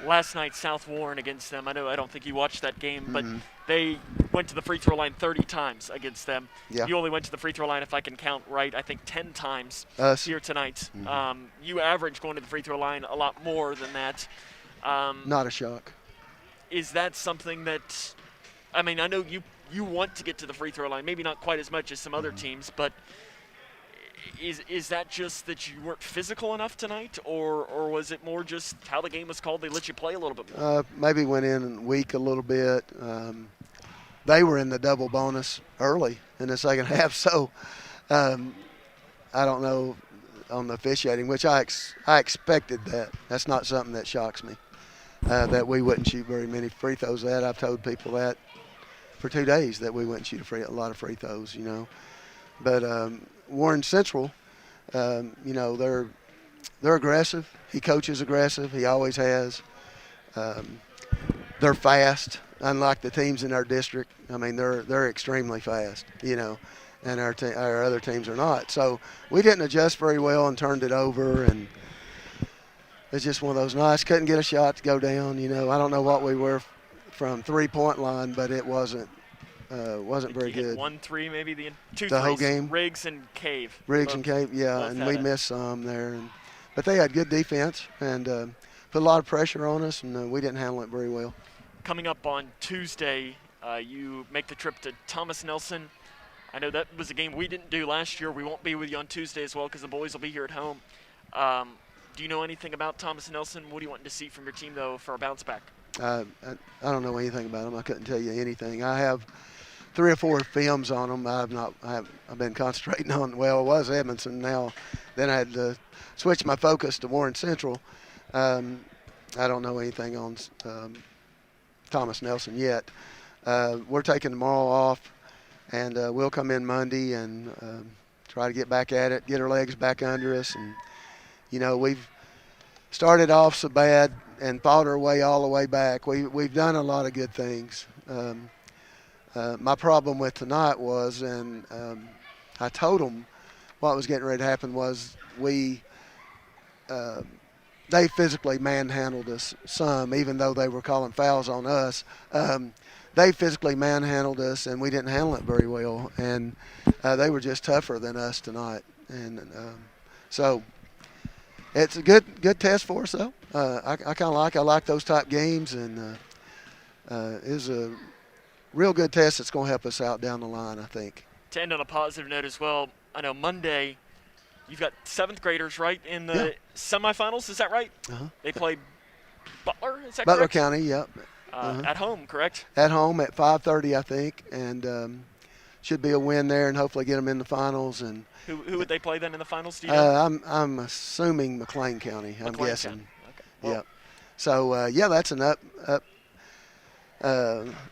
Last night, South Warren against them, I don't think you watched that game, but they went to the free throw line 30 times against them. Yeah. You only went to the free throw line, if I can count right, I think 10 times here tonight. You average going to the free throw line a lot more than that. Not a shock. Is that something that, I know you want to get to the free throw line, maybe not quite as much as some other teams, but is that just that you weren't physical enough tonight, or was it more just how the game was called? They let you play a little bit more? Maybe went in weak a little bit. They were in the double bonus early in the second half, so I don't know on the officiating, which I expected that. That's not something that shocks me, that we wouldn't shoot very many free throws. I've told people that for 2 days, that we wouldn't shoot a lot of free throws, But Warren Central, they're aggressive. He coaches aggressive. He always has. They're fast, unlike the teams in our district. They're extremely fast, and our other teams are not. So we didn't adjust very well and turned it over, and it's just one of those nights. Couldn't get a shot to go down. I don't know what we were from three-point line, but it wasn't very good. 1-3 maybe, two the threes. whole game. Riggs and Cave. Yeah, and we missed some there. But they had good defense and put a lot of pressure on us, and we didn't handle it very well. Coming up on Tuesday, you make the trip to Thomas Nelson. I know that was a game we didn't do last year. We won't be with you on Tuesday as well because the boys will be here at home. Do you know anything about Thomas Nelson? What do you want to see from your team, though, for a bounce back? I don't know anything about them. I couldn't tell you anything. I have 3 or 4 films on them. I've been concentrating on. Well, it was Edmondson. Then I had to switch my focus to Warren Central. I don't know anything on Thomas Nelson yet. We're taking tomorrow off, and we'll come in Monday and try to get back at it, get our legs back under us, and we've started off so bad and fought our way all the way back. We've done a lot of good things. My problem with tonight was, and I told them what was getting ready to happen was they physically manhandled us some, even though they were calling fouls on us. They physically manhandled us, and we didn't handle it very well. And they were just tougher than us tonight. And so it's a good test for us, though. I like those type games, and it was a real good test that's going to help us out down the line, I think. To end on a positive note as well, I know Monday you've got 7th graders, right, in the semifinals. Is that right? They play Butler, is that Butler correct? County, yep. At home, correct? At home at 5:30, I think, and should be a win there, and hopefully get them in the finals. And who would they play then in the finals? Do you know? I'm assuming McLean County. I'm guessing. County. Okay. Well, yep. So that's an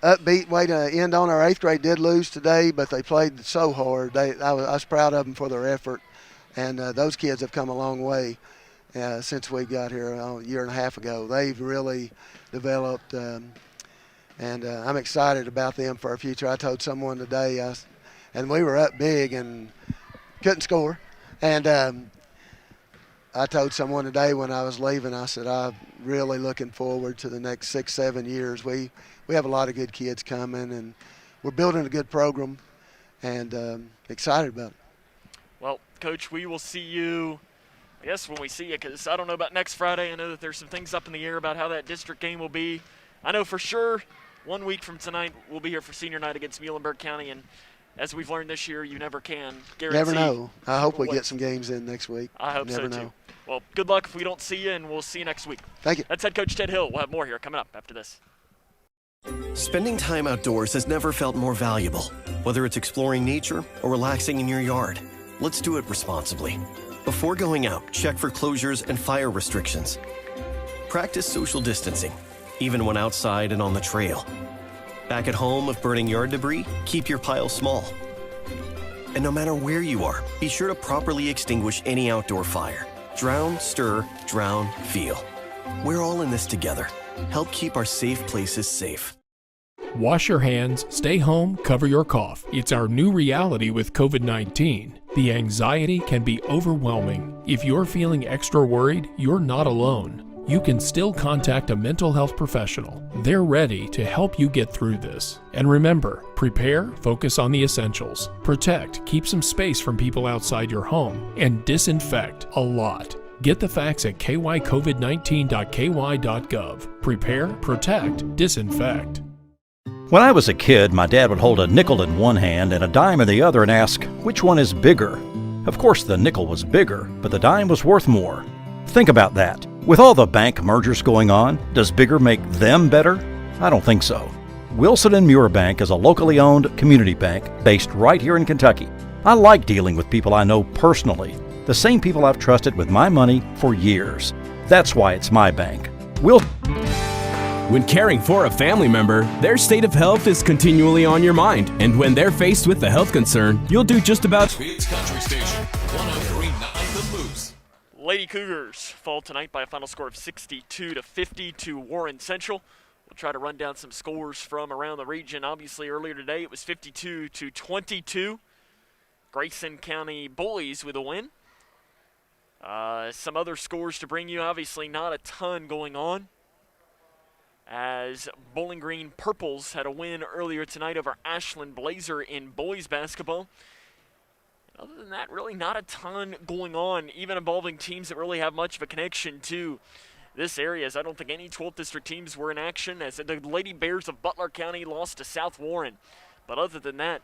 upbeat way to end on. Our 8th grade did lose today, but they played so hard. I was proud of them for their effort, and those kids have come a long way since we got here a year and a half ago. They've really developed, and I'm excited about them for our future. I told someone today, and we were up big and couldn't score, and I told someone today when I was leaving, I said, I'm really looking forward to the next 6-7 years. We have a lot of good kids coming, and we're building a good program, and excited about it. Well, Coach, we will see you, I guess, when we see you, because I don't know about next Friday. I know that there's some things up in the air about how that district game will be. I know for sure 1 week from tonight we'll be here for senior night against Muhlenberg County, and as we've learned this year, you never can guarantee. Never know. I hope we get some games in next week. I hope never so, know. too. Well, good luck if we don't see you, and we'll see you next week. Thank you. That's head coach Ted Hill. We'll have more here coming up after this. Spending time outdoors has never felt more valuable. Whether it's exploring nature or relaxing in your yard, let's do it responsibly. Before going out, check for closures and fire restrictions. Practice social distancing, even when outside and on the trail. Back at home, if burning yard debris, keep your pile small. And no matter where you are, be sure to properly extinguish any outdoor fire. Drown, stir, drown, feel. We're all in this together. Help keep our safe places safe. Wash your hands, stay home, cover your cough. It's our new reality with COVID-19. The anxiety can be overwhelming. If you're feeling extra worried, you're not alone. You can still contact a mental health professional. They're ready to help you get through this. And remember, prepare, focus on the essentials. Protect, keep some space from people outside your home, and disinfect a lot. Get the facts at kycovid19.ky.gov. Prepare, protect, disinfect. When I was a kid, my dad would hold a nickel in one hand and a dime in the other and ask, which one is bigger? Of course, the nickel was bigger, but the dime was worth more. Think about that. With all the bank mergers going on, does bigger make them better? I don't think so. Wilson & Muir Bank is a locally owned community bank based right here in Kentucky. I like dealing with people I know personally, the same people I've trusted with my money for years. That's why it's my bank. When caring for a family member, their state of health is continually on your mind. And when they're faced with a health concern, you'll do just about... It's Country Station, 103.9 The Moose. Lady Cougars fall tonight by a final score of 62-50 to Warren Central. We'll try to run down some scores from around the region. Obviously, earlier today, it was 52-22. Grayson County Bullies with a win. Some other scores to bring you. Obviously, not a ton going on, as Bowling Green Purples had a win earlier tonight over Ashland Blazer in boys basketball. Other than that, really not a ton going on, even involving teams that really have much of a connection to this area, as I don't think any 12th District teams were in action, as the Lady Bears of Butler County lost to South Warren. But other than that,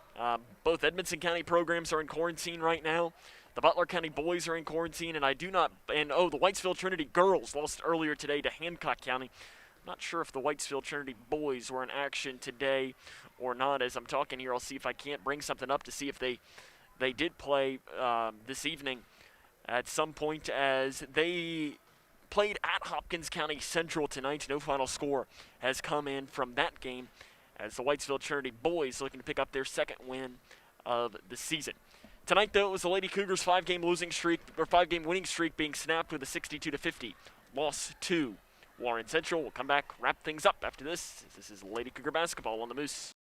both Edmonson County programs are in quarantine right now. The Butler County boys are in quarantine, and the Whitesville Trinity girls lost earlier today to Hancock County. Not sure if the Whitesville Trinity boys were in action today or not. As I'm talking here, I'll see if I can't bring something up to see if they did play this evening at some point, as they played at Hopkins County Central tonight. No final score has come in from that game, as the Whitesville Trinity boys looking to pick up their second win of the season. Tonight, though, it was the Lady Cougars' five-game winning streak being snapped with a 62-50 loss to Warren Central. We'll come back, wrap things up after this. This is Lady Cougar basketball on the Moose.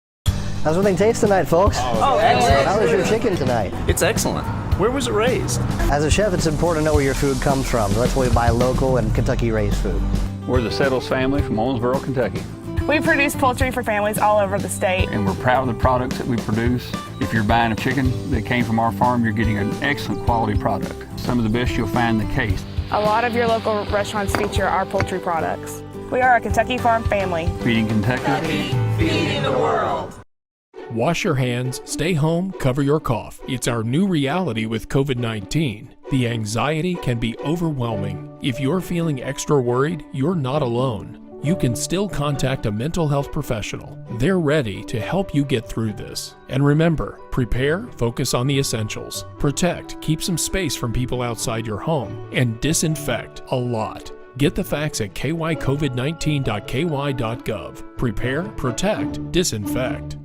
How's everything taste tonight, folks? Oh, excellent. How was your chicken tonight? It's excellent. Where was it raised? As a chef, it's important to know where your food comes from. That's why we buy local and Kentucky-raised food. We're the Settles family from Owensboro, Kentucky. We produce poultry for families all over the state. And we're proud of the products that we produce. If you're buying a chicken that came from our farm, you're getting an excellent quality product. Some of the best you'll find in the case. A lot of your local restaurants feature our poultry products. We are a Kentucky farm family. Feeding Kentucky. Feeding the world. Wash your hands, stay home, cover your cough. It's our new reality with COVID-19. The anxiety can be overwhelming. If you're feeling extra worried, you're not alone. You can still contact a mental health professional. They're ready to help you get through this. And remember, prepare, focus on the essentials. Protect, keep some space from people outside your home, and disinfect a lot. Get the facts at kycovid19.ky.gov. Prepare, protect, disinfect.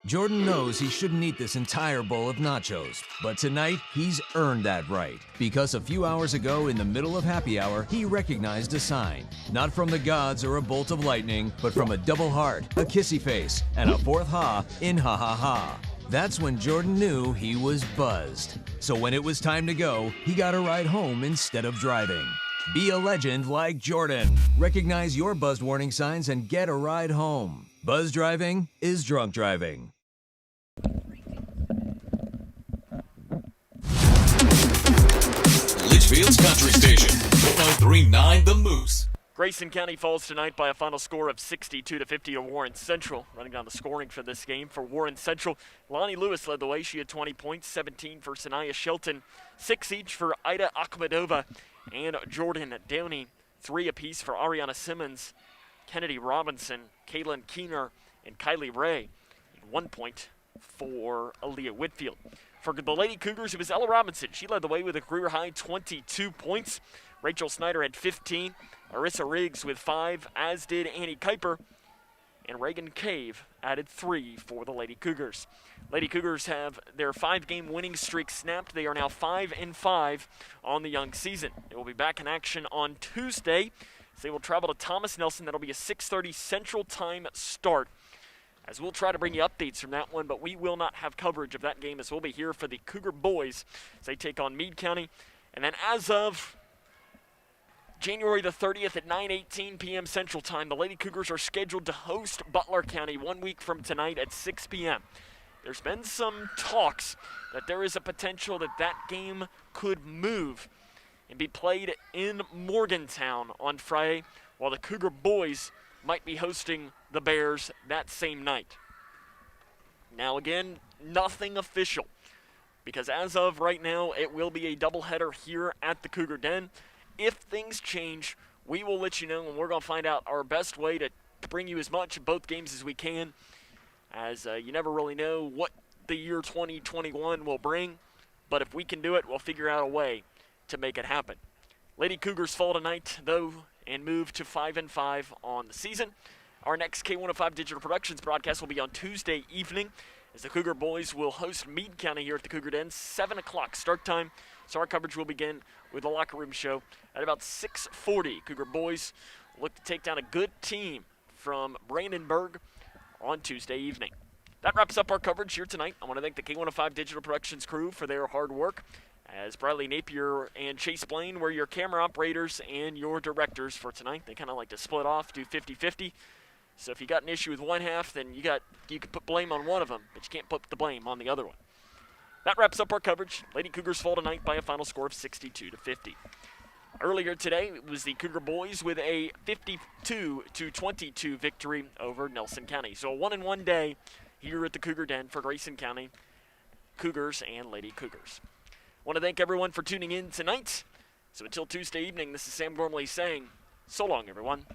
Jordan knows he shouldn't eat this entire bowl of nachos, but tonight he's earned that right, because a few hours ago in the middle of happy hour, he recognized a sign. Not from the gods or a bolt of lightning, but from a double heart, a kissy face, and a fourth ha in ha ha ha. That's when Jordan knew he was buzzed. So when it was time to go, he got a ride home instead of driving. Be a legend like Jordan. Recognize your buzzed warning signs and get a ride home. Buzz driving is drunk driving. Litchfield's Country Station, 103.9 The Moose. Grayson County falls tonight by a final score of 62-50 to Warren Central. Running down the scoring for this game for Warren Central, Lonnie Lewis led the way. She had 20 points, 17 for Sanaya Shelton, 6 each for Ida Akhmedova and Jordan Downey. 3 apiece for Ariana Simmons, Kennedy Robinson, Kaylin Keener, and Kylie Ray. And 1 point for Aaliyah Whitfield. For the Lady Cougars, it was Ella Robinson. She led the way with a career-high 22 points. Rachel Snyder had 15. Arissa Riggs with 5, as did Annie Kuiper. And Reagan Cave added 3 for the Lady Cougars. Lady Cougars have their 5-game winning streak snapped. They are now 5-5 on the young season. They will be back in action on Tuesday. So they will travel to Thomas Nelson. That'll be a 6:30 Central Time start. As we'll try to bring you updates from that one, but we will not have coverage of that game as we'll be here for the Cougar boys as they take on Meade County. And then as of January the 30th at 9:18 p.m. Central Time, the Lady Cougars are scheduled to host Butler County 1 week from tonight at 6 p.m. There's been some talks that there is a potential that that game could move and be played in Morgantown on Friday, while the Cougar boys might be hosting the Bears that same night. Now again, nothing official, because as of right now, it will be a doubleheader here at the Cougar Den. If things change, we will let you know, and we're going to find out our best way to bring you as much of both games as we can, as you never really know what the year 2021 will bring, but if we can do it, we'll figure out a way to make it happen. Lady Cougars fall tonight, though, and move to 5-5 on the season. Our next K105 Digital Productions broadcast will be on Tuesday evening, as the Cougar boys will host Meade County here at the Cougar Den, 7 o'clock start time. So our coverage will begin with the locker room show at about 6:40. Cougar boys look to take down a good team from Brandenburg on Tuesday evening. That wraps up our coverage here tonight. I want to thank the K105 Digital Productions crew for their hard work, as Bradley Napier and Chase Blaine were your camera operators and your directors for tonight. They kind of like to split off, do 50-50. So if you got an issue with one half, then you can put blame on one of them, but you can't put the blame on the other one. That wraps up our coverage. Lady Cougars fall tonight by a final score of 62-50. Earlier today, it was the Cougar boys with a 52-22 victory over Nelson County. So a 1-1 day here at the Cougar Den for Grayson County Cougars and Lady Cougars. I want to thank everyone for tuning in tonight. So until Tuesday evening, this is Sam Gormley saying, so long, everyone.